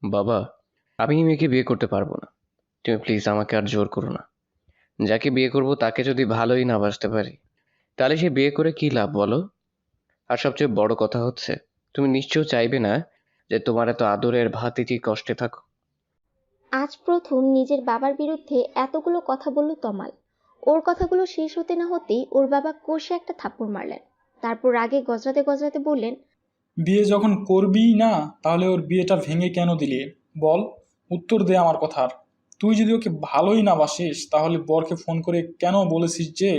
বাবা, আমি এই মেয়েকে বিয়ে করতে পারবো না। তুমি প্লিজ আমাকে আর জোর করো না। যাকে বিয়ে করব তাকে যদি ভালোই না বাসতে পারি, তাহলে সে বিয়ে করে কি লাভ বলো? আর সবচেয়ে বড় কথা হচ্ছে, তুমি নিশ্চয় চাইবে না যে তোমার এত আদরের ভাতিজি কষ্টে থাকো। আজ প্রথম নিজের বাবার বিরুদ্ধে এতগুলো কথা বলল তমাল। ওর কথাগুলো শেষ হতে না হতেই ওর বাবা কষে একটা থাপ্পড় মারলেন। তারপর রাগে গজরাতে গজরাতে বললেন, বিয়ে যখন করবিই না, তাহলে ওর বিয়েটা ভেঙে কেন দিলে? বল, উত্তর দে আমার কথার। তুই যদি ওকে ভালোই না বাসিস, তাহলে বরকে ফোন করে কেন বলেছিস যে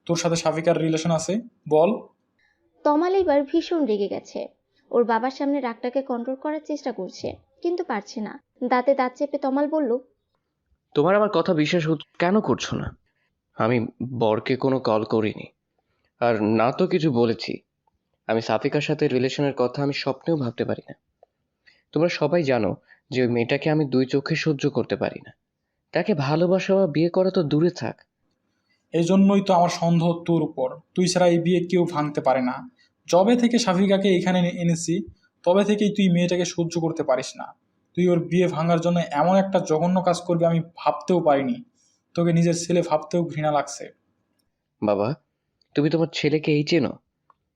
তোর সাথে সাফিকার রিলেশন আছে? বল। তমাল এবার ভীষণ রেগে গেছে। ওর বাবার সামনে রাগটাকে কন্ট্রোল করার চেষ্টা করছে, কিন্তু পারছে না। দাঁতে দাঁত চেপে তমাল বলল, তোমার আমার কথা বিশ্বাস কেন করছো না? আমি বরকে কোনো কল করিনি, আর না তো কিছু বলেছি। আমি সাফিকার সাথে রিলেশনের কথা আমি স্বপ্নেও ভাবতে পারি না। তোমরা সবাই জানো যে ওই মেয়েটাকে আমি দুই চোখে সহ্য করতে পারি না। তাকে ভালোবাসা বা বিয়ে করা তো দূরে থাক। এই জন্যই তো আমার সন্দেহ তোর উপর। তুই ছাড়া এই বিয়ে কেউ ভাঙতে পারে না। যবে থেকে সাফিকাকে এখানে এনেছি, তবে থেকেই তুই মেয়েটাকে সহ্য করতে পারিস না। তুই ওর বিয়ে ভাঙার জন্য এমন একটা জঘন্য কাজ করবি আমি ভাবতেও পারিনি। তোকে নিজের ছেলে ভাবতেও ঘৃণা লাগছে। বাবা, তুমি তোমার ছেলেকে এই চেনো?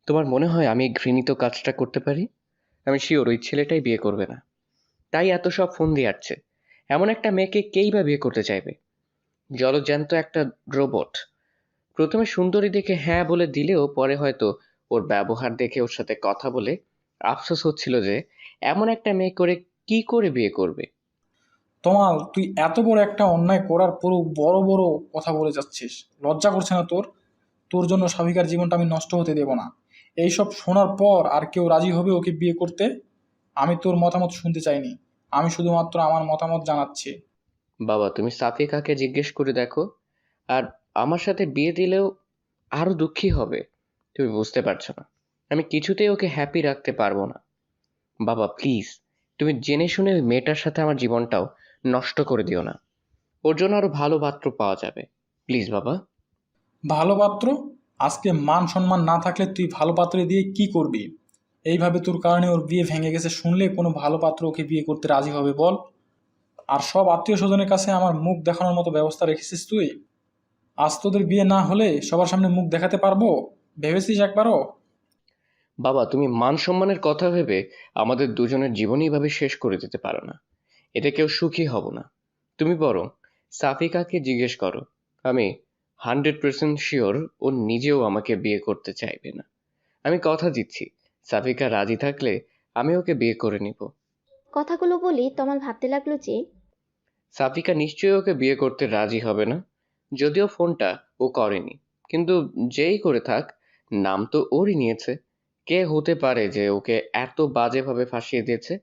তোমার মনে হয় আমি এই ঘৃণিত কাজটা করতে পারি? আমি শিওর ওই ছেলেটাই বিয়ে করবে না। তাই এত সব ফোন দিয়ে আসছে। এমন একটা মেয়েকে কেই বা বিয়ে করতে চাইবে? জলজ্যান্ত একটা রোবট। প্রথমে সুন্দরী দেখে হ্যাঁ বলে দিলেও পরে হয়তো ওর ব্যবহার দেখে ওর সাথে কথা বলে আফসোস হচ্ছিল যে এমন একটা মেয়ে করে কি করে বিয়ে করবে। তমাল, তুই এত বড় একটা অন্যায় করার পরও বড় বড় কথা বলে যাচ্ছিস। লজ্জা করছে না তোর? তোর জন্য সাবিকার জীবনটা আমি নষ্ট হতে দেব না। এইসব শোনার পর আর কেউ রাজি হবে ওকে বিয়ে করতে? আমি তোর মতামত শুনতে চাইনি। আমি শুধুমাত্র আমার মতামত জানাচ্ছি। বাবা, তুমি সাফিকাকে জিজ্ঞেস করে দেখো। আর আমার সাথে বিয়ে দিলেও আরো দুঃখী হবে। তুমি বুঝতে পারছো না, আমি কিছুতেই ওকে হ্যাপি রাখতে পারবো না। বাবা প্লিজ, তুমি জেনে শুনে ওই মেয়েটার সাথে আমার জীবনটাও নষ্ট করে দিও না। ওর জন্য আরো ভালো পাত্র পাওয়া যাবে। প্লিজ বাবা। ভালো পাত্র? আজকে মান সম্মান না থাকলে তুই ভালো পাত্র দিয়ে কি করবি? এইভাবে তোর কারণে ওর বিয়ে ভেঙে গেছে শুনলে কোনো ভালো পাত্র ওকে বিয়ে করতে রাজি হবে বল? আর সব আত্মীয় স্বজনের কাছে আমার মুখ দেখানোর মতো ব্যবস্থা রেখেছিস তুই? আজ তোদের বিয়ে না হলে সবার সামনে মুখ দেখাতে পারবো? ভেবেছিস একবারও? বাবা, তুমি মান সম্মানের কথা ভেবে আমাদের দুজনের জীবনই এভাবে শেষ করে দিতে পারো না। এতে কেউ সুখী হব না। তুমি বরং সাফিকাকে জিজ্ঞেস করো। আমি 100% শিওর ও নিজেও আমাকে বিয়ে করতে চাইবে না। আমি কথা দিচ্ছি, সাফিকা রাজি থাকলে আমি ওকে বিয়ে করে নিব। কথাগুলো বলেই তমাল ভাবতে লাগলো যে সাফিকা নিশ্চয়ই ওকে বিয়ে করতে রাজি হবে না। যদিও ফোনটা ও করেনি, কিন্তু যেই করে থাক, নাম তো ওরই নিয়েছে। কে হতে পারে যে ওকে এত বাজেভাবে ফাঁসিয়ে দিয়েছে?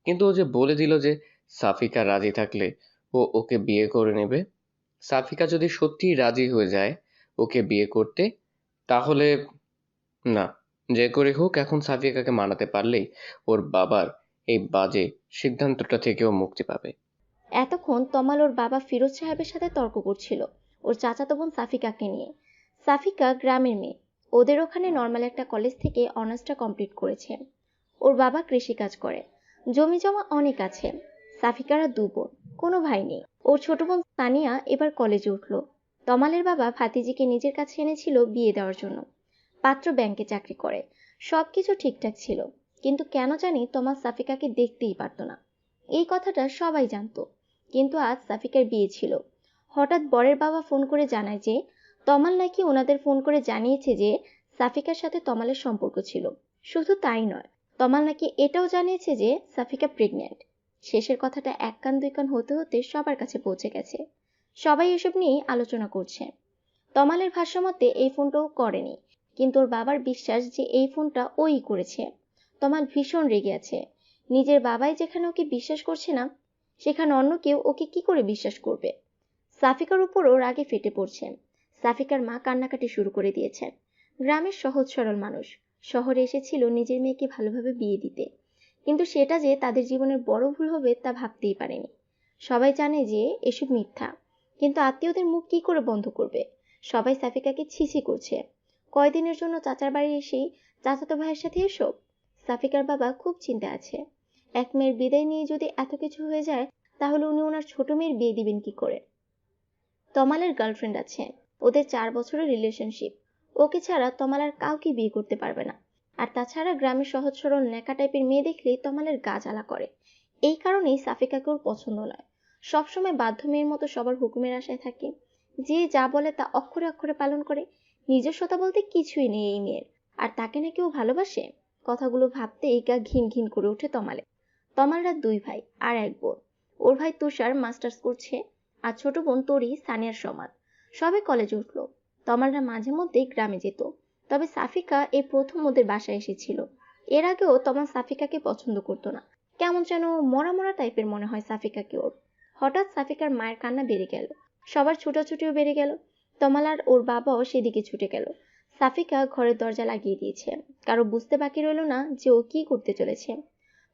কিন্তু ও যে বলে দিল যে সাফিকা রাজি থাকলে ও ওকে বিয়ে করে নেবে। সাফিকা যদি সত্যিই রাজি হয়ে যায় ওকে বিয়ে করতে, তাহলে না, যে করে হোক এখন সাফিকাকে মানাতে পারলেই ওর বাবার এই বাজে সিদ্ধান্তটা থেকেও মুক্তি পাবে। এতক্ষণ তমাল ওর বাবা ফিরোজ সাহেবের সাথে তর্ক করছিল ওর চাচাতো বোন সাফিকাকে নিয়ে। সাফিকা গ্রামের মেয়ে, ওদের ওখানে নর্মাল একটা কলেজ থেকে অনার্সটা কমপ্লিট করেছে। ওর বাবা কৃষিকাজ করে, জমি জমা অনেক আছে। সাফিকারা দু বোন, কোনো ভাই নেই। ওর ছোট বোন সানিয়া এবার কলেজে উঠলো। তমালের বাবা ভাতিজিকে নিজের কাছে এনেছিল বিয়ে দেওয়ার জন্য। পাত্র ব্যাংকে চাকরি করে, সবকিছু ঠিকঠাক ছিল। কিন্তু কেন জানি তমাল সাফিকাকে দেখতেই পারতো না। এই কথাটা সবাই জানতো, কিন্তু আজ সাফিকার বিয়ে ছিল। হঠাৎ বরের বাবা ফোন করে জানায় যে তমাল নাকি ওনাদের ফোন করে জানিয়েছে যে সাফিকার সাথে তমালের সম্পর্ক ছিল। শুধু তাই নয়, তমাল নাকি এটাও জানিয়েছে যে সাফিকা প্রেগন্যান্ট। শেষের কথাটা এক কান দুই কান হতে হতে সবার কাছে পৌঁছে গেছে। সবাই এসব নিয়েই আলোচনা করছে। তমালের ভাষ্যমতে এই ফোনটাও করেনি, কিন্তু ওর বাবার বিশ্বাস যে এই ফোনটা ওই করেছে। তমাল ভীষণ রেগে আছে। নিজের বাবাই যেখানে ওকে বিশ্বাস করছে না, সেখানে অন্য কেউ ওকে কি করে বিশ্বাস করবে? সাফিকার উপরও রাগে ফেটে পড়ছে। সাফিকার মা কান্নাকাটি শুরু করে দিয়েছেন। গ্রামের সহজ সরল মানুষ, শহরে এসেছিল নিজের মেয়েকে ভালোভাবে বিয়ে দিতে, কিন্তু সেটা যে তাদের জীবনের বড় ভুল হবে তা ভাবতেই পারেনি। সবাই জানে যে এসব মিথ্যা, কিন্তু আত্মীয়দের মুখ কি করে বন্ধ করবে? সবাই সাফিকাকে ছিছি করছে। কয়দিনের জন্য চাচার বাড়ি এসেই চাচাতো ভাইয়ের সাথে এসব। সাফিকার বাবা খুব চিন্তা আছে। এক মেয়ের বিদায় নিয়ে যদি এত কিছু হয়ে যায়, তাহলে উনি ওনার ছোট মেয়ের বিয়ে দিবেন কি করে? তমালের গার্লফ্রেন্ড আছে, ওদের 4 বছরের রিলেশনশিপ। ওকে ছাড়া তমাল আর কাউকে বিয়ে করতে পারবে না। আর তাছাড়া গ্রামের সহজ সরল ন্যাকা টাইপের মেয়ে দেখলেই তমালের গা জ্বালা করে। এই কারণেই সাফিকাকে ওর পছন্দ নয়। সবসময় বাধ্য মেয়ের মতো সবার হুকুমের আশায় থাকে, যে যা বলে তা অক্ষরে অক্ষরে পালন করে। নিজস্বতা বলতে কিছুই নেই এই মেয়ের। আর তাকে নাকি ও ভালোবাসে। কথাগুলো ভাবতেই গা ঘিন ঘিন করে ওঠে তমালে। তমালরা 2 ভাই আর 1 বোন। ওর ভাই তুষার মাস্টার্স করছে, আর ছোট বোন তরি সানিয়ার সমান। সবে কলেজে উঠলো। তমালরা মাঝে মধ্যেই গ্রামে যেত। তবে সাফিকা এই প্রথম ওদের বাসায় এসেছিল। এর আগেও তমাল সাফিকাকে পছন্দ করতো না। কেমন যেন মরা মরা টাইপের মনে হয় সাফিকাকে ওর। হঠাৎ সাফিকার মায়ের কান্না বেড়ে গেল। সবার ছুটাছুটিও বেড়ে গেল। তমাল আর ওর বাবাও সেদিকে ছুটে গেল। সাফিকা ঘরের দরজা লাগিয়ে দিয়েছে। কারো বুঝতে বাকি রইল না যে ও কি করতে চলেছে।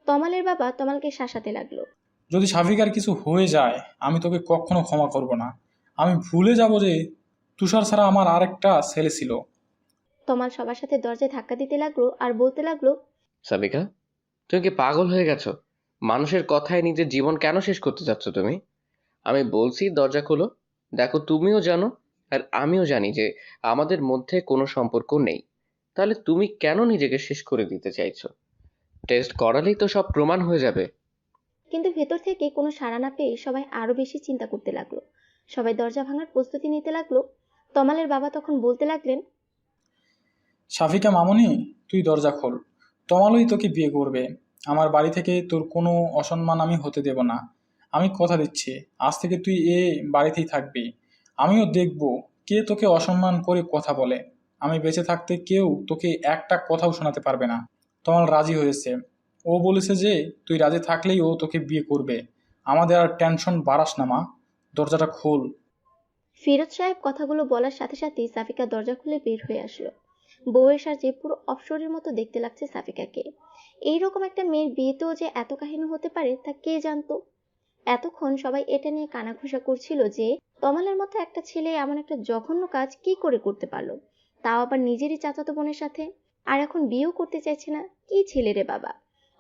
তমালের বাবা তমালকে শাসাতে লাগলো। যদি সাফিকার কিছু হয়ে যায়, আমি তোকে কখনো ক্ষমা করব না। আমি ভুলে যাব যে তুষার ছাড়া আমার আরেকটা ছেলে ছিল। তমাল সবার সাথে দরজায় ধাক্কা দিতে লাগলো আর বলতে লাগলো, সাবিকা, তুমি কি পাগল হয়ে গেছো? মানুষের কথায় নিজের জীবন কেন শেষ করতে চাচ্ছ তুমি? আমি বলছি দরজা খোলো। দেখো, তুমিও জানো আর আমিও জানি যে আমাদের মধ্যে কোনো সম্পর্ক নেই। তাহলে তুমি কেন নিজেকে শেষ করে দিতে চাইছো? টেস্ট করালেই তো সব প্রমাণ হয়ে যাবে। কিন্তু ভেতর থেকে কোনো সাড়া না পেয়ে সবাই আরো বেশি চিন্তা করতে লাগলো। সবাই দরজা ভাঙার প্রস্তুতি নিতে লাগলো। তমালের বাবা তখন বলতে লাগলেন, সাফিকা মামনি, তুই দরজা খোল। তমালই তোকে বিয়ে করবে। আমার বাড়ি থেকে তোর কোনো অসম্মান আমি হতে দেব না। আমি কথা দিচ্ছি, আজ থেকে তুই এ বাড়িতেই থাকবি। আমিও দেখব কে তোকে অসম্মান করে কথা বলে। আমি বেঁচে থাকতে কেউ তোকে একটা কথাও শোনাতে পারবে না। তমাল রাজি হয়েছে। ও বলেছে যে তুই রাজি থাকলেই ও তোকে বিয়ে করবে। আমাদের আর টেনশন বাড়াস না মা, দরজাটা খোল। ফিরোজ সাহেব কথাগুলো বলার সাথে সাথেই সাফিকা দরজা খুলে বের হয়ে আসলো। বউয়ের সাজে পুরো অপসরের মতো দেখতে লাগছে সাফিকাকে। এইরকম একটা মেয়ের বিয়েতেও যে এত কাহিনী হতে পারে তা কে জানতো। এতক্ষণ সবাই এটা নিয়ে কানাঘুষা করছিল যে তমালের মতো একটা ছেলে এমন একটা জঘন্য কাজ কি করে করতে পারলো, তাও আবার নিজেরই চাচাতো বোনের সাথে। আর এখন বিয়েও করতে চাইছে না, কি ছেলে রে বাবা।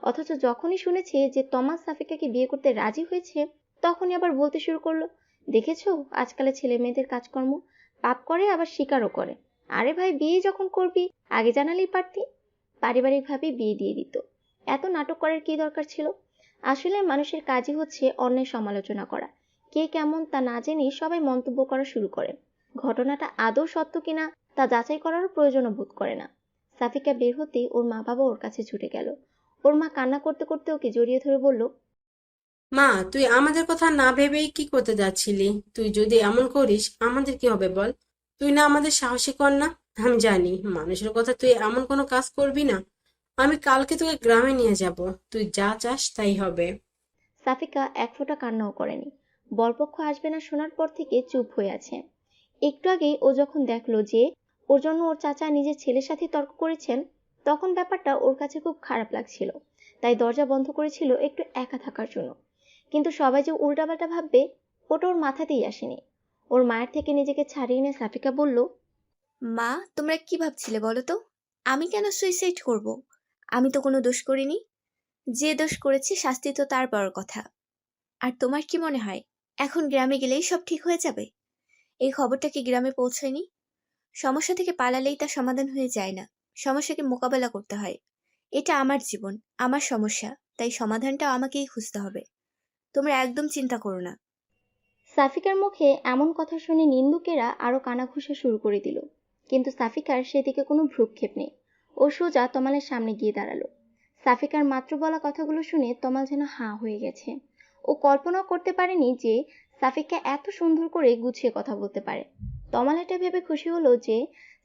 অথচ যখনই শুনেছে যে তমাল সাফিকাকে বিয়ে করতে রাজি হয়েছে, তখনই আবার বলতে শুরু করলো, দেখেছো আজকালের ছেলে মেয়েদের কাজকর্ম, পাপ করে আবার স্বীকারও করে। আরে ভাই, বিয়ে যখন করবি আগে জানালেই পারতি। পারিবারিক ভাবে বিয়ে দিয়ে দিত। এত নাটক করার কি দরকার ছিল? আসলে মানুষের কাজই হচ্ছে অন্যের সমালোচনা করা। কে কেমন তা না জেনেই সবাই মন্তব্য করা শুরু করে। ঘটনাটা আদৌ সত্য কিনা তা যাচাই করারও প্রয়োজনও বোধ করে না। সাফিকা বের হতেই ওর মা বাবা ওর কাছে ছুটে গেল। ওর মা কান্না করতে করতে ওকে জড়িয়ে ধরে বলল, মা, তুই আমাদের কথা না ভেবেই কি করতে যাচ্ছিলি? তুই যদি এমন করিস আমাদের কি হবে বল? তুই না আমাদের সাহসী কন্যা। আমি জানি মানুষের কথা তুই এমন কোনো কাজ করবি না। আমি কালকে তোকে গ্রামে নিয়ে যাব। তুই যা চাস তাই হবে। সাফিকা এক ফোঁটা কান্নাও করেনি। বরপক্ষ আসবে না শোনার পর থেকে চুপ হয়ে আছে। একটু আগেই ও যখন দেখলো যে ওর জন্য ওর চাচা নিজের ছেলের সাথে তর্ক করেছেন, তখন ব্যাপারটা ওর কাছে খুব খারাপ লাগছিল। তাই দরজা বন্ধ করেছিল একটু একা থাকার জন্য। কিন্তু সবাই যে উল্টাপাল্টা ভাববে ওটা ওর মাথাতেই আসেনি। ওর মায়ের থেকে নিজেকে ছাড়িয়ে নিয়ে সাফিকা বলল, মা, তোমরা কি ভাবছিলে বলো তো? আমি কেন সুইসাইড করব? আমি তো কোনো দোষ করিনি। যে দোষ করেছে শাস্তি তো তার বড় কথা। আর তোমার কি মনে হয় এখন গ্রামে গেলেই সব ঠিক হয়ে যাবে? এই খবরটা কি গ্রামে পৌঁছায়নি? সমস্যা থেকে পালালেই তা সমাধান হয়ে যায় না, সমস্যাকে মোকাবেলা করতে হয়। এটা আমার জীবন, আমার সমস্যা, তাই সমাধানটাও আমাকেই খুঁজতে হবে। তোমরা একদম চিন্তা করো না। সাফিকার মুখে এমন কথা শুনে নিন্দুকেরা আরো কানাঘুষা শুরু করে দিল। কিন্তু সাফিকার সেদিকে কোনো ভ্রুক্ষেপ নেই। ও সোজা তমালের সামনে গিয়ে দাঁড়ালো। সাফিকার মাত্র বলা কথাগুলো শুনে তমাল যেন হাঁ হয়ে গেছে। ও কল্পনাও করতে পারেনি যে সাফিকা এত সুন্দর করে গুছিয়ে কথা বলতে পারে। তমাল এটা ভেবে খুশি হলো যে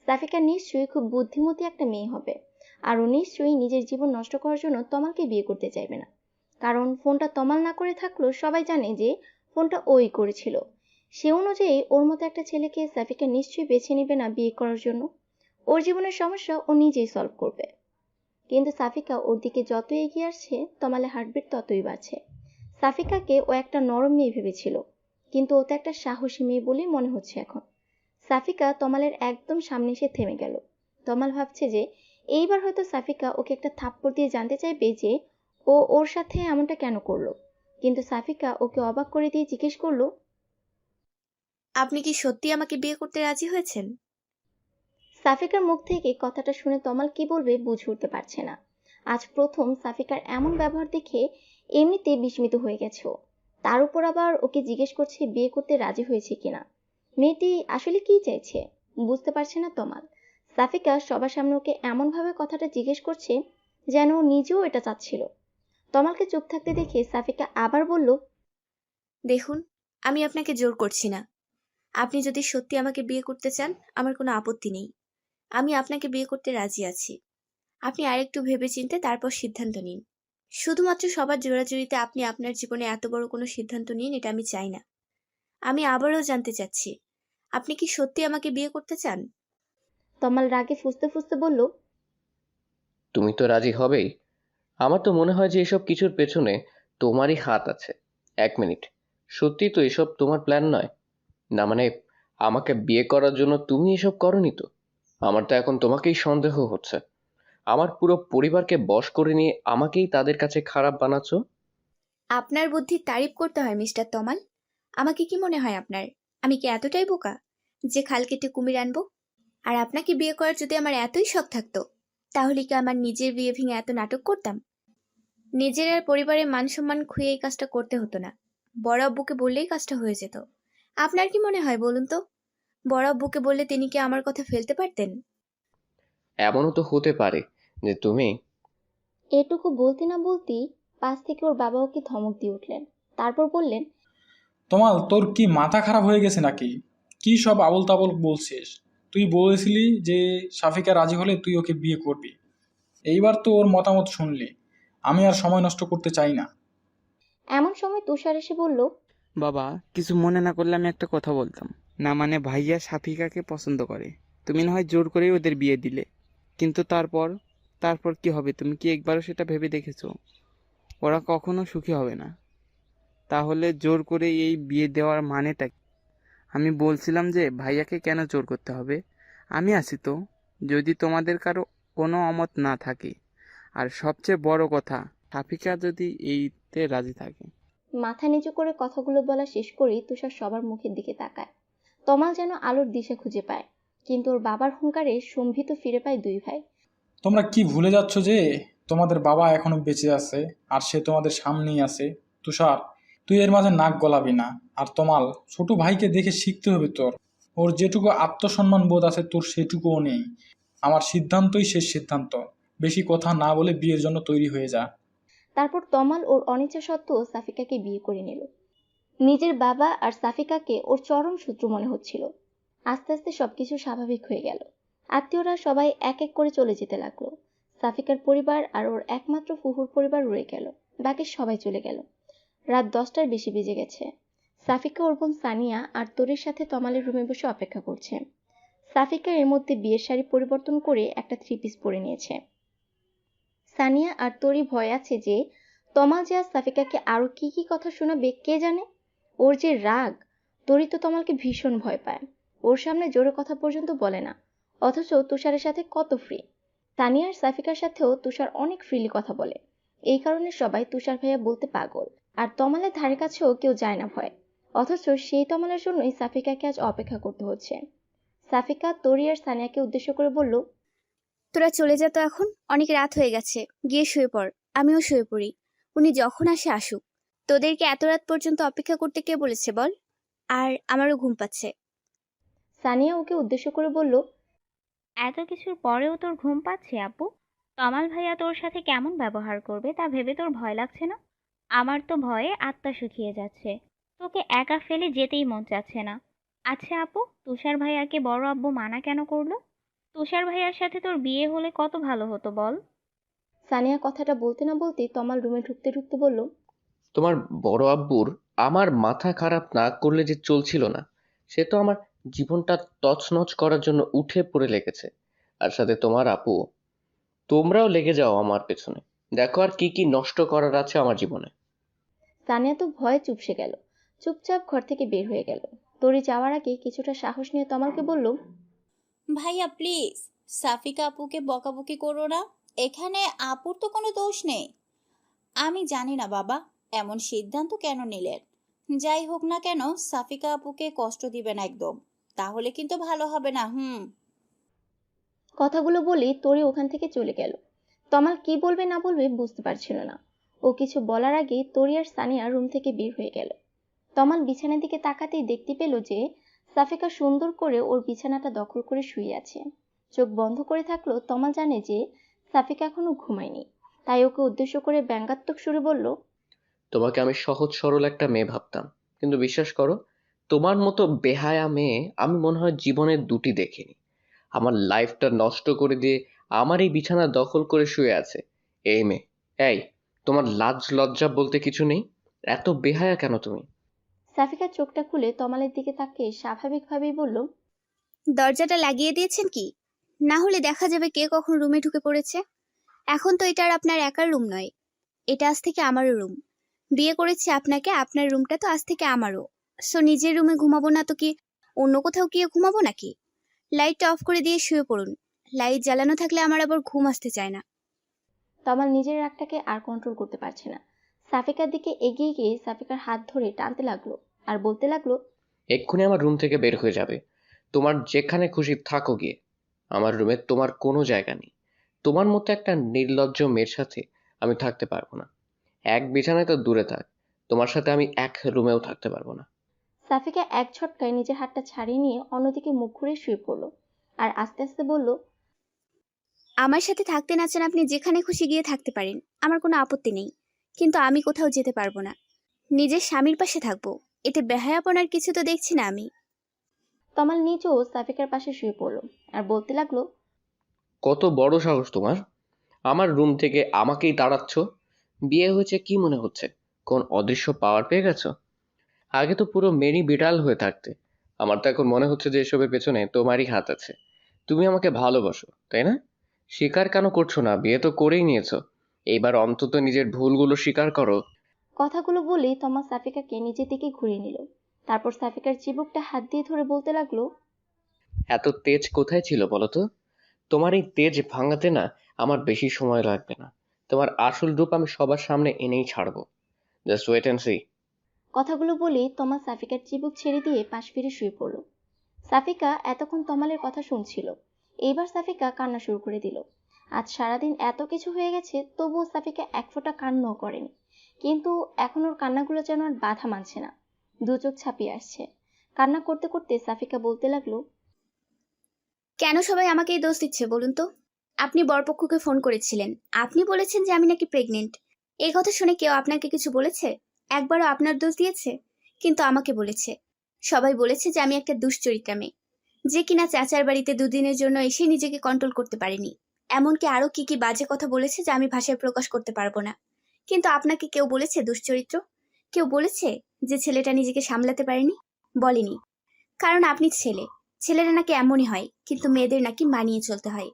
সাফিকা নিশ্চয়ই খুব বুদ্ধিমতী একটা মেয়ে হবে। আর ও নিশ্চয়ই নিজের জীবন নষ্ট করার জন্য তমালকে বিয়ে করতে চাইবে না। কারণ ফোনটা তমাল না করে থাকলেও সবাই জানে যে ফোনটা ওই করেছিল। সে অনুযায়ী ওর মতো একটা ছেলেকে সাফিকা নিশ্চয়ই বেছে নিবে না বিয়ে করার জন্য। ওর জীবনের সমস্যা ও নিজেই সলভ করবে। কিন্তু সাফিকা ওর দিকে যত এগিয়ে আসছে তমালের হার্টবিট ততই বাড়ছে। সাফিকাকে ও একটা নরম মেয়ে ভেবেছিল, কিন্তু ও তো একটা সাহসী মেয়ে বলেই মনে হচ্ছে এখন। সাফিকা তমালের একদম সামনে এসে থেমে গেল। তমাল ভাবছে যে এইবার হয়তো সাফিকা ওকে একটা থাপ্পড় দিয়ে জানতে চাইবে যে ও ওর সাথে এমনটা কেন করলো? কিন্তু সাফিকা ওকে অবাক করে দিয়ে জিজ্ঞেস করলো, আপনি কি সত্যি আমাকে বিয়ে করতে রাজি হয়েছেন? সাফিকার মুখ থেকে কথাটা শুনে তমাল কি বলবে বুঝে উঠতে পারছে না। আজ প্রথম সাফিকার এমন ব্যবহার দেখে এমনিতে বিস্মিত হয়ে গেছে ও। তার উপর আবার ওকে জিজ্ঞেস করছে বিয়ে করতে রাজি হয়েছে কিনা। মেয়েটি আসলে কি চাইছে বুঝতে পারছে না তমাল। সাফিকা সবার সামনে ওকে এমন ভাবে কথাটা জিজ্ঞেস করছে যেন ও নিজেও এটা চাচ্ছিল। তমালকে চুপ থাকতে দেখে সাফিকা আবার বলল, দেখুন, আমি আপনাকে জোর করছি না। আপনি যদি সত্যি আমাকে বিয়ে করতে চান, আমার কোনো আপত্তি নেই। আমি আপনাকে বিয়ে করতে রাজি আছি। আপনি আরেকটু ভেবেচিন্তে তারপর সিদ্ধান্ত নিন। শুধুমাত্র সবার জোরাজুরিতে আপনি আপনার জীবনে এত বড় কোনো সিদ্ধান্ত নিন, এটা আমি চাই না। আমি আবারও জানতে চাচ্ছি, আপনি কি সত্যি আমাকে বিয়ে করতে চান? তমাল রাগে ফুঁসতে ফুঁসতে বলল, তুমি তো রাজি হবেই। আমার তো মনে হয় যে এসব কিছুর পেছনে তোমারই হাত আছে। এক মিনিট, সত্যি তো এসব তোমার প্ল্যান নয়? না মানে, আমাকে বিয়ে করার জন্য তুমি এসব করনি তো? আমার তো এখন তোমাকেই সন্দেহ হচ্ছে। আমার পুরো পরিবারকে বশ করে নিয়ে আমাকেই তাদের কাছে খারাপ বানাচ্ছো। আপনার বুদ্ধির তারিফ করতে হয় মিস্টার তমাল। আমাকে কি মনে হয় আপনার? আমি কি এতটাই বোকা যে খাল কেটে কুমির আনবো? আর আপনাকে বিয়ে করার যদি আমার এতই শখ থাকতো, তাহলে কি আমার নিজের বিয়ে ভেঙে এত নাটক করতাম? নিজের আর পরিবারের মান সম্মান খুঁয়ে এই কাজটা করতে হতো না। বড় আব্বুকে বললেই কাজটা হয়ে যেত। আপনার কি মনে হয় বলুন তো? বড় আব্বুকে বললে তিনি কি আমার কথা ফেলতে পারতেন? এমনও তো হতে পারে যে তুমি। এটুকু বলতে না বলতেই পাশ থেকে ওর বাবা ওকে ধমক দিয়ে উঠলেন। তারপর বললেন, তমাল, তোর কি মাথা খারাপ হয়ে গেছে নাকি? কি সব আবল তাবল বলছিস? তুই বলেছিলি যে সাফিকা রাজি হলে তুই ওকে বিয়ে করবি। এইবার তো ওর মতামত শুনলি। আমি আর সময় নষ্ট করতে চাই না। এমন সময় তুষার এসে বলল, বাবা, কিছু মনে না করলে আমি একটা কথা বলতাম। না মানে, ভাইয়া সাফিকাকে পছন্দ করে। তুমি না হয় জোর করেই ওদের বিয়ে দিলে, কিন্তু তারপর তারপর কি হবে তুমি কি একবারও সেটা ভেবে দেখেছো? ওরা কখনো সুখী হবে না। তাহলে জোর করে এই বিয়ে দেওয়ার মানেটা কি? আমি বলছিলাম যে ভাইয়াকে কেন জোর করতে হবে? আমি আছি তো, যদি তোমাদের কারো কোনো অমত না থাকে। আর সবচেয়ে বড় কথা, সাফিকা যদি এইতে রাজি থাকে। মাথা নিচু করে কথাগুলো বলা শেষ করেই তুষার সবার মুখের দিকে তাকায়। তমাল যেন আলোর দিশা খুঁজে পায়, কিন্তু ওর বাবার হুঙ্কারে সম্ভিত ফিরে পায় দুই ভাই। তোমরা কি ভুলে যাচ্ছ যে তোমাদের বাবা এখনো বেঁচে আছে আর সে তোমাদের সামনেই আছে? তুষার, তুই এর মাঝে নাক গলাবি না। আর তমাল, ছোট ভাইকে দেখে শিখতে হবে তোর। ওর যেটুকু আত্মসম্মান বোধ আছে তোর সেটুকুও নেই। আমার সিদ্ধান্তই শেষ সিদ্ধান্ত। বেশি কথা না বলে বিয়ের জন্য তৈরি হয়ে যা। তারপর তমাল ওর অনিচ্ছা সত্ত্বেও সাফিকাকে বিয়ে করে নিল। নিজের বাবা আর সাফিকাকে ওর চরম শত্রু মনে হচ্ছিল। আস্তে আস্তে সবকিছু স্বাভাবিক হয়ে গেল। আত্মীয়রা সবাই এক এক করে চলে যেতে লাগলো। সাফিকার পরিবার আর ওর একমাত্র ফুফুর পরিবার রয়ে গেল। বাকি সবাই চলে গেল। রাত 10টার বেশি বেজে গেছে। সাফিকা ওর বোন সানিয়া আর তোরের সাথে তমালের রুমে বসে অপেক্ষা করছে। সাফিকা এর মধ্যে বিয়ের শাড়ি পরিবর্তন করে একটা 3 পিস পরে নিয়েছে। সানিয়া আর তোরই ভয় আছে যে তমাল যে আজ সাফিকাকে আরো কি কি কথা শোনাবে কে জানে। ওর যে রাগ, তোরই তো তমালকে ভীষণ ভয় পায়। ওর সামনে জোরে কথা পর্যন্ত বলে না, অথচ তুষারের সাথে কত ফ্রি। সানিয়া আর সাফিকার সাথেও তুষার অনেক ফ্রিলি কথা বলে। এই কারণে সবাই তুষার ভাইয়া বলতে পাগল। আর তমালের ধারে কাছেও কেউ যায় না ভয়। অথচ সেই তমালের জন্যই সাফিকাকে আজ অপেক্ষা করতে হচ্ছে। সাফিকা তোরি আর সানিয়াকে উদ্দেশ্য করে বলল, তোরা চলে যা তো এখন, অনেক রাত হয়ে গেছে। গিয়ে শুয়ে পড়। আমিও শুয়ে পড়ি। উনি যখন আসে আসুক। তোদেরকে এত রাত পর্যন্ত অপেক্ষা করতে কে বলেছে বল? আর আমারও ঘুম পাচ্ছে। সানিয়া ওকে উদ্দেশ্য করে বলল, এত কিছুর পরেও তোর ঘুম পাচ্ছে আপু? তমাল ভাইয়া তোর সাথে কেমন ব্যবহার করবে তা ভেবে তোর ভয় লাগছে না? আমার তো ভয়ে আত্মা শুকিয়ে যাচ্ছে। তোকে একা ফেলে যেতেই মন চাচ্ছে না। আচ্ছা আপু, তুষার ভাইয়াকে বড় আব্বু মানা কেন করলো? তুষার ভাইয়ার সাথে তোর বিয়ে হলে কত ভালো হতো বল। সানিয়া কথাটা বলতে না বলতেই তমাল রুমে ঢুকতে ঢুকতে বলল, তোমার বড় আব্বুর আমার মাথা খারাপ না করলে যে চলছিল না। সে তো আমার জীবনটা তছনছ করার জন্য উঠে পড়ে লেগেছে। আর সাথে তোমার আপু। তোমরাও লেগে যাও আমার পেছনে। দেখো আর কি কি নষ্ট করার আছে আমার জীবনে। সানিয়া তো ভয়ে চুপসে গেল। চুপচাপ ঘর থেকে বের হয়ে গেল। তরি যাওয়ার আগে কিছুটা সাহস নিয়ে তমালকে বলল, ভাইয়া প্লিজ, সাফিকা আপুকে বকাবকি করো না। এখানে আপুর তো কোনো দোষ নেই। আমি জানি না বাবা, এমন সিদ্ধান্ত কেন নিলেন। যাই হোক না কেন, সাফিকা আপুকে কষ্ট দিবেন একদম, তাহলে কিন্তু ভালো হবে না। কথাগুলো বলেই তরি ওখান থেকে চলে গেল। তমাল কি বলবে না বলবে বুঝতে পারছিল না। ও কিছু বলার আগেই তরি আর সানিয়া রুম থেকে বের হয়ে গেল। তমাল বিছানার দিকে তাকাতেই দেখতে পেল যে সাফিকা সুন্দর করে ওর বিছানাটা দখল করে শুয়ে আছে। চোখ বন্ধ করে থাকলো তমাল জানে যে সাফিকা এখনো ঘুমায়নি, তাই ওকে উদ্দেশ্য করে ব্যঙ্গাত্মক সুরে বলল, তোমাকে আমি সহজ সরল একটা মেয়ে ভাবতাম, কিন্তু বিশ্বাস করো, তোমার মতো বেহায়া মেয়ে আমি মনে হয় জীবনে দুটি দেখিনি। আমার লাইফটা নষ্ট করে দিয়ে আমার এই বিছানা দখল করে শুয়ে আছে এই মেয়ে। এই, তোমার লাজ লজ্জা বলতে কিছু নেই? এত বেহায়া কেন তুমি? সাফিকা চোখটা খুলে তমালের দিকে তাকিয়ে স্বাভাবিকভাবেই বলল, দরজাটা লাগিয়ে দিয়েছেন কি? না হলে দেখা যাবে কে কখন রুমে ঢুকে পড়েছে। এখন তো এটা আর আপনার একার রুম নয়, এটা আজ থেকে আমারও রুম। বিয়ে করেছি আপনাকে, আপনার রুমটা তো আজ থেকে আমারও। সো নিজের রুমে ঘুমাবো না তো কি অন্য কোথাও গিয়ে ঘুমাবো নাকি? লাইটটা অফ করে দিয়ে শুয়ে পড়ুন। লাইট জ্বালানো থাকলে আমার আবার ঘুম আসতে চায় না। তমাল নিজের রাগটাকে আর কন্ট্রোল করতে পারছে না। সাফিকার দিকে এগিয়ে গিয়ে সাফিকার হাত ধরে টানতে লাগলো আর বলতে লাগলো, এক্ষুনি আমার রুম থেকে বের হয়ে যাবে। তোমার যেখানে খুশি থাকো গিয়ে, আমার রুমে তোমার কোনো জায়গা নেই। তোমার মতো একটা নির্লজ্জ মেয়ের সাথে আমি থাকতে পারবো না। এক বিছানায় তো দূরে থাক, তোমার সাথে আমি এক রুমেও থাকতে পারবো না। সাফিকা এক ঝটকায় নিজের হাতটা ছাড়িয়ে নিয়ে অন্যদিকে মুখ ঘুরে শুয়ে পড়লো আর আস্তে আস্তে বলল, আমার সাথে থাকতে না চান আপনি যেখানে খুশি গিয়ে থাকতে পারেন, আমার কোনো আপত্তি নেই। কিন্তু আমি কোথাও যেতে পারবো না। নিজের স্বামীর পাশে থাকবো, এতে বেহায়াপনার কিছু তো দেখছি না আমি। তমাল নিজেও সাফিকার পাশে শুয়ে পড়লো আর বলতে লাগলো, কত বড় সাহস তোমার, আমার রুম থেকে আমাকেই তাড়াচ্ছ? বিয়ে হয়েছে কি মনে হচ্ছে? কোন অদৃশ্য পাওয়ার পেয়ে গেছো? আগে তো পুরো মেরি বিড়াল হয়ে থাকতে। আমার তো এখন মনে হচ্ছে যে এসবের পেছনে তোমারই হাত আছে। তুমি আমাকে ভালোবাসো, তাই না? স্বীকার কেন করছো না? বিয়ে তো করেই নিয়েছো। এইবার অন্তত নিজের ভুলগুলো স্বীকার করো। কথাগুলো বলেই তমা সাফিকাকে নিজের দিকে ঘুরিয়ে নিল। তারপর সাফিকার চিবুকটা হাত দিয়ে ধরে বলতে লাগলো, এত তেজ কোথায় ছিল বলো তো? তোমার এই তেজ ভাঙাতে না আমার বেশি সময় লাগবে না। তোমার আসল রূপ আমি সবার সামনে এনেই ছাড়বো। Just wait and see. কথাগুলো বলেই তমা সাফিকার চিবুক ছেড়ে দিয়ে পাশ ফিরে শুয়ে পড়ল। সাফিকা এতক্ষণ তমালের কথা শুনছিল। এইবার সাফিকা কান্না শুরু করে দিল। আজ সারাদিন এত কিছু হয়ে গেছে, তবুও সাফিকা এক ফোঁটা কান্নাও করেনি। কিন্তু এখন ওর কান্নাগুলো যেন আর বাধা মানছে না, দু চোখ ছাপিয়ে আসছে। কান্না করতে করতে সাফিকা বলতে লাগলো, কেন সবাই আমাকেই দোষ দিচ্ছে বলুন তো? আপনি বরপক্ষকে ফোন করেছিলেন, আপনি বলেছেন যে আমি নাকি প্রেগনেন্ট। এই কথা শুনে কেউ আপনাকে কিছু বলেছে? একবারও আপনার দোষ দিয়েছে? কিন্তু আমাকে বলেছে। সবাই বলেছে যে আমি একটা দুশ্চরিত্রা মেয়ে, যে কিনা চাচার বাড়িতে দুদিনের জন্য এসে নিজেকে কন্ট্রোল করতে পারেনি। এমনকি আরো কি কি বাজে কথা বলেছে যা আমি ভাষায় প্রকাশ করতে পারবো না। কিন্তু আপনাকে কেউ বলেছে দুশ্চরিত্র? কেউ বলেছে যে ছেলেটা নিজেকে সামলাতে পারেনি? বলেনি। কারণ আপনি ছেলে। ছেলেরা নাকি এমনই হয়, কিন্তু মেয়েদের নাকি মানিয়ে চলতে হয়।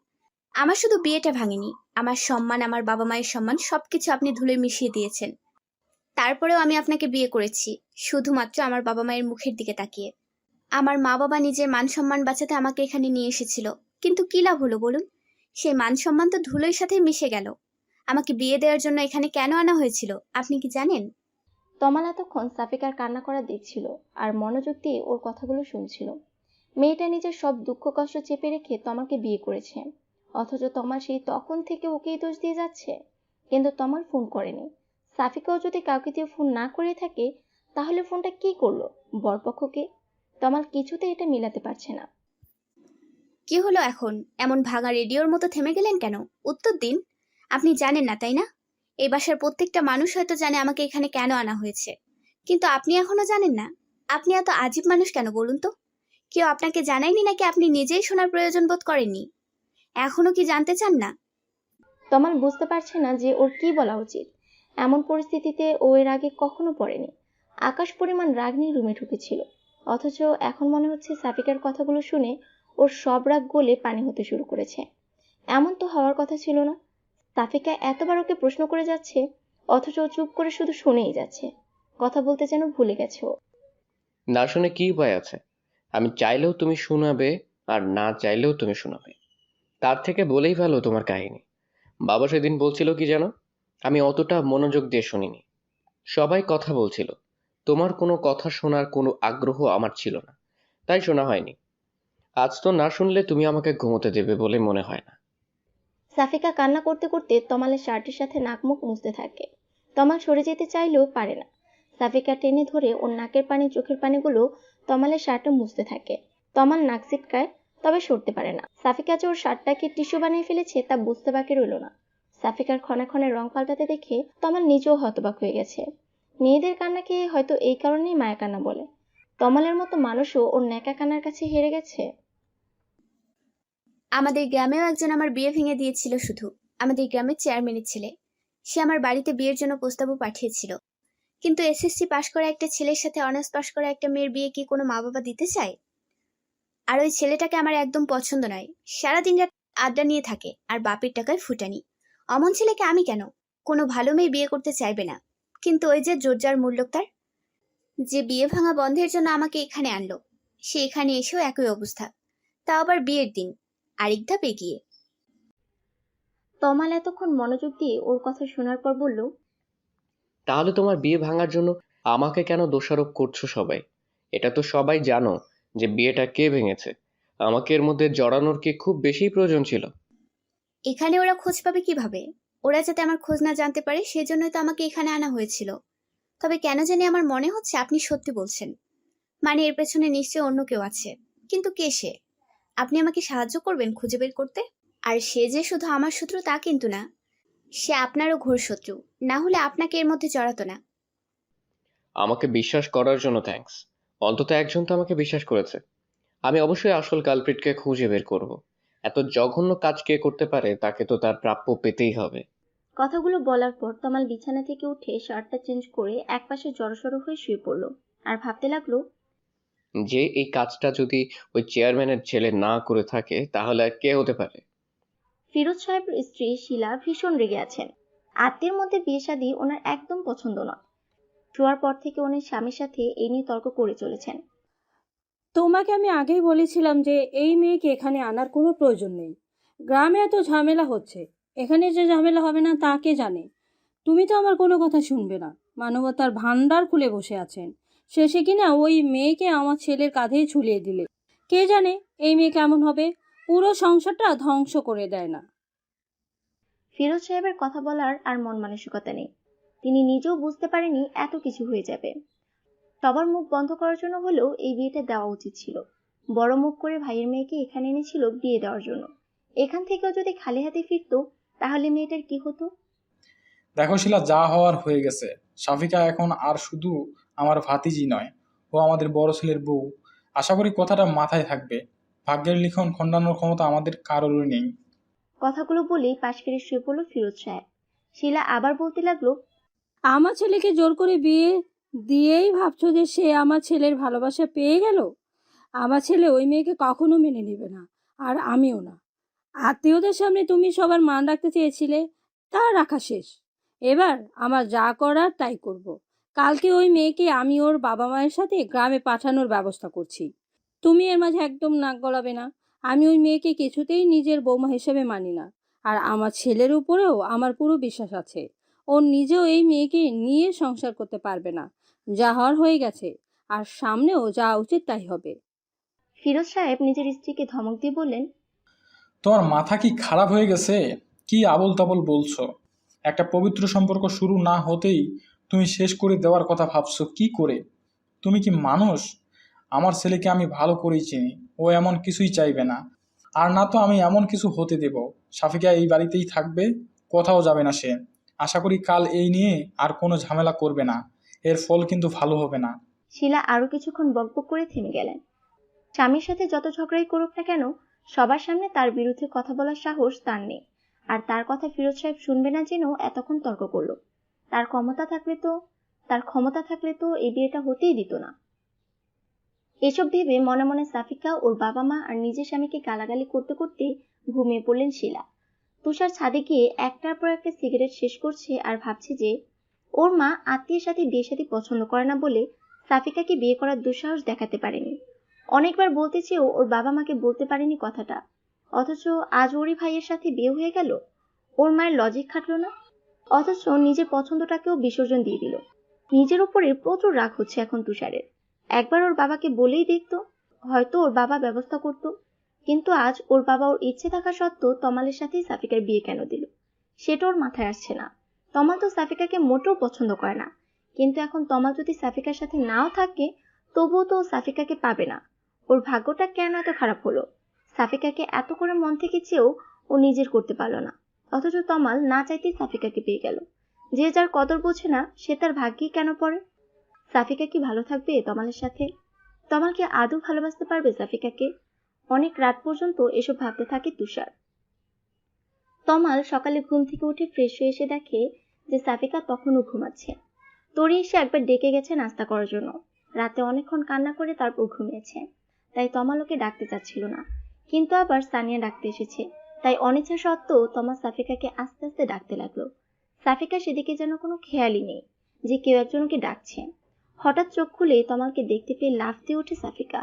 আমার শুধু বিয়েটা ভাঙেনি, আমার সম্মান, আমার বাবা মায়ের সম্মান সবকিছু আপনি ধুলে মিশিয়ে দিয়েছেন। তারপরেও আমি আপনাকে বিয়ে করেছি শুধুমাত্র আমার বাবা মায়ের মুখের দিকে তাকিয়ে। আমার মা বাবা নিজের মান সম্মান বাঁচাতে আমাকে এখানে নিয়ে এসেছিল, কিন্তু কি লাভ হলো বলুন? সেই মান সম্মান তো ধুলোর সাথে মিশে গেল। আমাকে বিয়ে দেওয়ার জন্য এখানে কেন আনা হয়েছিল আপনি কি জানেন? তমাল এতক্ষণ সাফিকার কান্না করা দেখছিল আর মনোযোগ দিয়ে ওর কথাগুলো শুনছিল। মেয়েটা নিজের সব দুঃখ কষ্ট চেপে রেখে তমালকে বিয়ে করেছে, অথচ তমাল সেই তখন থেকে ওকেই দোষ দিয়ে যাচ্ছে। কিন্তু তমাল ফোন করেনি। সাফিকাও যদি কাউকে দিয়ে ফোন না করে থাকে, তাহলে ফোনটা কি করলো বরপক্ষকে? তমাল কিছুতে এটা মিলাতে পারছে না। কি হলো এখন? এমন ভাঙা রেডিওর মতো থেমে গেলেন কেন? উত্তর দিন। আপনি জানেন না তাই না? এই বাসার প্রত্যেকটা মানুষ হয়তো জানে আমাকে এখানে কেন আনা হয়েছে, কিন্তু আপনি এখনো জানেন না। আপনি এত আজীব মানুষ কেন বলুন তো? কেউ আপনাকে জানায়নি নাকি আপনি নিজেই শোনার প্রয়োজন বোধ করেননি? এখনো কি জানতে চান না? তমাল বুঝতে পারছে না যে ওর কি বলা উচিত। এমন পরিস্থিতিতে ও এর আগে কখনো পড়েনি। আকাশ পরিমাণ রাগ নিয়ে রুমে ঢুকেছিল, অথচ এখন মনে হচ্ছে সাফিকার কথাগুলো শুনে ওর সব রাগ গলে পানি হতে শুরু করেছে। এমন তো হওয়ার কথা ছিল না। সাফিকা এতবার ওকে প্রশ্ন করে যাচ্ছে, অথচ ও চুপ করে শুধু শুনেই যাচ্ছে। কথা বলতে যেন ভুলে গেছে ও। না শুনে কি উপায় আছে? আমি চাইলেও তুমি শোনাবে, আর না চাইলেও তুমি শোনাবে। তার থেকে বলেই ফেলো তোমার কাহিনী। বাবা সেদিন বলছিল কি যেন, আমি অতটা মনোযোগ দিয়ে শুনিনি। সবাই কথা বলছিল, তোমার কোনো কথা শোনার কোনো আগ্রহ আমার ছিল না, তাই শোনা হয়নি। আজ তো না শুনলে তুমি আমাকে ঘুমোতে দেবে বলে মনে হয় না। সাফিকা কান্না করতে করতে তমালের শার্টের সাথে নাক মুখ মুছতে থাকে। তমাল সরে যেতে চাইলেও পারে না। সাফিকা টেনে ধরে ওর নাকের পানি চোখের পানিগুলো তমালের শার্টে মুছতে থাকে। তমাল নাক ছিটকায়, তবে সরতে পারে না। সাফিকা যে ওর শার্টটাকে টিস্যু বানিয়ে ফেলেছে তা বুঝতে বাকি রইল না। সাফিকার ক্ষণে ক্ষণে রং পাল্টাতে দেখে তমাল নিজেও হতবাক হয়ে গেছে। মেয়েদের কান্নাকে হয়তো এই কারণেই মায়া কান্না বলে। তমালের মতো মানুষও ওর ন্যাকা কান্নার কাছে হেরে গেছে। আমাদের গ্রামেও একজন আমার বিয়ে ভেঙে দিয়েছিল। শুধু আমাদের গ্রামের চেয়ারম্যানের ছেলে। সে আমার বাড়িতে বিয়ের জন্য প্রস্তাবও পাঠিয়েছিল। কিন্তু এসএসসি পাশ করা একটা ছেলের সাথে অনার্স পাশ করা একটা মেয়ের বিয়ে কি কোনো মা বাবা দিতে চায়? আর ওই ছেলেটাকে আমার একদম পছন্দ নয়। সারাদিন রাত আড্ডা নিয়ে থাকে আর বাপের টাকায় ফুটানি। অমন ছেলেকে আমি কেন? কোনো ভালো মেয়ে বিয়ে করতে চাইবে না। কিন্তু ওই যে জোরজার মূল্য তার, যে বিয়ে ভাঙা বন্ধের জন্য আমাকে এখানে আনলো, সে এখানে এসেও একই অবস্থা। তাও আবার বিয়ের দিন, আরেক ধাপ এগিয়ে। তমাল এতক্ষণ মনোযোগ দিয়ে ওর কথা শোনার পর বলল, তাহলে তোমার বিয়ে ভাঙার জন্য আমাকে কেন দোষারোপ করছো সবাই? এটা তো সবাই জানো যে বিয়েটা কে ভেঙেছে। আমাকে এর মধ্যে জড়ানোর কি খুব বেশি প্রয়োজন ছিল? এখানে ওরা খোঁজ পাবে কিভাবে? ওরা যাতে আমার খোঁজ না জানতে পারে সেজন্যই তো আমাকে এখানে আনা হয়েছিল। তবে কেন জানি আমার মনে হচ্ছে আপনি সত্যি বলছেন। মানে এর পেছনে নিশ্চয় অন্য কেউ আছে। কিন্তু কে সে? আপনি আমাকে সাহায্য করবেন খুঁজে বের করতে? আর সে যে শুধু আমার শত্রু তা কিন্তু না, সে আপনারও ঘোর শত্রু। না হলে আপনাকে এর মধ্যে জড়াতো না। আমাকে বিশ্বাস করার জন্য থ্যাঙ্কস। অন্তত একজন তো আমাকে বিশ্বাস করেছে। আমি অবশ্যই আসল কালপ্রিটকে খুঁজে বের করব। এত জঘন্য কাজ কে করতে পারে তাকে তো তার প্রাপ্য পেতেই হবে। কথাগুলো বলার পর তমাল বিছানা থেকে উঠে শার্টটা চেঞ্জ করে একপাশে জড়সড় হয়ে শুয়ে পড়ল। আর ভাবতে লাগলো, যে এই কাজটা যদি ওই চেয়ারম্যানের ছেলে না করে থাকে তাহলে আর কে হতে পারে? ফিরোজ সাহেবের স্ত্রী শিলা ভীষণ রেগে আছেন। আত্মীয়ের মধ্যে বিয়ে শাদী ওনার একদম পছন্দ নয়। শোয়ার পর থেকে উনি স্বামীর সাথে এই নিয়ে তর্ক করে চলেছেন। তোমাকে আমি আগেই বলেছিলাম যে এই মেয়েকে এখানে আনার কোনো প্রয়োজন নেই। গ্রামে এত ঝামেলা হচ্ছে, এখানে যে ঝামেলা হবে না তা কে জানে। তুমি তো আমার কোনো কথা শুনবে না। মানবতার ভান্ডার খুলে বসে আছেন, শেষে কিনা ওই মেয়েকে আমার ছেলের কাঁধেই ঝুলিয়ে দিলে। কে জানে এই মেয়ে কেমন হবে, পুরো সংসারটা ধ্বংস করে দেয় না। ফিরোজ সাহেবের কথা বলার আর মন মানসিকতা নেই। তিনি নিজেও বুঝতে পারেনি এত কিছু হয়ে যাবে। সবার মুখ বন্ধ করার জন্য হলেও এই বিয়েটা দেওয়া উচিত ছিল। বড় মুখ করে ভাইয়ের মেয়েকে এখানে এনেছিল বিয়ে দেওয়ার জন্য। এখান থেকেও যদি খালি হাতে ফিরতো তাহলে মেয়েটার কি হতো? দেখো শিলা, যা হওয়ার হয়ে গেছে। সাফিকা এখন আর শুধু আমার ভাতিজি নয়, ও আমাদের বড় ছেলের বউ। আশা করি কথাটা মাথায় থাকবে। ভাগ্যের লিখন খণ্ডানোর ক্ষমতা আমাদের কারোরই নেই। কথাগুলো বলেই পাশ ফিরে শুয়ে পড়ল ফিরোজ সাহেব। শিলা আবার বলতে লাগলো, আমার ছেলেকে জোর করে বিয়ে দিয়েই ভাবছো যে সে আমার ছেলের ভালোবাসা পেয়ে গেল? আমার ছেলে ওই মেয়েকে কখনো মেনে নেবে না, আর আমিও না। আত্মীয়দের সামনে তুমি সবার মান রাখতে চেয়েছিলে, তা রাখা শেষ। এবার আমার যা করার তাই করব। কালকে ওই মেয়েকে আমি ওর বাবা মায়ের সাথে গ্রামে পাঠানোর ব্যবস্থা করছি। তুমি এর মাঝে একদম নাক গলাবে না। আমি ওই মেয়েকে কিছুতেই নিজের বৌমা হিসেবে মানি না। আর আমার ছেলের উপরেও আমার পুরো বিশ্বাস আছে। ও নিজেও এই মেয়েকে নিয়ে সংসার করতে পারবে না। যা হওয়ার হয়ে গেছে, আর সামনেও যা উচিত তাই হবে। ফিরোজ সাহেব নিজের স্ত্রীকে ধমক দিয়ে বললেন, তোমার মাথা কি খারাপ হয়ে গেছে? কি আবোল তাবোল বলছো? একটা পবিত্র সম্পর্ক শুরু না হতেই তুমি শেষ করে দেওয়ার কথা ভাবছো কি করে? তুমি কি মানুষ? আমার ছেলেকে আমি ভালো করেই চিনি। ও এমন কিছুই চাইবে না। আর না তো আমি এমন কিছু হতে দেব। সাফিকা এই বাড়িতেই থাকবে, কোথাও যাবে না সে। আশা করি কাল এই নিয়ে আর কোনো ঝামেলা করবে না। এর ফল কিন্তু ভালো হবে না। শিলা আরো কিছুক্ষণ বকবক করে থেমে গেলেন। স্বামীর সাথে যত ঝগড়াই করুক না কেন, সবার সামনে তার বিরুদ্ধে কথা বলার সাহস তার নেই। আর তার কথা ফিরোজ সাহেব শুনবে না জেনেও এতক্ষণ তর্ক করলো। তার ক্ষমতা থাকলে তো এই বিয়েটা হতেই দিত না। এসব ভেবে মনে মনে সাফিকা, ওর বাবা মা আর নিজের স্বামীকে গালাগালি করতে করতে ঘুমিয়ে পড়লেন শিলা। তুষার ছাদে গিয়ে একটার পর একটা সিগারেট শেষ করছে আর ভাবছে যে ওর মা আত্মীয়ের সাথে বিয়ে শাদী পছন্দ করে না বলে সাফিকাকে বিয়ে করার দুঃসাহস দেখাতে পারেনি। অনেকবার বলতে চেয়েও ওর বাবা মাকে বলতে পারেনি কথাটা। অথচ আজ ওরই ভাইয়ের সাথে বিয়ে হয়ে গেল। ওর মায়ের লজিক খাটলো না। অথচ নিজের পছন্দটাকেও বিসর্জন দিয়ে দিল। নিজের উপরে প্রচুর রাগ হচ্ছে এখন তুষারের। একবার ওর বাবাকে বলেই দেখতো, হয়তো ওর বাবা ব্যবস্থা করতো। কিন্তু আজ ওর বাবা ওর ইচ্ছে থাকা সত্ত্বেও তমালের সাথেই সাফিকার বিয়ে কেন দিল, সেটা ওর মাথায় আসছে না। তমাল তো সাফিকাকে মোটেও পছন্দ করে না, কিন্তু এখন তমাল যদি সাফিকার সাথে নাও থাকে তবুও তো ও সাফিকাকে পাবে না। ওর ভাগ্যটা কেন এত খারাপ হলো? সাফিকাকে এত করে মন থেকে চেয়েও ও নিজের করতে পারলো না, অথচ তমাল না চাইতেই সাফিকাকে পেয়ে গেল। যে যার কদর বোঝে না সে তার ভাগ্যেই কেন পড়ে? সাফিকা কি ভালো থাকবে তমালের সাথে? তমাল কি আদৌ ভালোবাসতে পারবে সাফিকাকে? অনেক রাত পর্যন্ত এসব ভাবতে থাকে তুষার। তমাল সকালে ঘুম থেকে উঠে ফ্রেশ হয়ে এসে দেখে যে সাফিকা তখনও ঘুমাচ্ছে। তরি এসে একবার ডেকে গেছে নাস্তা করার জন্য। রাতে অনেকক্ষণ কান্না করে তারপর ঘুমিয়েছে, তাই তমাল ওকে ডাকতে চাচ্ছিল না। কিন্তু আবার সানিয়া ডাকতে এসেছে, তাই অনিচ্ছা সত্ত্বেও তমাল সাফিকাকে আস্তে আস্তে ডাকতে লাগলো। সাফিকা সেদিকে যেন কোনো খেয়ালই নেই যে কেউ একজন ওকে ডাকছে। হঠাৎ চোখ খুলে তমালকে দেখতে পেয়ে লাফ দিয়ে ওঠে সাফিকা।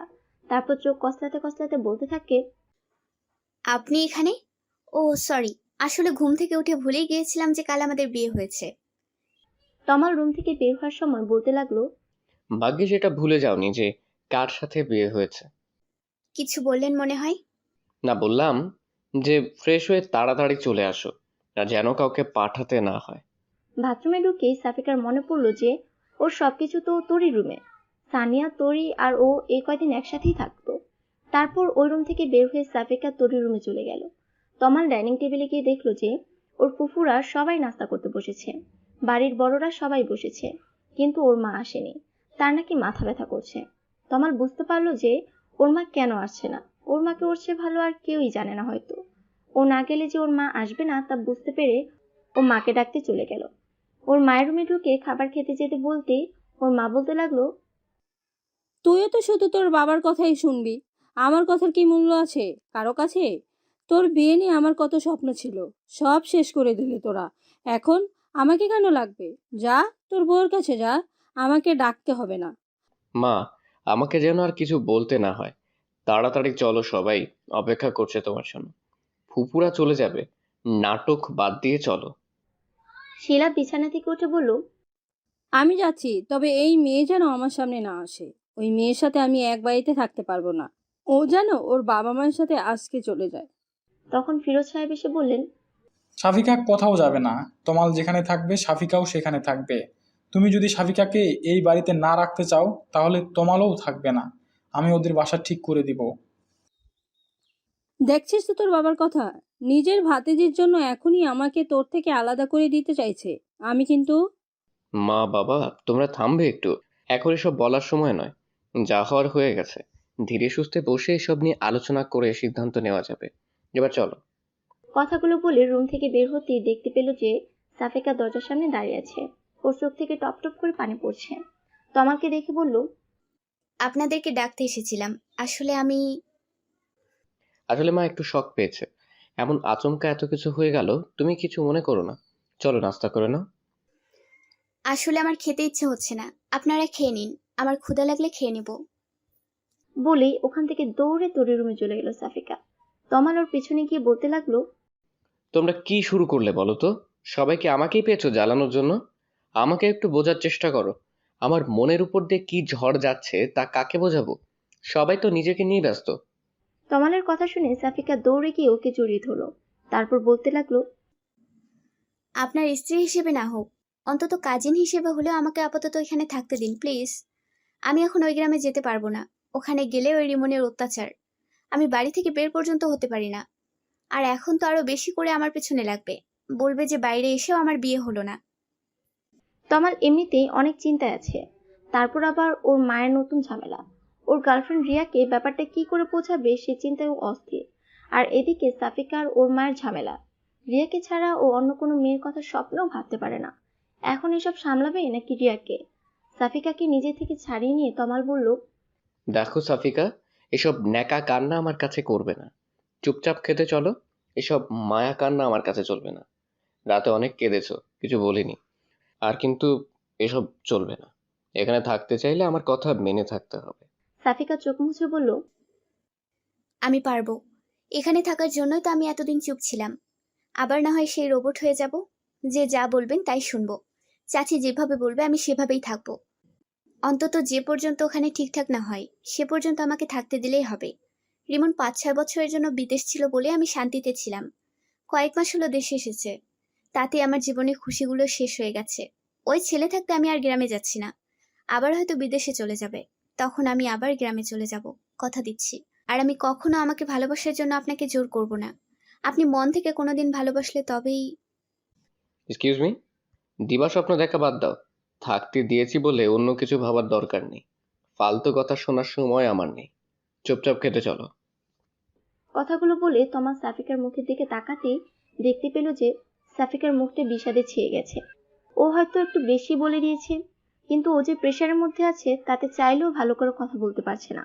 তারপর চোখ কসলাতে কসলাতে বলতে থাকে, আপনি এখানে? ও সরি, আসলে ঘুম থেকে উঠে ভুলেই গিয়েছিলাম যে কাল আমাদের বিয়ে হয়েছে। তমাল রুম থেকে বের হওয়ার সময় বলতে লাগলো, ভাগ্যিস এটা ভুলে যাওনি যে কার সাথে বিয়ে হয়েছে। কিছু বললেন মনে হয়। না, বললাম যে ফ্রেশ হয়ে তাড়াতাড়ি চলে আসো, আর যেন কাউকে পাঠাতে না হয়। বাথরুমে ঢুকেই সাফিকার মনে পড়লো যে ওর সবকিছু তো তরি রুমে। সানিয়া, তরি আর ও এই কয়দিন একসাথেই থাকতো। তারপর ওই রুম থেকে বের হয়ে সাফিকা তরি রুমে চলে গেল। তমাল ডাইনিং টেবিলে গিয়ে দেখলো যে ওর ফুফুরা সবাই নাস্তা করতে বসেছে, বাড়ির বড়রা সবাই বসেছে, কিন্তু ওর মা আসেনি। তার নাকি মাথা ব্যথা করছে। তমাল বুঝতে পারলো যে ওর মা কেন আসছে না। ওর মাকে ওর চেয়ে ভালো আর কেউই জানে না হয়তো। ও না গেলে যে ওর মা আসবে না তা বুঝতে পেরে ও মাকে ডাকতে চলে গেল। ওর মায়ের রুমে ঢুকে খাবার খেতে যেতে বলতেই ওর মা বলতে লাগলো, তুইও তো শুধু তোর বাবার কথাই শুনবি, আমার কথার কি মূল্য আছে কারো কাছে? তোর বিয়ে নিয়ে আমার কত স্বপ্ন ছিল, সব শেষ করে দিলি তোরা। এখন আমাকে কেন লাগবে? যা, তোর বউয়ের কাছে যা, আমাকে ডাকতে হবে না। মা, আমাকে যেন আর কিছু বলতে না হয়। তাড়াতাড়ি চলো, সবাই অপেক্ষা করছে তোমার জন্য। ফুপুরা চলে যাবে, নাটক বাদ দিয়ে চলো। শিলা বিছানা থেকে উঠে বলল, আমি যাচ্ছি, তবে এই মেয়ে যেন আমার সামনে না আসে। ওই মেয়ের সাথে আমি এক বাড়িতে থাকতে পারবো না। ও যেন ওর বাবা মায়ের সাথে আজকে চলে যায়। তখন ফিরোজ সাহেব এসে বললেন, সাফিকা কোথাও যাবে না। তমাল যেখানে থাকবে সাফিকাও সেখানে থাকবে। তুমি যদি সাফিকাকে এই বাড়িতে না রাখতে চাও তাহলে তমালও থাকবে না। আমি ওদের বাসা ঠিক করে দিব। দেখছিস তো তোর বাবার কথা, নিজের ভাতিজির জন্য এখনই আমাকে তোর থেকে আলাদা করে দিতে চাইছে। আমি কিন্তু মা বাবা, তোমরা থামবে একটু? এখন এসব বলার সময় নয়। যা হওয়ার হয়ে গেছে। ধীরে সুস্থে বসে এসব নিয়ে আলোচনা করে সিদ্ধান্ত নেওয়া যাবে। এবার চলো। কথাগুলো বলে রুম থেকে বের হতেই দেখতে পেল যে সাফিকা দরজার সামনে দাঁড়িয়ে আছে। ওর চোখ থেকে টপ টপ করে পানি পড়ছে। তমালকে দেখে বলল, আপনাদেরকে ডাকতে এসেছিলাম। আসলে আসলে মা একটু শক পেয়েছে। এমন আচমকা এত কিছু হয়ে গেল, তুমি কিছু মনে করো না। চলো নাস্তা করে নাও। আসলে আমার খেতে ইচ্ছে হচ্ছে না। আপনারা খেয়ে নিন, আমার ক্ষুধা লাগলে খেয়ে নেব। বলেই ওখান থেকে দৌড়ে তরি রুমে চলে গেল সাফিকা। তমাল ওর পিছনে গিয়ে বলতে লাগলো, তোমরা কি শুরু করলে বলো তো? সবাইকে আমাকেই পেয়েছো জ্বালানোর জন্য? আমাকে একটু বোঝার চেষ্টা করো। আমার মনের উপর দিয়ে কি ঝড় যাচ্ছে তা কাকে বোঝাবো? সবাই তো নিজেকে নিয়ে ব্যস্ত। তমালের কথা শুনে সাফিকা দৌড়ে গিয়ে ওকে জড়িয়ে ধরলো। তারপর বলতে লাগলো, আপনার স্ত্রী হিসেবে না হোক, অন্তত কাজিন হিসেবে হলেও আমাকে আপাতত এখানে থাকতে দিন প্লিজ। আমি এখন ওই গ্রামে যেতে পারবো না। ওখানে গেলে ওই রিমনের অত্যাচার। আমি বাড়ি থেকে বের পর্যন্ত হতে পারি না। আর এখন তো আরো বেশি করে আমার পেছনে লাগবে, বলবে যে বাইরে এসেও আমার বিয়ে হলো না। তমাল এমনিতেই অনেক চিন্তায় আছে, তারপর আবার ওর মায়ের নতুন ঝামেলা। ওর গার্লফ্রেন্ড রিয়াকে ব্যাপারটা কি করে বোঝাবে সে চিন্তায় ও অস্থির। আর এদিকে সাফিকা আর ওর মায়ের ঝামেলা। রিয়াকে ছাড়া ও অন্য কোনো মেয়ের কথা স্বপ্নেও ভাবতে পারে না। এখন এসব সামলাবে নাকি রিয়াকে? সাফিকাকে নিজে থেকে ছাড়িয়ে নিয়ে তমাল বলল, দেখো সাফিকা, এসব ন্যাকা কান্না আমার কাছে করবে না। চুপচাপ খেতে চলো। এসব মায়া কান্না আমার কাছে চলবে না। রাতে অনেক কেঁদেছো, কিছু বলিনি। আর কিন্তু এসব চলবে না। এখানে থাকতে চাইলে আমার কথা মেনে থাকতে হবে। সাফিকা চোখ মুছে বলল, আমি পারবো। এখানে থাকার জন্যই তো আমি এতদিন চুপ ছিলাম। আবার না হয় সেই রোবট হয়ে যাব। যে যা বলবেন তাই শুনবো। চাচি যেভাবে বলবে আমি সেভাবেই থাকবো। অন্তত যে পর্যন্ত ওখানে ঠিকঠাক না হয় সে পর্যন্ত আমাকে থাকতে দিলেই হবে। রিমন 5-6 বছরের জন্য বিদেশ ছিল বলে আমি শান্তিতে ছিলাম। কয়েক মাস হলো দেশে এসেছে, তাতে আমার জীবনের খুশিগুলো শেষ হয়ে গেছে। ওই ছেলে থাকতে আমি আর গ্রামে যাচ্ছি না। আবার হয়তো বিদেশে চলে যাবে, তখন আমি আবার গ্রামে চলে যাব, কথা দিচ্ছি। আর আমি কখনো আমাকে ভালোবাসার জন্য আপনাকে জোর করব না। আপনি মন থেকে কোনোদিন ভালোবাসলে তবেই। এক্সকিউজ মি, দিবা স্বপ্ন দেখা বাদ দাও। থাকতে দিয়েছি বলে অন্য কিছু ভাবার দরকার নেই। ফালতু কথা শোনার সময় আমার নেই। চুপচাপ খেতে চলো। কথাগুলো বলে তমা সাফিকার মুখের দিকে তাকাতেই দেখতে পেল যে সাফিকার মুখটা বিষাদে ছেয়ে গেছে। ও হয়তো একটু বেশি বলে দিয়েছে, কিন্তু ও যে প্রেশারের মধ্যে আছে তাতে চাইলেও ভালো করে কথা বলতে পারছে না।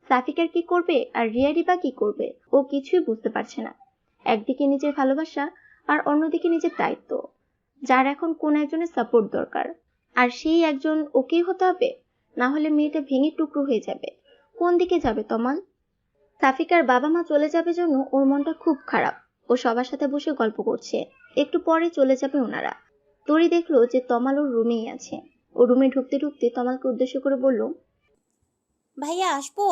সাফিকার কি করবে আর রিয়ারি বা কি করবে ও কিছুই বুঝতে পারছে না। একদিকে নিজের ভালোবাসা আর অন্যদিকে নিজের দায়িত্ব, যার এখন কোন একজনের সাপোর্ট দরকার। আর সেই একজন ওকেই হতে হবে, না হলে মেয়েটা ভেঙে টুকরো হয়ে যাবে। কোন দিকে যাবে তমাল? সাফিকার বাবা মা চলে যাবে জন্য ওর মনটা খুব খারাপ। ও সবার সাথে বসে গল্প করছে, একটু পরে চলে যাবে ওনারা। তরি দেখলো যে তমাল ওর রুমেই আছে। ও রুমে ঢুকতে ঢুকতে তমালকে উদ্দেশ্য করে বলল, ভাইয়া আসবো?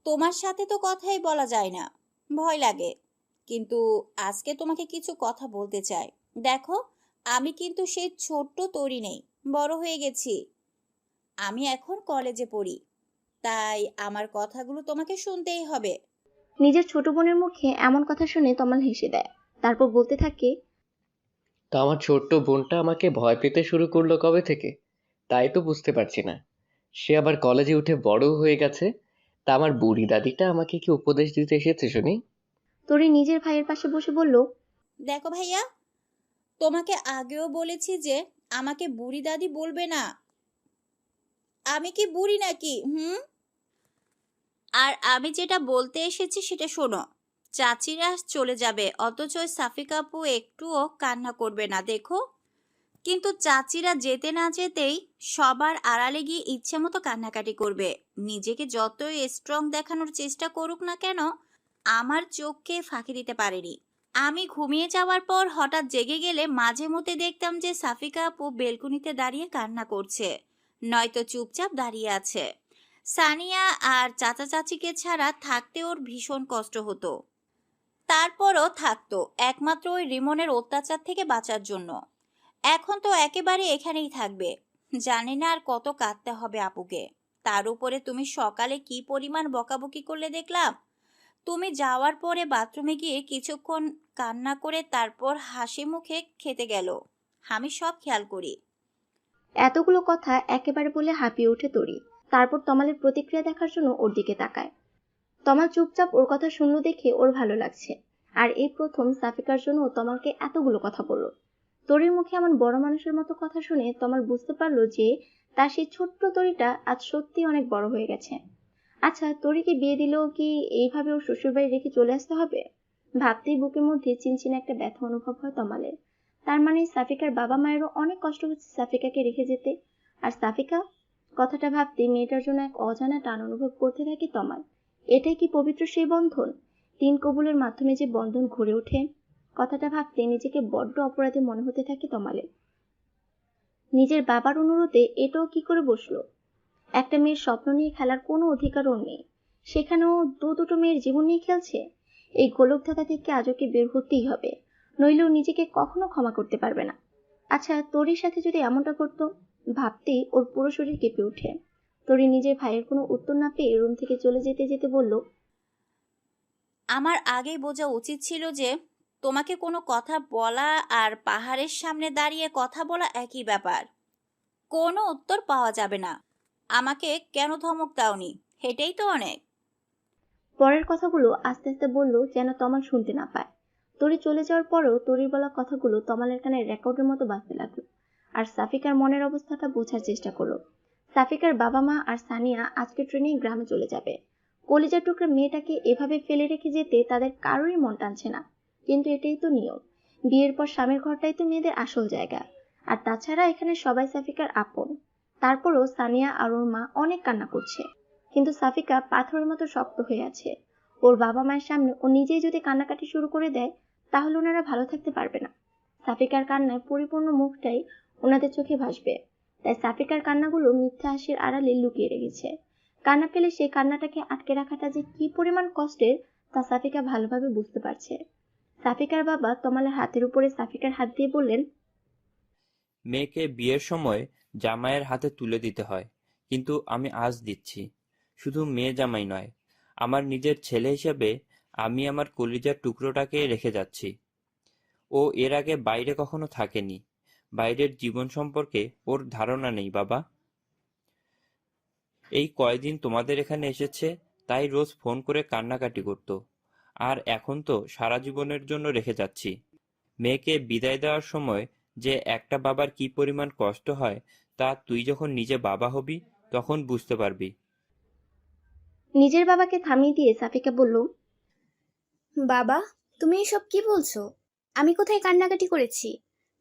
তোমার সাথে তো কথাই বলা যায় না, ভয় লাগে। কিন্তু আজকে তোমাকে কিছু কথা বলতে চাই। দেখো, আমি কিন্তু সেই ছোট্ট তরি নেই, বড় হয়ে গেছি। আমি এখন কলেজে পড়ি, তাই আমার কথাগুলো তোমাকে শুনতেই হবে। নিজের ছোট বোনের মুখে এমন কথা শুনে তমাল হেসে দেয়। তারপর বলতে থাকে, তা আমার ছোট্ট বোনটা আমাকে ভয় পেতে শুরু করলো কবে থেকে? তাই তো বুঝতে পারছি না। সে আবার কলেজে উঠে বড়ও হয়ে গেছে। তা আমার বুড়ি দাদিটা আমাকে কি উপদেশ দিতে এসেছে শুনি? তরি নিজের ভাইয়ের পাশে বসে বলল, দেখো ভাইয়া, তোমাকে আগেও বলেছি যে আমাকে বুড়ি দাদি বলবে না। আমি কি বুড়ি নাকি? আর আমি যেটা বলতে এসেছি সেটা শোনো। চাচিরা চলে যাবে, অথচ ওই সাফিকা আপু একটুও কান্না করবে না, দেখো। কিন্তু চাচিরা যেতে না যেতেই সবার আড়ালে গিয়ে ইচ্ছে মতো কান্নাকাটি করবে। নিজেকে যতই স্ট্রং দেখানোর চেষ্টা করুক না কেন, আমার চোখকে ফাঁকি দিতে পারেনি। আমি ঘুমিয়ে যাওয়ার পর হঠাৎ জেগে গেলে মাঝে মধ্যে দেখতাম যে সাফিকা আপু বেলকুনিতে দাঁড়িয়ে কান্না করছে, নয়তো চুপচাপ দাঁড়িয়ে আছে। সানিয়া আর চাচা চাচিকে ছাড়া থাকতে ওর ভীষণ কষ্ট হতো। তারপরও থাকতো একমাত্র ওই রিমনের অত্যাচার থেকে বাঁচার জন্য। এখন তো একেবারে এখানেই থাকবে। জানি না আর কত কাঁদতে হবে আপুকে। তার উপরে তুমি সকালে কি পরিমাণ বকাবকি করলে দেখলাম। তুমি যাওয়ার পরে বাথরুমে গিয়ে কিছুক্ষণ কান্না করে তারপর হাসি মুখে খেতে গেল। আমি সব খেয়াল করি। এতগুলো কথা একেবারে বলে হাঁপিয়ে ওঠে তরি। তারপর তমালের প্রতিক্রিয়া দেখার জন্য ওর দিকে তাকায়। তমাল চুপচাপ ওর কথা শুনলো দেখে ওর ভালো লাগছে। আর এই প্রথম সাফিকার জন্য তমালকে এতগুলো কথা বলল। তরির মুখে এমন বড় মানুষের মতো কথা শুনে তমাল বুঝতে পারলো যে তার সেই ছোট্ট তরিটা আজ সত্যি অনেক বড় হয়ে গেছে। আচ্ছা, তরিকে বিয়ে দিলেও কি এইভাবে ওর শ্বশুরবাড়ি রেখে চলে আসতে হবে? ভাবতেই বুকের মধ্যে চিনচিন একটা ব্যথা অনুভব হয় তমালের। তার মানে সাফিকার বাবা মায়েরও অনেক কষ্ট হচ্ছে সাফিকাকে রেখে যেতে। আর সাফিকা, কথাটা ভাবতে মেয়েটার জন্য এক অজানা টান অনুভব করতে থাকে তমাল। এটাই কি পবিত্র সেই বন্ধন? 3 কবুলের মাধ্যমে যে বন্ধন গড়ে ওঠে। কথাটা ভাবতে নিজেকে বড্ড অপরাধী মনে হতে থাকে তমালের। নিজের বাবার অনুরোধে এটাও কি করে বসলো? একটা মেয়ের স্বপ্ন নিয়ে খেলার কোনো অধিকার ওর নেই, সেখানেও দুটো মেয়ের জীবন নিয়ে খেলছে। এই গোলকধাঁধা থেকে আজ ওকে বের হতেই হবে, নইলেও নিজেকে কখনো ক্ষমা করতে পারবে না। আচ্ছা, তরির সাথে যদি এমনটা করতো, ভাবতেই ওর পুরো শরীর কেঁপে ওঠে। তরি নিজের ভাইয়ের কোনো উত্তর না পেয়ে রুম থেকে চলে যেতে যেতে বলল, আমার আগেই বোঝা উচিত ছিল যে তোমাকে কোনো কথা বলা আর পাহাড়ের সামনে দাঁড়িয়ে কথা বলা একই ব্যাপার। কোনো উত্তর পাওয়া যাবে না। আমাকে কেন ধমক দাওনি, এটাই তো অনেক। পরের কথাগুলো আস্তে আস্তে বলল যেন তমাল শুনতে না পায়। তরি চলে যাওয়ার পরেও তরির বলা কথাগুলো তমালের কানে রেকর্ডের মতো বাজতে লাগলো। আর সাফিকার মনের অবস্থাটা বোঝার চেষ্টা করলো। সাফিকার বাবা মা আর সানিয়া আজকে ট্রেনে গ্রামে চলে যাবে। কলিজার টুকরা মেয়েটাকে এভাবে ফেলে রেখে যেতে তাদের কারোরই মন টানছে না, কিন্তু এটাই তো নিয়ম। বিয়ের পর স্বামীর ঘরটাই তো মেয়েদের আসল জায়গা। আর তাছাড়া এখানে সবাই সাফিকার আপন। তারপরও সানিয়া আর ওর মা অনেক কান্না করছে, কিন্তু সাফিকা পাথরের মতো শক্ত হয়ে আছে। ওর বাবা মায়ের সামনে ও নিজেই যদি কান্নাকাটি শুরু করে দেয়, তাহলে ওনারা ভালো থাকতে পারবে না। সাফিকার কান্নায় পরিপূর্ণ মুখটাই ওনাদের চোখে ভাসবে, তাই সাফিকার কান্নাগুলো মিথ্যা হাসির আড়ালে লুকিয়ে রেখেছে। কান্না পেলে সেই কান্নাটাকে আটকে রাখাটা যে কি পরিমাণ কষ্টের তা সাফিকা ভালোভাবে বুঝতে পারছে। সাফিকার বাবা তমালের হাতের উপরে সাফিকার হাত দিয়ে বললেন, মেয়েকে বিয়ের সময় জামাইয়ের হাতে তুলে দিতে হয়, কিন্তু আমি আজ দিচ্ছি। শুধু মেয়ে জামাই নয়, আমার নিজের ছেলে হিসেবে আমি আমার কলিজার টুকরোটাকে রেখে যাচ্ছি। ও এর আগে বাইরে কখনো থাকেনি, বাইরের জীবন সম্পর্কে ওর ধারণা নেই বাবা। এই কয়দিন তোমাদের এখানে এসেছে তাই রোজ ফোন করে কান্নাকাটি করত, আর এখন তো সারা জীবনের জন্য রেখে যাচ্ছি। মেয়েকে বিদায় দেওয়ার সময় যে একটা বাবার কি পরিমাণ কষ্ট হয় তা তুই যখন নিজে বাবা হবি তখন বুঝতে পারবি। নিজের বাবাকে থামিয়ে দিয়ে সাফিকা বলল, বাবা, তুমি এসব কি বলছো? আমি কোথায় কান্নাকাটি করেছি?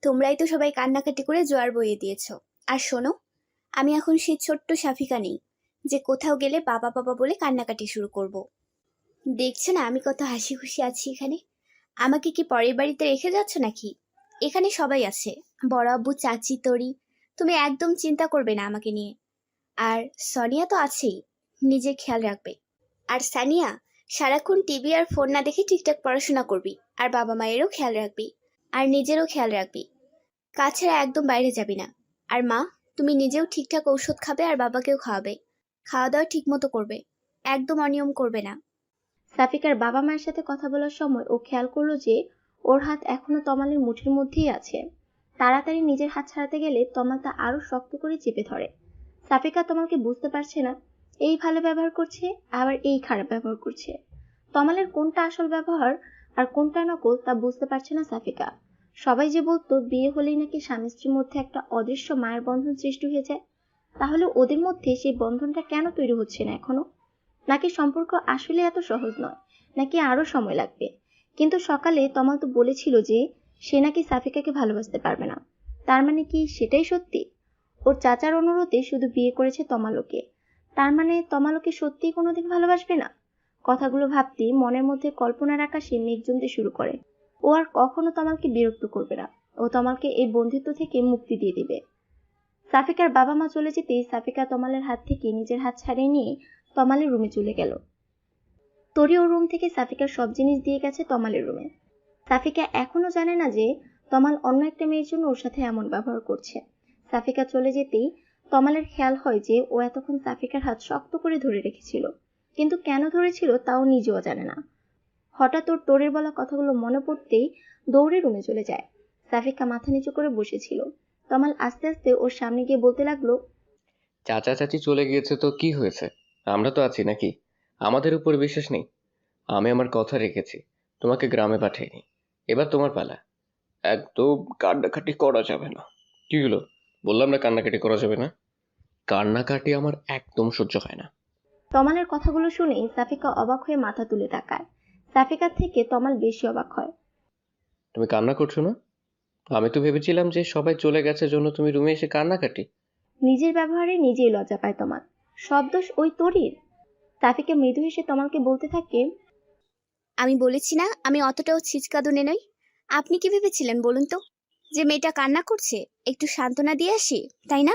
তোমরাই তো সবাই কান্নাকাটি করে জোয়ার বইয়ে দিয়েছো। আর শোনো, আমি এখন সেই ছোট্ট সাফিকা নেই যে কোথাও গেলে বাবা বাবা বলে কান্নাকাটি শুরু করব। দেখছো না আমি কত হাসি খুশি আছি এখানে? আমাকে কি পরের বাড়িতে রেখে যাচ্ছ নাকি? এখানে সবাই আছে, বড় আব্বু, চাচি, তরি। তুমি একদম চিন্তা করবে না আমাকে নিয়ে। আর সনিয়া তো আছেই, নিজের খেয়াল রাখবে। আর সানিয়া, সারাক্ষণ টিভি আর ফোন না দেখে ঠিকঠাক পড়াশোনা করবি, আর বাবা মায়েরও খেয়াল রাখবি, আর নিজেরও খেয়াল রাখবি। কাজ ছাড়া একদম বাইরে যাবি না। আর মা, তুমি নিজেও ঠিকঠাক ঔষধ খাবে আর বাবাকেও খাওয়াবে। খাওয়া দাওয়া ঠিক মতো করবে, একদম অনিয়ম করবে না। সাফিকার বাবা মায়ের সাথে কথা বলার সময় ও খেয়াল করলো যে ওর হাত এখনো তমালের মুঠির মধ্যেই আছে। তাড়াতাড়ি নিজের হাত ছাড়াতে গেলে তমাল তা আরো শক্ত করে চেপে ধরে। সাফিকা তমালকে বুঝতে পারছে না, এই ভালো ব্যবহার করছে আবার এই খারাপ ব্যবহার করছে। তমালের কোনটা আসল ব্যবহার আর কোনটা নকল তা বুঝতে পারছে না সাফিকা। সবাই যে বলতো বিয়ে হলেই নাকি স্বামী স্ত্রীর মধ্যে একটা অদৃশ্য মায়ের বন্ধন সৃষ্টি হয়ে যায়, তাহলে ওদের মধ্যে সেই বন্ধনটা কেন তৈরি হচ্ছে না এখনো? নাকি সম্পর্ক আসলে এত সহজ নয়, নাকি আরো সময় লাগবে? কিন্তু সকালে তমাল তো বলেছিল যে সে নাকি সাফিকাকে ভালোবাসতে পারবে না। তার মানে কি সেটাই সত্যি? ওর চাচার অনুরোধে শুধু বিয়ে করেছে তমালকে, তার মানে তমালকে সত্যিই কোনোদিন ভালোবাসবে না? কথাগুলো ভাবতেই মনের মধ্যে কল্পনার আকাশে মেঘ জমতে শুরু করে। ও আর কখনো তমালকে বিরক্ত করবে না, ও তমালকে এই বন্ধিত্ব থেকে মুক্তি দিয়ে দিবে। সাফিকার বাবা মা চলে যেতেই সাফিকা তমালের হাত থেকে নিজের হাত ছাড়িয়ে নিয়ে তমালের রুমে চলে গেল। তরি ওর রুম থেকে সাফিকার সব জিনিস দিয়ে গেছে তমালের রুমে। সাফিকা এখনো জানে না যে তমাল অন্য একটা মেয়ের জন্য ওর সাথে এমন ব্যবহার করছে। সাফিকা চলে যেতেই তমালের খেয়াল হয় যে ও এতক্ষণ সাফিকার হাত শক্ত করে ধরে রেখেছিল, কিন্তু কেন ধরেছিল তাও নিজেও জানে না। হঠাৎ ওর তোরের বলা কথাগুলো মনে পড়তেই দৌড়ে রুমে চলে যায়। সাফিকা মাথা নিচু করে বসেছিল। তমাল আস্তে আস্তে ওর সামনে গিয়ে বলতে লাগলো, চাচা চাচি চলে গিয়েছে তো কি হয়েছে, আমরা তো আছি নাকি? আমাদের উপর বিশ্বাস নেই? আমি আমার কথা রেখেছি, তোমাকে গ্রামে পাঠাইনি, এবার তোমার পালা। একদম কান্নাকাটি করা যাবে না। কি হলো, বললাম না কান্নাকাটি করা যাবে না? কান্নাকাটি আমার একদম সহ্য হয় না। তমালের কথাগুলো শুনেই সাফিকা অবাক হয়ে মাথা তুলে তাকায়। সাফিকার থেকে তমাল বেশি অবাক হয়। তুমি কান্না করছো না? আমি তো ভেবেছিলাম যে সবাই চলে গেছে জন্য তুমি রুমে এসে কান্নাকাটি। নিজের ব্যবহারে নিজেই লজ্জা পায় তমাল। সব দোষ ওই তরির। সাফিকা মৃদু হেসে তমালকে বলতে থাকে, আমি বলেছি না আমি অতটাও ছিচকাদুনে নই। আপনি কি ভেবেছিলেন বলুন তো, যে মেয়েটা কান্না করছে একটু সান্ত্বনা দিয়ে আসি, তাই না?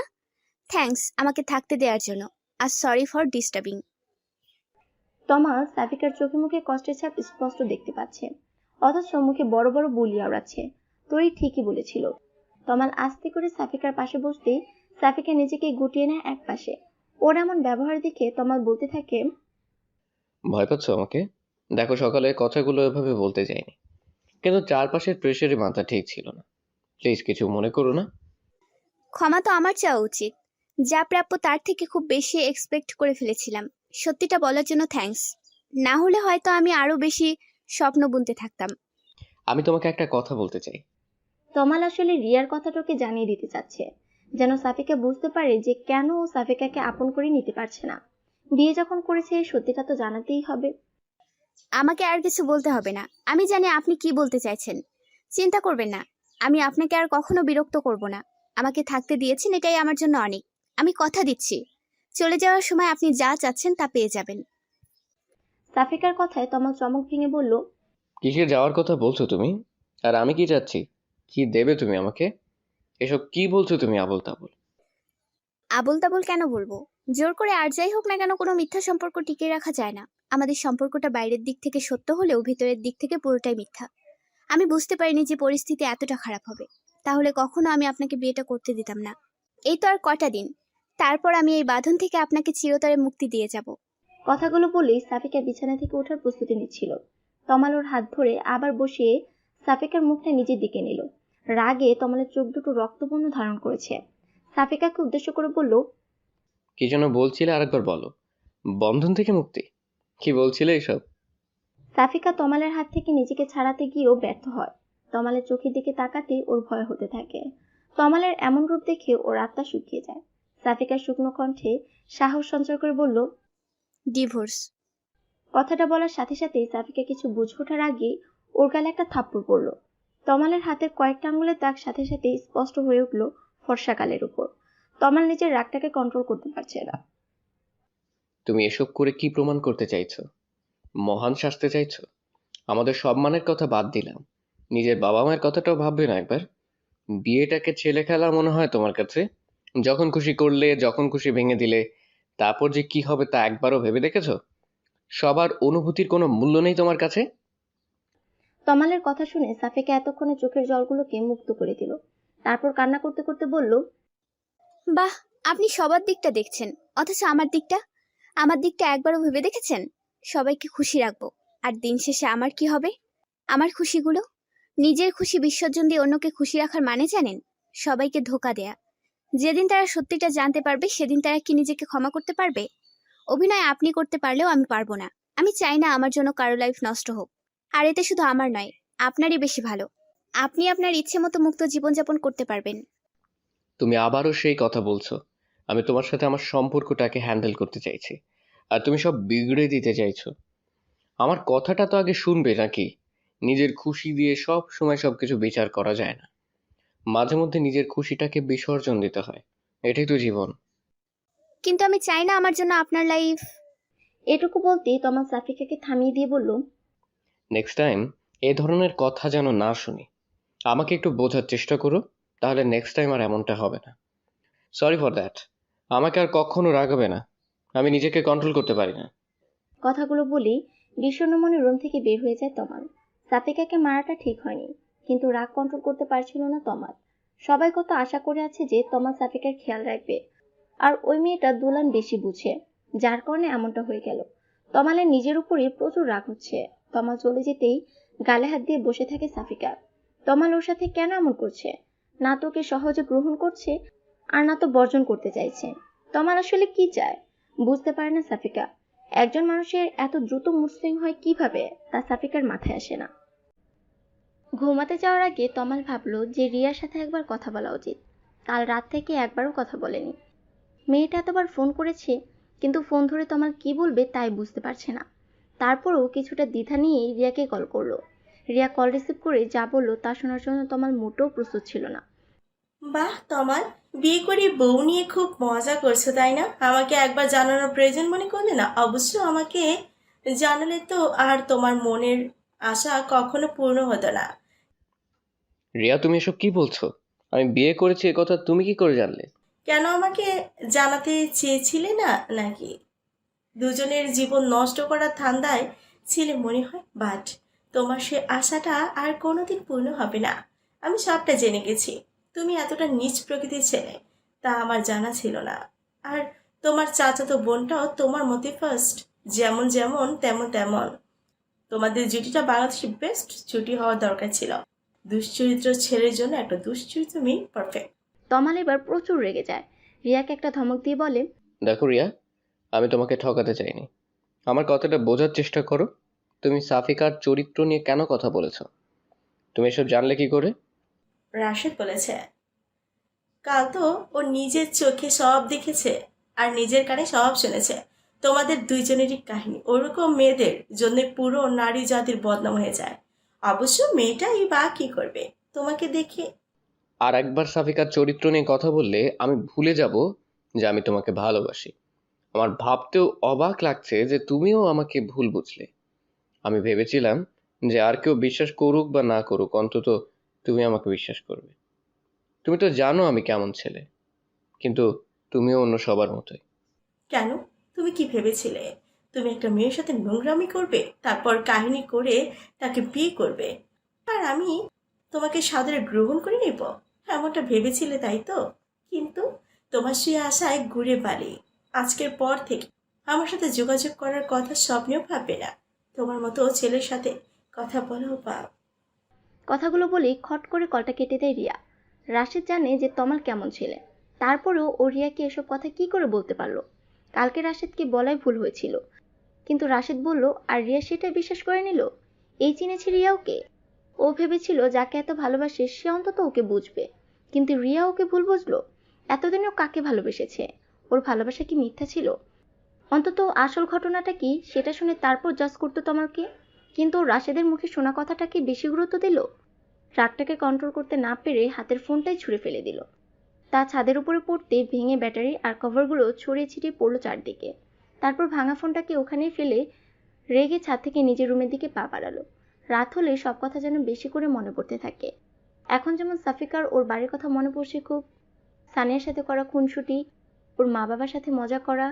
থ্যাঙ্কস আমাকে থাকতে দেওয়ার জন্য, আর সরি ফর ডিস্টার্বিং। তমাল সাফিকার চোখে মুখে কষ্টের ছাপ স্পষ্ট দেখতে পাচ্ছে, অথচ মুখে বড় বড় বুলি আওড়াচ্ছে। তরি ঠিকই বলেছিল। তমাল আস্তে করে সাফিকার পাশে বসতেই সাফিকা নিজেকে গুটিয়ে নেয় এক পাশে। ওর এমন ব্যবহার দেখে তমাল বলতে থাকে, ভয় পাচ্ছ আমাকে? দেখো, সকালে কথাগুলো এভাবে বলতে যাইনি, কিন্তু চারপাশের প্রেশারে মাথা ঠিক ছিল না। প্লিজ কিছু মনে করো না। ক্ষমা তো আমার চাওয়া উচিত। যা প্রাপ্য তার থেকে খুব বেশি এক্সপেক্ট করে ফেলেছিলাম। সত্যিটা বলার জন্য থ্যাঙ্কস। না হলে হয়তো আমি আরো বেশি স্বপ্ন বুনতে থাকতাম। আমি তোমাকে একটা কথা বলতে চাই। তমাল আসলে রিয়ার কথাটাকে জানিয়ে দিতে চাচ্ছে, যেন সাফিকা বুঝতে পারে যে কেন ও সাফিকাকে আপন করে নিতে পারছে না। বিয়ে যখন করেছে সত্যিটা তো জানাতেই হবে। আমাকে আর কিছু বলতে হবে না, আমি জানি আপনি কি বলতে চাইছেন। চিন্তা করবেন না, আমি আপনাকে আর কখনো বিরক্ত করব না। আমাকে থাকতে দিয়েছেন, এটাই আমার জন্য অনেক। আমি কথা দিচ্ছি, চলে যাওয়ার সময় আপনি যা চাচ্ছেন তা পেয়ে যাবেন। সাফিকার কথায় তমাল চমক ভেঙে বলল, কিসের যাওয়ার কথা বলছো তুমি? আর আমি কি চাচ্ছি? কি দেবে তুমি আমাকে? এসব কি বলছো তুমি আবোল তাবোল? আবোল তাবোল কেন বলবো? জোর করে আর যাই হোক না কেন কোনো মিথ্যা সম্পর্ক টিকিয়ে রাখা যায় না। আমাদের সম্পর্কটা বাইরের দিক থেকে সত্য হলেও ভেতরের দিক থেকে পুরোটাই মিথ্যা। আমি বুঝতে পারিনি যে পরিস্থিতি এতটা খারাপ হবে। তাহলে কখনো আমি আপনাকে বিয়েটা করতে দিতাম না। এই তো আর কটা দিন, তারপর আমি এই বাঁধন থেকে আপনাকে চিরতরে মুক্তি দিয়ে যাব। কথাগুলো বলেই সাফিকা বিছানা থেকে ওঠার প্রস্তুতি নিচ্ছিল। তমাল ওর হাত ধরে আবার বসিয়ে সাফিকার মুখটা নিজের দিকে নিল। রাগে তমালের চোখ দুটো রক্তবর্ণ ধারণ করেছে। সাফিকাকে উদ্দেশ্য করে বলল, কি যেন বলছিলে আরেকবার বলো। বন্ধন থেকে মুক্তি? কি বলছিলে এসব? সাফিকা তমালের হাত থেকে নিজেকে ছাড়াতে গিয়েও ব্যর্থ হয়। তমালের চোখের দিকে তাকাতেই ওর ভয় হতে থাকে। তমালের এমন রূপ দেখে ওর আত্মা শুকিয়ে যায়। সাফিকা শুকনো কণ্ঠে সাহস সঞ্চার করে বলল, ডিভোর্স। কথাটা বলার সাথে সাথেই সাফিকা কিছু বুঝে ওঠার আগেই ওর গালে একটা থাপ্পড় পড়ল। তমালের হাতের কয়েকটা আঙুলের দাগ সাথে সাথেই স্পষ্ট হয়ে উঠল ফর্সা গালের উপর। তমাল নিজের রাগটাকে কন্ট্রোল করতে পারছে না। তুমি এসব করে কি প্রমাণ করতে চাইছো? মহান সাজতে চাইছো? আমাদের সম্মানের কথা বাদ দিলাম, নিজের বাবা মায়ের কথাটাও ভাববে না একবার? বিয়েটাকে ছেলে খেলা মনে হয় তোমার কাছে? যখন খুশি করলে, যখন খুশি ভেঙে দিলে, তারপর যে কি হবে তা একবারও ভেবে দেখেছো? সবার অনুভূতির কোনো মূল্য নেই তোমার কাছে? তমালের কথা শুনে সাফিকা এতক্ষণে চোখের জলগুলোকে মুক্ত করে দিল। তারপর কান্না করতে করতে বলল, বাহ, আপনি সবার দিকটা দেখছেন, অথচ আমার দিকটা একবারও ভেবে দেখেছেন? সবাইকে খুশি রাখবো, আর দিন শেষে আমার কি হবে? আমার খুশিগুলো, নিজের খুশি বিসর্জন দিয়ে অন্যকে খুশি রাখার মানে জানেন? সবাইকে ধোঁকা দেয়া। যেদিন তারা সত্যিটা জানতে পারবে সেদিন তারা কি নিজেকে ক্ষমা করতে পারবে? অভিনয় আপনি করতে পারলেও আমি পারবো না। আমি চাই না আমার জন্য কারো লাইফ নষ্ট হোক। আর এতে শুধু আমার নয়, আপনারই বেশি ভালো। আপনি আপনার ইচ্ছে মতো মুক্ত জীবনযাপন করতে পারবেন। তুমি আবারও সেই কথা বলছো। আমি তোমার সাথে আমার সম্পর্কটাকে হ্যান্ডেল করতে চাইছি, আর তুমি সব বিগড়ে দিতে চাইছো। আমার কথাটা তো আগে শুনবে নাকি? নিজের খুশি দিয়ে সব সময় সবকিছু বিচার করা যায় না। মাঝে মধ্যে নিজের খুশিটাকে বিসর্জন দিতে হয়। এটাই তো জীবন। কিন্তু আমি চাই না আমার জন্য আপনার লাইফ। এটুকু বলতেই তমাল সাফিকাকে থামিয়ে দিয়ে বলল, নেক্সট টাইম এ ধরনের কথা যেন না শুনি। আমাকে একটু বোঝার চেষ্টা করো, তাহলে নেক্সট টাইম আর এমনটা হবে না। Sorry for that. আমাকে আর কখনো রাগাবে না, আমি নিজেকে কন্ট্রোল করতে পারি না। কথাগুলো বলেই বিষণ্ণ মনে রুম থেকে বের হয়ে যায় তমাল। সাফিকাকে মারাটা ঠিক হয়নি, কিন্তু রাগ কন্ট্রোল করতে পারছিল না তমাল। সবাই কত আশা করে আছে যে তমাল সাফিকার খেয়াল রাখবে, আর ওই মেয়েটা দুলান বেশি বুঝে, যার কারণে এমনটা হয়ে গেল। তমালের নিজের উপরই প্রচুর রাগ হচ্ছে। তমাল চলে যেতেই গালে হাত দিয়ে বসে থাকে সাফিকা। তমাল ওর সাথে কেন এমন করছে? না তো ওকে সহজে গ্রহণ করছে, আর না তো বর্জন করতে চাইছে। তমাল আসলে কি চায় বুঝতে পারে না সাফিকা। একজন মানুষের এত দ্রুত মুড সুইং হয় কিভাবে, তা সাফিকার মাথায় আসে না। ঘুমাতে যাওয়ার আগে তমাল ভাবলো যে রিয়ার সাথে একবার কথা বলা উচিত। কাল রাত থেকে একবারও কথা বলেনি। মেয়েটা এতবার ফোন করেছে, কিন্তু ফোন ধরে তমাল কি বলবে তাই বুঝতে পারছে না। তারপরও কিছুটা দ্বিধা নিয়েই রিয়াকে কল করলো। রিয়া কল রিসিভ করে যা বললো তা শোনার জন্য তমাল মোটেও প্রস্তুত ছিল না। বাহ তমাল, বিয়ে করে বউ নিয়ে খুব মজা করছো তাই না? আমাকে একবার জানানোর প্রয়োজন মনে করলে না? অবশ্য আমাকে জানালে তো আর তোমার মনের আশা কখনো পূর্ণ হতো না। রিয়া, তুমি এসব কি বলছো? আমি বিয়ে করেছি এ কথা তুমি কি করে জানলে? কেন আমাকে জানাতে চেয়েছিলে না নাকি? দুজনের জীবন নষ্ট করার ধান্দায় ছিলে মনে হয়, বাট তোমার সে আশাটা আর কোনোদিন পূর্ণ হবে না। আমি সবটা জেনে গেছি। তুমি এতটা নীচ প্রকৃতির ছেলে তা আমার জানা ছিল না। আর তোমার চাচাতো বোনটাও তোমার মতে ফার্স্ট, যেমন যেমন তেমন তেমন। তোমাদের জুটিটা বাংলাদেশের বেস্ট জুটি হওয়ার দরকার ছিল। দুশ্চরিত্র ছেলের জন্য একটা দুশ্চরিত্র মেয়ে পারফেক্ট। তমাল এবার প্রচুর রেগে যায়। রিয়াকে একটা ধমক দিয়ে বলে, দেখো রিয়া, আমি তোমাকে ঠকাতে চাইনি। আমার কথাটা বোঝার চেষ্টা করো। তুমি সাফিকার চরিত্র নিয়ে কেন কথা বলেছো? তুমি এসব জানলে কি করে? রাশেদ বলেছে। কাল তো ও নিজের চোখে সব দেখেছে আর নিজের কানে সব শুনেছে। তোমাদের দুইজনেরই কাহিনী। ওরকম মেয়েদের জন্য পুরো নারী জাতির বদনাম হয়ে যায়। অবশ্য মেয়েটাই বা কি করবে তোমাকে দেখে? আর একবার সাফিকার চরিত্র নিয়ে কথা বললে আমি ভুলে যাব যে আমি তোমাকে ভালোবাসি। আমার ভাবতেও অবাক লাগছে যে তুমিও আমাকে ভুল বুঝলে। আমি ভেবেছিলাম যে আর কেউ বিশ্বাস করুক বা না করুক, অন্তত তুমি আমাকে বিশ্বাস করবে। তুমি তো জানো আমি কেমন ছেলে, কিন্তু তুমিও অন্য সবার মতোই। কেন? তুমি কি ভেবেছিলে তুমি একটা মেয়ের সাথে নোংরামি করবে, তারপর কাহিনী করে তাকে বিয়ে করবে, আর আমি তোমাকে সাদরে গ্রহণ করে নেব? এমনটা ভেবেছিলে তাই তো? কিন্তু তোমার সেই আশায় ঘুরে বালি। আজকের পর থেকে আমার সাথে যোগাযোগ করার কথা স্বপ্নেও ভাববে না। তোমার মতো ছেলের সাথে কথা বলাও পাপ। কথাগুলো বলেই খট করে কলটা কেটে দেয় রিয়া। রাশেদ জানে যে তমাল কেমন ছেলে, তারপরেও ও রিয়াকে এসব কথা কি করে বলতে পারলো? কালকে রাশেদকে বলাই ভুল হয়েছিল, কিন্তু রাশেদ বলল আর রিয়া সেটা বিশ্বাস করে নিল। এই চিনেছে রিয়া ওকে। ও ভেবেছিল যাকে এত ভালোবাসে সে অন্তত ওকে বুঝবে, কিন্তু রিয়া ওকে ভুল বুঝলো। এতদিনে ও কাকে ভালোবেসেছে? ওর ভালোবাসা কি মিথ্যা ছিল? অন্তত আসল ঘটনাটা কি সেটা শুনে তারপর জাজ করতো তমালকে। কিন্তু ও রাশেদের মুখে শোনা কথাটাকে বেশি গুরুত্ব দিল। রাগটাকে কন্ট্রোল করতে না পেরে হাতের ফোনটাই ছুঁড়ে ফেলে দিল। তা ছাদের উপরে পড়তে ভেঙে ব্যাটারি আর কভারগুলো ছড়িয়ে ছিটিয়ে পড়লো চারদিকে। তারপর ভাঙা ফোনটাকে ওখানেই ফেলে রেগে ছাদ থেকে নিজের রুমের দিকে পা বাড়ালো। রাত হলে সব কথা যেন বেশি করে মনে পড়তে থাকে। এখন যেমন সাফিকার ওর বাড়ির কথা মনে পড়ছে খুব, সানিয়ার সাথে করা খুনসুটি, ওর মা বাবার সাথে মজা করা,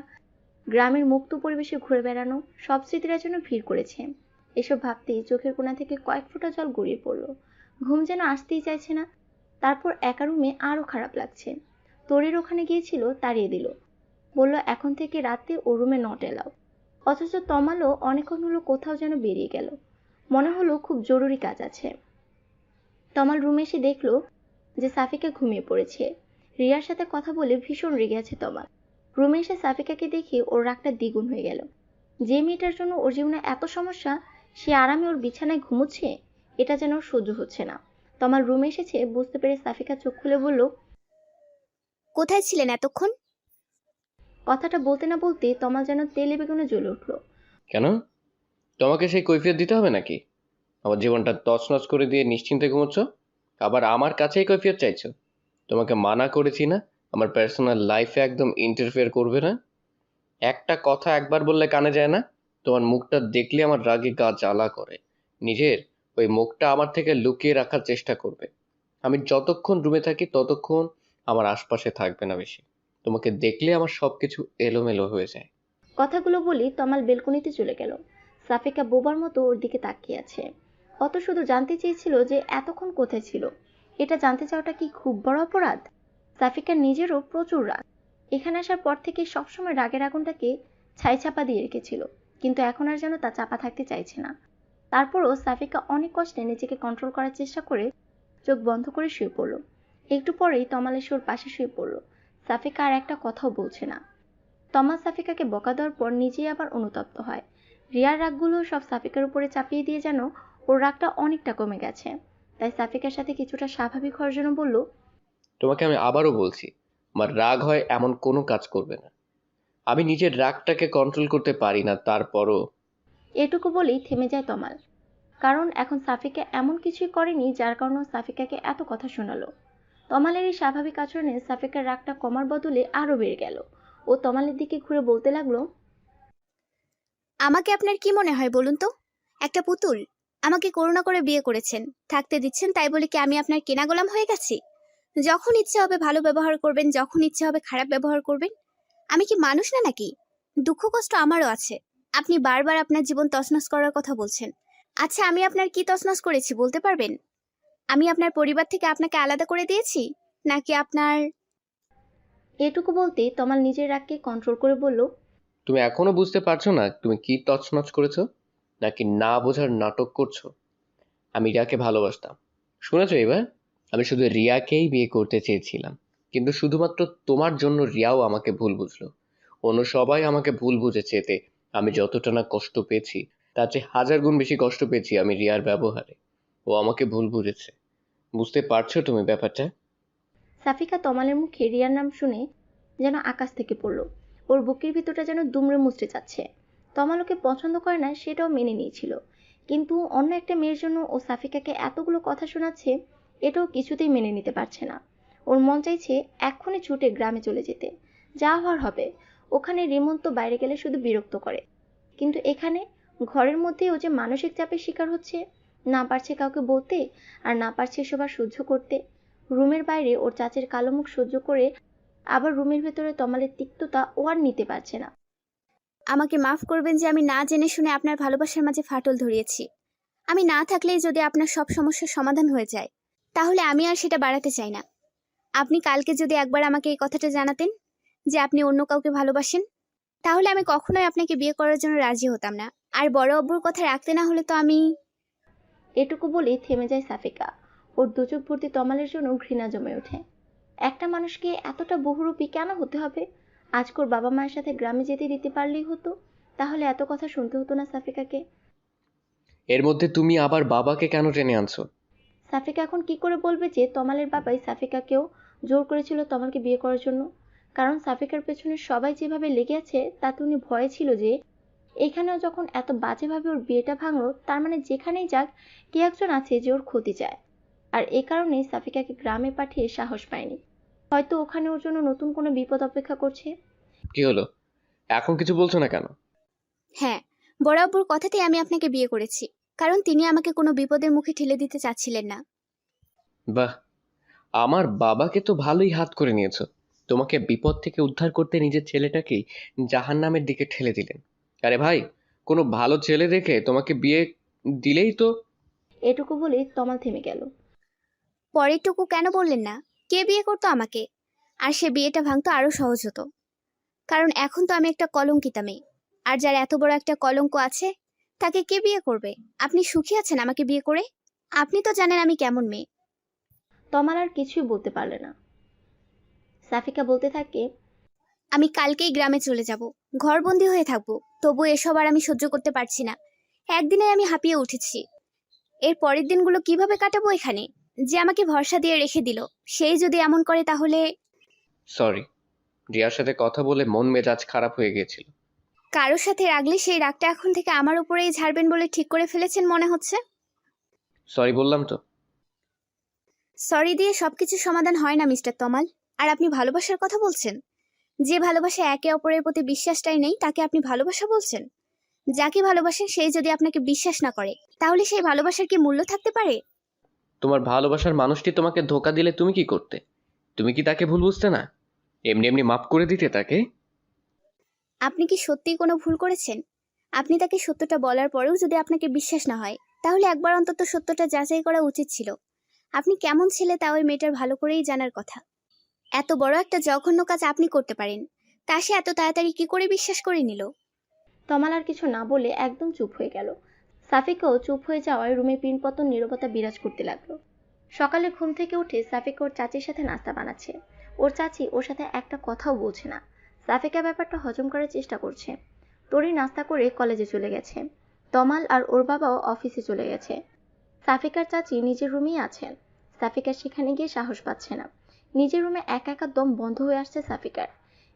গ্রামের মুক্ত পরিবেশে ঘুরে বেড়ানো, সব স্মৃতিরা যেন ভিড় করেছে। এসব ভাবতেই চোখের কোণা থেকে কয়েক ফোঁটা জল গড়িয়ে পড়লো। ঘুম যেন আসতেই চাইছে না। তারপর একা রুমে আরো খারাপ লাগছে। তরির ওখানে গিয়েছিল, তাড়িয়ে দিল, বলল এখন থেকে রাতে ও রুমে নট এলাও। অথচ তমালও অনেকক্ষণ হলো কোথাও যেন বেরিয়ে গেল। মনে হলো খুব জরুরি কাজ আছে। তমাল রুমে এসে দেখলো যে সাফিকা ঘুমিয়ে পড়েছে। রিয়ার সাথে কথা বলে ভীষণ রেগে আছে তমাল। রুমে এসে সাফিকাকে দেখে ওর রাগটা দ্বিগুণ হয়ে গেল। যে মেয়েটার জন্য ওর জীবনে এত সমস্যা, সে আরামে ওর বিছানায় ঘুমোচ্ছে, এটা যেন ওর সহ্য হচ্ছে না। তমাল রুমে এসেছে বুঝতে পেরে সাফিকা চোখ খুলে বলল, কোথায় ছিলেন এতক্ষণ? কথাটা বলতে না বলতে তমাল যেন তেলে বেগুনে জ্বলে উঠল। কেন? তোমাকে সেই কৈফিয়ত দিতে হবে নাকি? আমার জীবনটা তছনছ করে দিয়ে নিশ্চিন্তে ঘুমোচ্ছ, আবার আমার কাছেই কৈফিয়ত চাইছো? তোমাকে মানা করেছি না আমার পার্সোনাল লাইফে একদম ইন্টারফেয়ার করবে না? একটা কথা একবার বললে কানে যায় না? তোমার মুখটা দেখলে আমার রাগে গা জ্বালা করে। নিজের ওই মুখটা আমার থেকে লুকিয়ে রাখার চেষ্টা করবে। আমি যতক্ষণ রুমে থাকি ততক্ষণ আমার আশপাশে থাকবে না বেশি। তোমাকে দেখলে আমার সবকিছু এলোমেলো হয়ে যায়। কথাগুলো বলি তমাল বেলকনিতে চলে গেল। সাফিকা বোবার মতো ওর দিকে তাকিয়ে আছে। অত শুধু জানতে চেয়েছিল যে এতক্ষণ কোথায় ছিল। এটা জানতে চাওয়াটা কি খুব বড় অপরাধ? সাফিকার নিজেরও প্রচুর রাগ। এখানে আসার পর থেকে সবসময় রাগের আগুনটাকে ছাই চাপা দিয়ে রেখেছিল, কিন্তু এখন আর যেন তা চাপা থাকতে চাইছে না। তারপরও সাফিকা অনেক কষ্টে নিজেকে কন্ট্রোল করার চেষ্টা করে চোখ বন্ধ করে শুয়ে পড়ল। একটু পরেই তমাল এসে ওর পাশে শুয়ে পড়ল। সাফিকা আর একটা কথাও বলছে না। তমাল সাফিকাকে বকা দেওয়ার পর নিজেই আবার অনুতপ্ত হয়। রিয়ার রাগগুলো সব সাফিকার উপরে চাপিয়ে দিয়ে যেন ওর রাগটা অনেকটা কমে গেছে। তাই সাফিকার সাথে কিছুটা স্বাভাবিক হওয়ার জন্য বলল, তোমাকে আমি আবারও বলছি, আমার রাগ হয় এমন কোনো কাজ করবে না। আমি নিজের রাগটাকে কন্ট্রোল করতে পারি না, তারপরও। এটুকু বলেই থেমে যায় তমাল। কারণ এখন সাফিকা এমন কিছুই করেনি যার কারণে সাফিকাকে এত কথা শোনালো। তমালের এই স্বাভাবিক আচরণে সাফিকার রাগটা কমার বদলে আরো বেড়ে গেল। ও তমালের দিকে ঘুরে বলতে লাগলো, আমাকে আপনার কি মনে হয় বলুন তো? একটা পুতুল? আমাকে করুণা করে বিয়ে করেছেন, থাকতে দিচ্ছেন, তাই বলে কি আমি আপনার কেনা গোলাম হয়ে গেছি? যখন ইচ্ছে হবে ভালো ব্যবহার করবেন, যখন ইচ্ছে হবে খারাপ ব্যবহার করবেন। আমি কি মানুষ না নাকি? দুঃখ কষ্ট আমারও আছে। আপনি বারবার আপনার জীবন তছনছ করার কথা বলছেন। আচ্ছা, আমি আপনার কি তছনছ করেছি বলতে পারবেন? আমি আপনার পরিবার থেকে আপনাকে আলাদা করে দিয়েছি, নাকি আপনার... এটুকু বলতেই তমাল নিজের রাগকে কন্ট্রোল করে বলল, তুমি এখনো বুঝতে পারছো না তুমি কি তছনছ করেছো, নাকি না বোঝার নাটক করছো? আমি রিয়াকে ভালোবাসতাম, শুনেছো এবার? আমি শুধু রিয়াকেই বিয়ে করতে চেয়েছিলাম, কিন্তু শুধুমাত্র তোমার জন্য রিয়াও আমাকে ভুল বুঝলো। অন্য সবাই আমাকে ভুল বুঝেছে, এতে আমি যতটা না কষ্ট পেয়েছি তার চেয়ে 1000 গুণ বেশি কষ্ট পেয়েছি আমি রিয়ার ব্যবহারে। ও আমাকে ভুল বুঝেছে। বুঝতে পারছো তুমি ব্যাপারটা? সাফিকা তমালের মুখে রিয়ার নাম শুনে যেন আকাশ থেকে পড়ল। ওর বুকের ভিতরটা যেন দুমড়ে মুচড়ে যাচ্ছে। তমাল ওকে পছন্দ করে না সেটাও মেনে নিয়েছিল, কিন্তু অন্য একটা মেয়ের জন্য ও সাফিকাকে এতগুলো কথা শোনাচ্ছে, এটাও কিছুতেই মেনে নিতে পারছে না। ওর মন চাইছে এক্ষুনি ছুটে গ্রামে চলে যেতে। যা হওয়ার হবে। ওখানে রিমন তো বাইরে গেলে শুধু বিরক্ত করে, কিন্তু এখানে ঘরের মধ্যেই ও যে মানসিক চাপের শিকার হচ্ছে, না পারছে কাউকে বলতে, আর না পারছে এসব আর সহ্য করতে। রুমের বাইরে ওর চাচির কালো মুখ সহ্য করে আবার রুমের ভেতরে তমালের তিক্ততা ও আর নিতে পারছে না। আমাকে মাফ করবেন যে আমি না জেনে শুনে আপনার ভালোবাসার মাঝে ফাটল ধরিয়েছি। আমি না থাকলেই যদি আপনার সব সমস্যার সমাধান হয়ে যায়, তাহলে আমি আর সেটা বাড়াতে চাই না। আপনি কালকে যদি একবার আমাকে এই কথাটা জানাতেন যে আপনি অন্য কাউকে ভালোবাসেন, তাহলে আমি কখনোই আপনাকে বিয়ে করার জন্য রাজি হতাম না। আর বড় আব্বুর কথা রাখতে না হলে তো আমি। এটুকু বলেই থেমে যায় সাফিকা। ওর দুচোখ ভর্তি তমালের জন্য ঘৃণা জমে ওঠে। একটা মানুষকে এতটা বহুরূপী কেন হতে হবে? আজকে ওর বাবা মায়ের সাথে গ্রামে যেতে দিতে পারলেই হতো, তাহলে এত কথা শুনতে হতো না সাফিকাকে। এর মধ্যে তুমি আবার বাবাকে কেন টেনে আনছো? সাফিকা এখন কি করে বলবে যে তমালের বাবাই সাফিকাকেও জোর করেছিল তমালকে বিয়ে করার জন্য? কারণ সাফিকার পেছনে সবাই যেভাবে লেগে আছে তাতে উনি ভয়ে ছিল যে এখানেও যখন এত বাজেভাবে ওর বিয়েটা ভাঙলো, তার মানে যেখানেই যাক কে একজন আছে যে ওর ক্ষতি চায়। আর এ কারণেই সাফিকাকে গ্রামে পাঠিয়ে সাহস পায়নি। হয়তো ওখানে ওর জন্য নতুন কোনো বিপদ অপেক্ষা করছে। কি হলো, এখন কিছু বলছো না কেন? হ্যাঁ, বড় আব্বুর কথাতেই আমি আপনাকে বিয়ে করেছি, কারণ তিনি আমাকে কোনো বিপদের মুখে ঠেলে দিতে চাচ্ছিলেন না। বাহ, আমার বাবাকে তো ভালোই হাত করে নিয়েছো। তোমাকে বিপদ থেকে উদ্ধার করতে নিজের ছেলেটাকেই জাহান্নামের দিকে ঠেলে দিলেন। আরে ভাই, কোনো ভালো ছেলে দেখে তোমাকে বিয়ে দিলেই তো। এটুকু বলেই তমাল থেমে গেল। পরেরটুকু কেন বললেন না? কে বিয়ে করতো আমাকে? আর সে বিয়েটা ভাঙতো আরো সহজ হতো, কারণ এখন তো আমি একটা কলঙ্কিতা মেয়ে। আর যার এত বড় একটা কলঙ্ক আছে, তাকে কে বিয়ে করবে? আপনি সুখী আছেন আমাকে বিয়ে করে? আপনি তো জানেন আমি কেমন মেয়ে। তমাল আর কিছুই বলতে পারলে না। সাফিকা বলতে থাকে, আমি কালকেই গ্রামে চলে যাব, ঘরবন্দি হয়ে থাকবো, তবু এসব আর আমি সহ্য করতে পারছি না। একদিনে আমি হাঁপিয়ে উঠেছি, এর পরের দিনগুলো কিভাবে কাটাবো এখানে? যে আমাকে ভরসা দিয়ে রেখে দিল, সেই যদি এমন করে তাহলে। সরি, রিয়ার সাথে কথা বলে মন মেজাজ খারাপ হয়ে গিয়েছিল। কারোর সাথে রাগলে সেই রাগটা এখন থেকে আমার উপরেই ঝাড়বেন বলে ঠিক করে ফেলেছেন মনে হচ্ছে। সরি বললাম তো। সরি দিয়ে সবকিছু সমাধান হয় না মিস্টার তমাল। আর আপনি ভালোবাসার কথা বলছেন? যে ভালোবাসা একে অপরের প্রতি বিশ্বাসটাই নেই, তাকে আপনি ভালোবাসা বলছেন? যাকে ভালোবাসেন সেই যদি আপনাকে বিশ্বাস না করে, তাহলে সেই ভালোবাসার কি মূল্য থাকতে পারে? তোমার ভালোবাসার মানুষটি তোমাকে ধোকা দিলে তুমি কি করতে? তুমি কি তাকে ভুল বুঝতে না? এমনি এমনি মাফ করে দিতে তাকে? আপনি কি সত্যিই কোনো ভুল করেছেন? আপনি তাকে সত্যটা বলার পরেও যদি আপনাকে বিশ্বাস না হয়, তাহলে একবার অন্তত সত্যটা যাচাই করা উচিত ছিল। আপনি কেমন ছেলে তা ওই মেয়েটার ভালো করেই জানার কথা। এত বড় একটা জঘন্য কাজ আপনি করতে পারেন, তা সে এত তাড়াতাড়ি কি করে বিশ্বাস করে নিল? তমাল আর কিছু না বলে একদম চুপ হয়ে গেল। সাফিকাও চুপ হয়ে যাওয়ায় রুমে পিনপতন নীরবতা বিরাজ করতে লাগলো। সকালে ঘুম থেকে উঠে সাফিকা ওর চাচির সাথে নাস্তা বানাচ্ছে। ওর চাচি ওর সাথে একটা কথাও বলছে না। সাফিকা ব্যাপারটা হজম করার চেষ্টা করছে। তরি নাস্তা করে কলেজে চলে গেছে। তমাল আর ওর বাবাও অফিসে চলে গেছে। সাফিকার চাচি নিজের রুমেই আছেন। সাফিকার সেখানে গিয়ে সাহস পাচ্ছে না। নিজের রুমে একা একা দম বন্ধ হয়ে আসছে সাফিকার।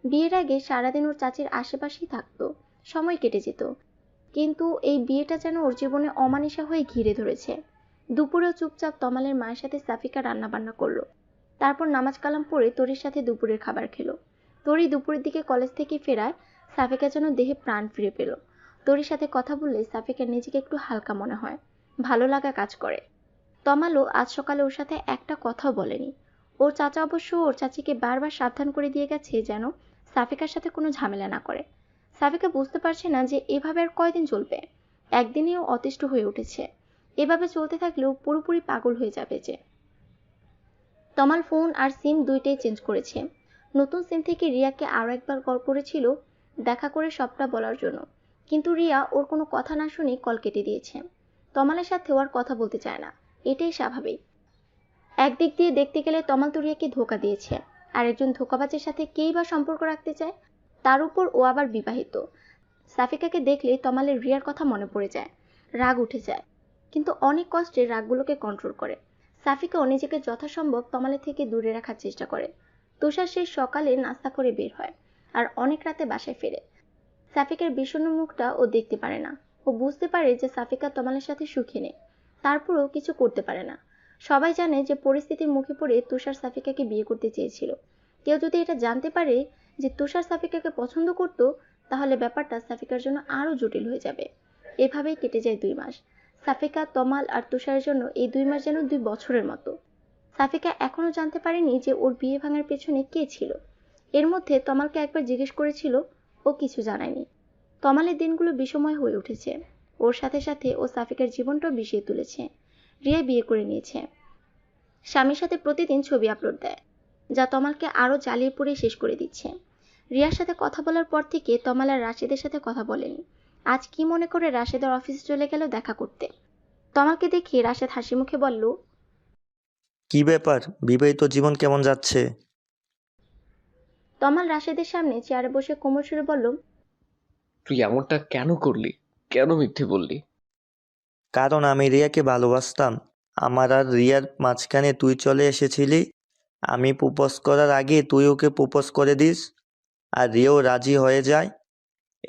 বিয়ের আগে সারাদিন ওর চাচির আশেপাশেই থাকতো, সময় কেটে যেত। কিন্তু এই বিয়েটা যেন ওর জীবনে অমানিসা হয়ে ঘিরে ধরেছে। দুপুরেও চুপচাপ তমালের মায়ের সাথে সাফিকা রান্না বান্না করলো। তারপর নামাজ কালাম পড়ে তরির সাথে দুপুরের খাবার খেলো। তরি দুপুরের দিকে কলেজ থেকে ফেরায় সাফিকা যেন দেহে প্রাণ ফিরে পেল। তরির সাথে কথা বললে সাফিকার নিজেকে একটু হালকা মনে হয়, ভালো লাগা কাজ করে। তমালও আজ সকালে ওর সাথে একটা কথাও বলেনি। ওর চাচা অবশ্য ওর চাচিকে বারবার সাবধান করে দিয়ে গেছে যেন সাফিকার সাথে কোনো ঝামেলা না করে। সাফিকা বুঝতে পারছে না যে এভাবে আর কয়দিন চলবে। একদিনেও অতিষ্ঠ হয়ে উঠেছে। এভাবে চলতে থাকলেও পুরোপুরি পাগল হয়ে যাবে যে। তমাল ফোন আর সিম দুইটাই চেঞ্জ করেছে। নতুন সিম থেকে রিয়াকে আরও একবার কল করেছিল দেখা করে সবটা বলার জন্য, কিন্তু রিয়া ওর কোনো কথা না শুনে কল কেটে দিয়েছে। তমালের সাথে আর কথা বলতে চায় না, এটাই স্বাভাবিক। একদিক দিয়ে দেখতে গেলে তমাল তো রিয়াকে ধোকা দিয়েছে, আর একজন ধোকাবাজের সাথে কেই বা সম্পর্ক রাখতে চায়? তার উপর ও আবার বিবাহিত। সাফিকাকে দেখলে তমালের রিয়ার কথা মনে পড়ে যায়, রাগ উঠে যায়, কিন্তু অনেক কষ্টে রাগগুলোকে কন্ট্রোল করে। সাফিকাও নিজেকে যথাসম্ভব তমালের থেকে দূরে রাখার চেষ্টা করে। তুষার শেষ সকালে নাস্তা করে বের হয় আর অনেক রাতে বাসায় ফেরে। সাফিকার বিষণ্ণ মুখটা ও দেখতে পারে না। ও বুঝতে পারে যে সাফিকা তমালের সাথে সুখী নেই, তারপরেও কিছু করতে পারে না। সবাই জানে যে পরিস্থিতির মুখে পড়ে তুষার সাফিকাকে বিয়ে করতে চেয়েছিল। কেউ যদি এটা জানতে পারে যে তুষার সাফিকাকে পছন্দ করত, তাহলে ব্যাপারটা সাফিকার জন্য আরো জটিল হয়ে যাবে। এভাবেই কেটে যায় 2 মাস। সাফিকা, তমাল আর তুষারের জন্য এই 2 মাস যেন 2 বছরের মতো। সাফিকা এখনো জানতে পারেনি যে ওর বিয়ে ভাঙার পেছনে কে ছিল। এর মধ্যে তমালকে একবার জিজ্ঞেস করেছিল, ও কিছু জানায়নি। তমালের দিনগুলো বিষময় হয়ে উঠেছে। ওর সাথে সাথে ও সাফিকার জীবনটাও বিষিয়ে তুলেছে। রিয়া বিয়ে করে নিয়েছে, স্বামীর সাথে প্রতিদিন ছবি আপলোড দেয়, যা তমালকে আরো জ্বালিয়ে পুড়িয়ে শেষ করে দিচ্ছে। রিয়ার সাথে কথা বলার পর থেকে তমাল আর রাশেদের সাথে কথা বলেনি। আজ কি মনে করে রাশেদের অফিসে চলে গেল দেখা করতে। তমালকে দেখে রাশেদ হাসি মুখে বলল, কি ব্যাপার, বিবাহিত জীবন কেমন যাচ্ছে? তমাল রাশেদের সামনে চেয়ারে বসে কোমর ছুঁড়ে বলল, তুই এমনটা কেন করলি? কেন মিথ্যে বললি? কারণ আমি রিয়াকে ভালোবাসতাম। আমার আর রিয়ার মাঝখানে তুই চলে এসেছিলি। আমি প্রপোজ করার আগে তুই ওকে প্রপোজ করে দিস, আর রিয়াও রাজি হয়ে যায়।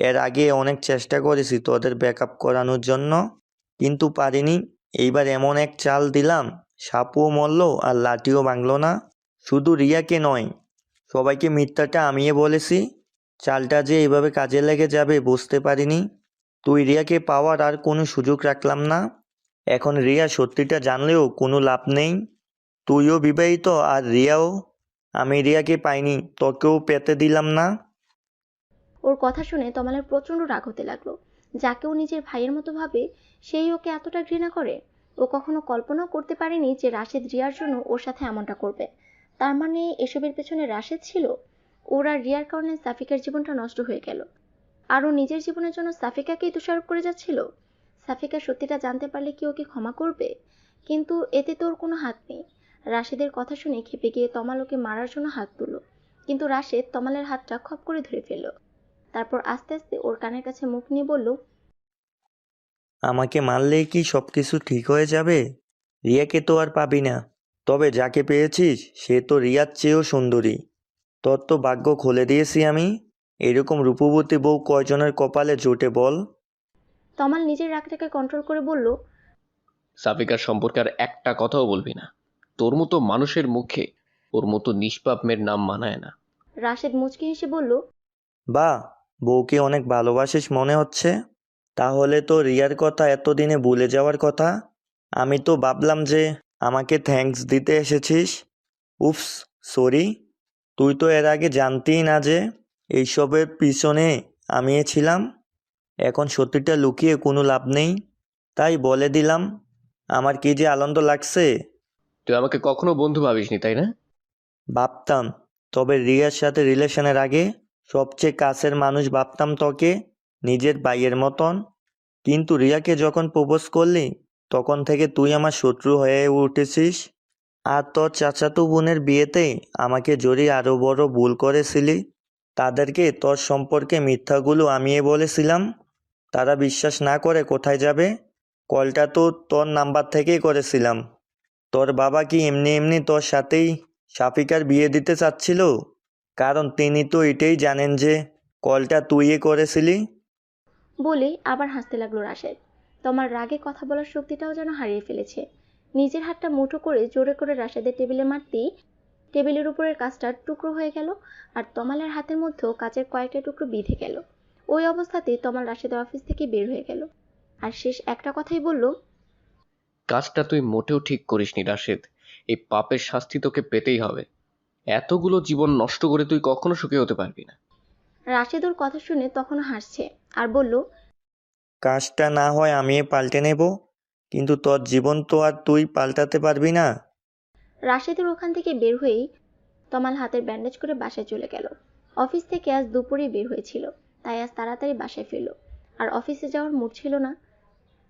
এর আগে অনেক চেষ্টা করেছি তোদের ব্যাকআপ করানোর জন্য, কিন্তু পারিনি। এইবার এমন এক চাল দিলাম, সাপও মরল আর লাঠিও ভাঙলো না। শুধু রিয়াকে নয়, সবাইকে মিথ্যাটা আমিয়ে বলেছি। চালটা যে এইভাবে কাজে লেগে যাবে বুঝতে পারিনি। তুই রিয়াকে পাওয়ার আর কোনো সুযোগ রাখলাম না। এখন রিয়া সত্যিটা জানলেও কোনো লাভ নেই। তুইও বিবাহিত আর রিয়াও। আমি রিয়াকে পাইনি, তোকেও পেতে দিলাম না। ওর কথা শুনে তমালের প্রচন্ড রাগ হতে লাগলো। যাকে ও নিজের ভাইয়ের মতো ভাবে, সেই ওকে এতটা ঘৃণা করে। ও কখনো কল্পনাও করতে পারেনি যে রাশেদ রিয়ার জন্য ওর সাথে এমনটা করবে। তার মানে এসবের পেছনে রাশেদ ছিল। ওর আর রিয়ার কারণে সাফিকার জীবনটা নষ্ট হয়ে গেল, আর ও নিজের জীবনের জন্য সাফিকাকেই দোষারোপ করে যাচ্ছিল। সাফিকা সত্যিটা জানতে পারলে কি ওকে ক্ষমা করবে? কিন্তু এতে তো ওর কোনো হাত নেই। রাশেদের কথা শুনে খেপে গিয়ে তমাল ওকে মারার জন্য হাত তুলল, কিন্তু রাশেদ তমালের হাতটা খপ করে ধরে ফেলল। তারপর আস্তে আস্তে ওর কানের কাছে মুখ নিয়ে বলল, আমাকে মারলেই কি সব কিছু ঠিক হয়ে যাবে? রিয়াকে তো আর পাবি না। তবে যাকে পেয়েছিস সে তো রিয়ার চেয়েও সুন্দরী। তোর তো ভাগ্য খুলে দিয়েছি আমি। এরকম রূপবতী বউ কয়জনের কপালে জোটে বল? তমাল নিজের রাগটাকে কন্ট্রোল করে বলল, সাফিকার সম্পর্কে আর একটা কথাও বলবি না। তোর মতো মানুষের মুখে ওর মতো নিষ্পাপ মেয়ের নাম মানায় না। রাশেদ মুচকি হেসে বলল, বাহ, বউকে অনেক ভালোবাসিস মনে হচ্ছে। তাহলে তো রিয়ার কথা এতদিনে ভুলে যাওয়ার কথা। আমি তো ভাবলাম যে আমাকে থ্যাঙ্কস দিতে এসেছিস। Oops, sorry. তুই তো এর আগে জানতেই না যে এইসবের পিছনে আমি ছিলাম। এখন সত্যিটা লুকিয়ে কোনো লাভ নেই, তাই বলে দিলাম। আমার কি যে আনন্দ লাগছে। তুই আমাকে কখনো বন্ধু ভাবিসনি, তাই না? ভাবতাম, তবে রিয়ার সাথে রিলেশনের আগে সবচেয়ে কাছের মানুষ ভাবতাম তোকে, নিজের ভাইয়ের মতন। কিন্তু রিয়াকে যখন প্রপোজ করলি তখন থেকে তুই আমার শত্রু হয়ে উঠেছিস। আর তোর চাচাতো বোনের বিয়েতে আমাকে জড়িয়ে আরো বড় ভুল করেছিলি। তাদেরকে তোর সম্পর্কে মিথ্যাগুলো আমিয়ে বলেছিলাম। তারা বিশ্বাস না করে কোথায় যাবে? কলটা তো তোর নাম্বার থেকেই করেছিলাম। তোর বাবা কি এমনি এমনি তোর সাথেই সাফিকার বিয়ে দিতে চাচ্ছিল? কারণ তিনি তো এটাই জানেন যে কলটা তুইই করেছিলি। বলে আবার হাসতে লাগলো রাশেদ। তমাল রাগে কথা বলার শক্তিটাও যেন হারিয়ে ফেলেছে। নিজের হাতটা মুঠো করে জোরে করে রাশেদের টেবিলে মারতেই টেবিলের উপরের কাঁচটা টুকরো হয়ে গেল, আর তমালের হাতের মধ্যেও কাচের কয়েকটা টুকরো বিঁধে গেল। ওই অবস্থাতেই তমাল রাশেদের অফিস থেকে বের হয়ে গেল, আর শেষ একটা কথাই বলল, কাজটা তুই মোটেও ঠিক করিসনি রাশেদ। এই পাপের শাস্তি তোকে পেতেই হবে। এতগুলো জীবন নষ্ট করে তুই কখনো সুখী হতে পারবি না। রাশেদ ওর কথা শুনে তখনও হাসছে আর বলল, কাজটা না হয় আমি পাল্টে নেব, কিন্তু তোর জীবন তো আর তুই পাল্টাতে পারবি না। রাশেদের ওখান থেকে বের হয়েই তমাল হাতের ব্যান্ডেজ করে বাসায় চলে গেল। অফিস থেকে আজ দুপুরে বের হয়েছিল, তাই আজ তাড়াতাড়ি বাসায় ফিরল, আর অফিসে যাওয়ার মুড ছিল না।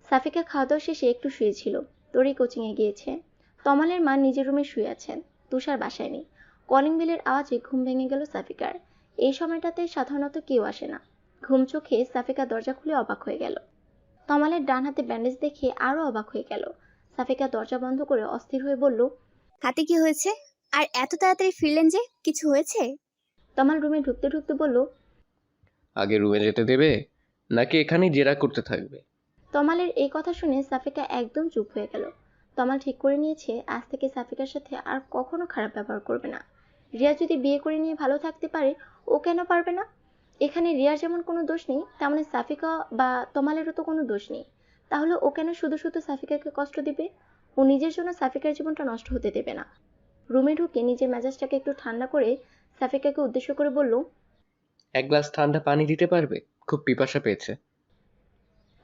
সাফিকা খাওয়া দাওয়া শেষে একটু শুয়েছিল, তোরই কোচিংয়ে গিয়েছে। তমালের মা নিজের রুমে শুয়ে আছেন, তুষার বাসায় নেই। কলিং বেলের আওয়াজে ঘুম ভেঙে গেল সাফিকার। এই সময়টাতে সাধারণত কেউ আসে না। ঘুম চোখে সাফিকা দরজা খুলে অবাক হয়ে গেল। তমালের ডান হাতে ব্যান্ডেজ দেখে আরো অবাক হয়ে গেল। সাফিকা দরজা বন্ধ করে অস্থির হয়ে বলল, হাতে কি হয়েছে? আর এত তাড়াতাড়ি ফিরলেন যে, কিছু হয়েছে? তমাল রুমে ঢুকতে ঢুকতে বলল, আগে রুমে যেতে দেবে নাকি এখানেই জেরা করতে থাকবে? তমালের এই কথা শুনে সাফিকা একদম চুপ হয়ে গেল। তমাল ঠিক করে নিয়েছে আজ থেকে সাফিকার সাথে আর কখনো খারাপ ব্যবহার করবে না। রিয়া যদি বিয়ে করে নিয়ে ভালো থাকতে পারে, ও কেন পারবে না? এখানে রিয়ার যেমন কোনো দোষ নেই, তেমনি সাফিকা বা তমালেরও তো কোনো দোষ নেই। তাহলে ও কেন শুধু শুধু সাফিকাকে কষ্ট দিবে? ও নিজের জন্য সাফিকার জীবনটা নষ্ট হতে দেবে না। রুমে ঢুকে নিজের মেজাজটাকে একটু ঠান্ডা করে সাফিকাকে উদ্দেশ্য করে বলল, এক গ্লাস ঠান্ডা পানি দিতে পারবে? খুব পিপাসা পেয়েছে।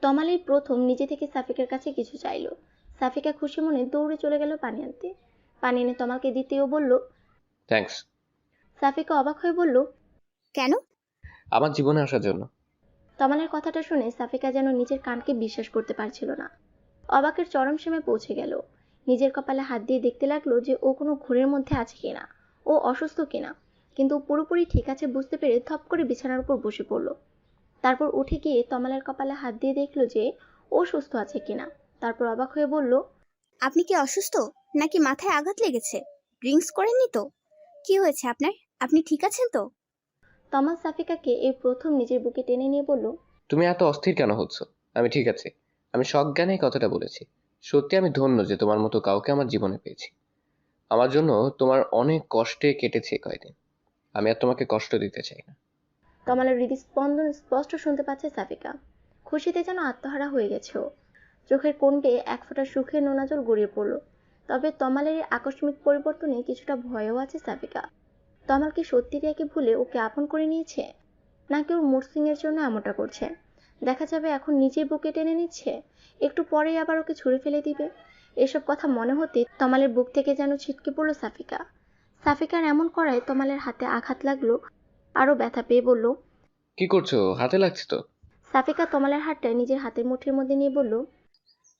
তমাল এই প্রথম নিজে থেকে সাফিকার কাছে কিছু চাইলো। সাফিকা খুশি মনে দৌড়ে চলে গেল পানি আনতে। পানি এনে তমালকে দিতেও বলল। থ্যাঙ্কস। সাফিকা অবাক হয়ে বলল, কেন? আমার জীবনে আসার জন্য। তমালের কথাটা শুনে সাফিকা যেন নিজের কানকে বিশ্বাস করতে পারছিল না। অবাকের চরম সীমে পৌঁছে গেল। নিজের কপালে হাত দিয়ে দেখতে লাগলো যে ও কোনো ঘোরের মধ্যে আছে কিনা, ও অসুস্থ কিনা। কিন্তু পুরোপুরি ঠিক আছে বুঝতে পেরে থপ করে বিছানার উপর বসে পড়ল। তারপর উঠে গিয়ে তমালের কপালে হাত দিয়ে দেখলো যে ও সুস্থ আছে কিনা। তারপর অবাক হয়ে বলল, আপনি কি অসুস্থ নাকি মাথায় আঘাত লেগেছে? ড্রিঙ্কস করেননি তো? কি হয়েছে আপনার? আপনি ঠিক আছেন তো? তমাল সাফিকাকে এই প্রথম নিজের বুকে টেনে নিয়ে বলল, তুমি এত অস্থির কেন হচ্ছ? আমি ঠিক আছি। আমি সজ্ঞানে কথাটা বলেছি। সত্যি আমি ধন্য যে তোমার মতো কাউকে আমার জীবনে পেয়েছি। আমার জন্য তোমার অনেক কষ্টে কেটেছে কয়দিন। আমি আর তোমাকে কষ্ট দিতে চাই না। তমালের হৃদস্পন্দন স্পষ্ট শুনতে পাচ্ছে সাফিকা। খুশিতে যেন আত্মহারা হয়ে গেছে ও। চোখের কোণে এক ফোঁটা সুখের নোনা জল গড়িয়ে পড়ল। তবে তমালের এই আকস্মিক পরিবর্তনে কিছুটা ভয়ও আছে সাফিকা। তমাল কি সত্যি রিয়াকে ভুলে ওকে আপন করে নিয়েছে, নাকি ওর মুড সুইংয়ের জন্য এমনটা করছে? দেখা যাবে এখন নিজের বুকে টেনে নিচ্ছে, একটু পরেই আবার ওকে ছুঁড়ে ফেলে দিবে। এসব কথা মনে হতে তমালের বুক থেকে যেন ছিটকে পড়ল সাফিকা। সাফিকার এমন করায় তমালের হাতে আঘাত লাগলো। আরো ব্যথা পেয়ে বলল, কি করছো? হাতে লাগছে তো। সাফিকা তমালের হাতটা নিজের হাতের মুঠির মধ্যে নিয়ে বলল,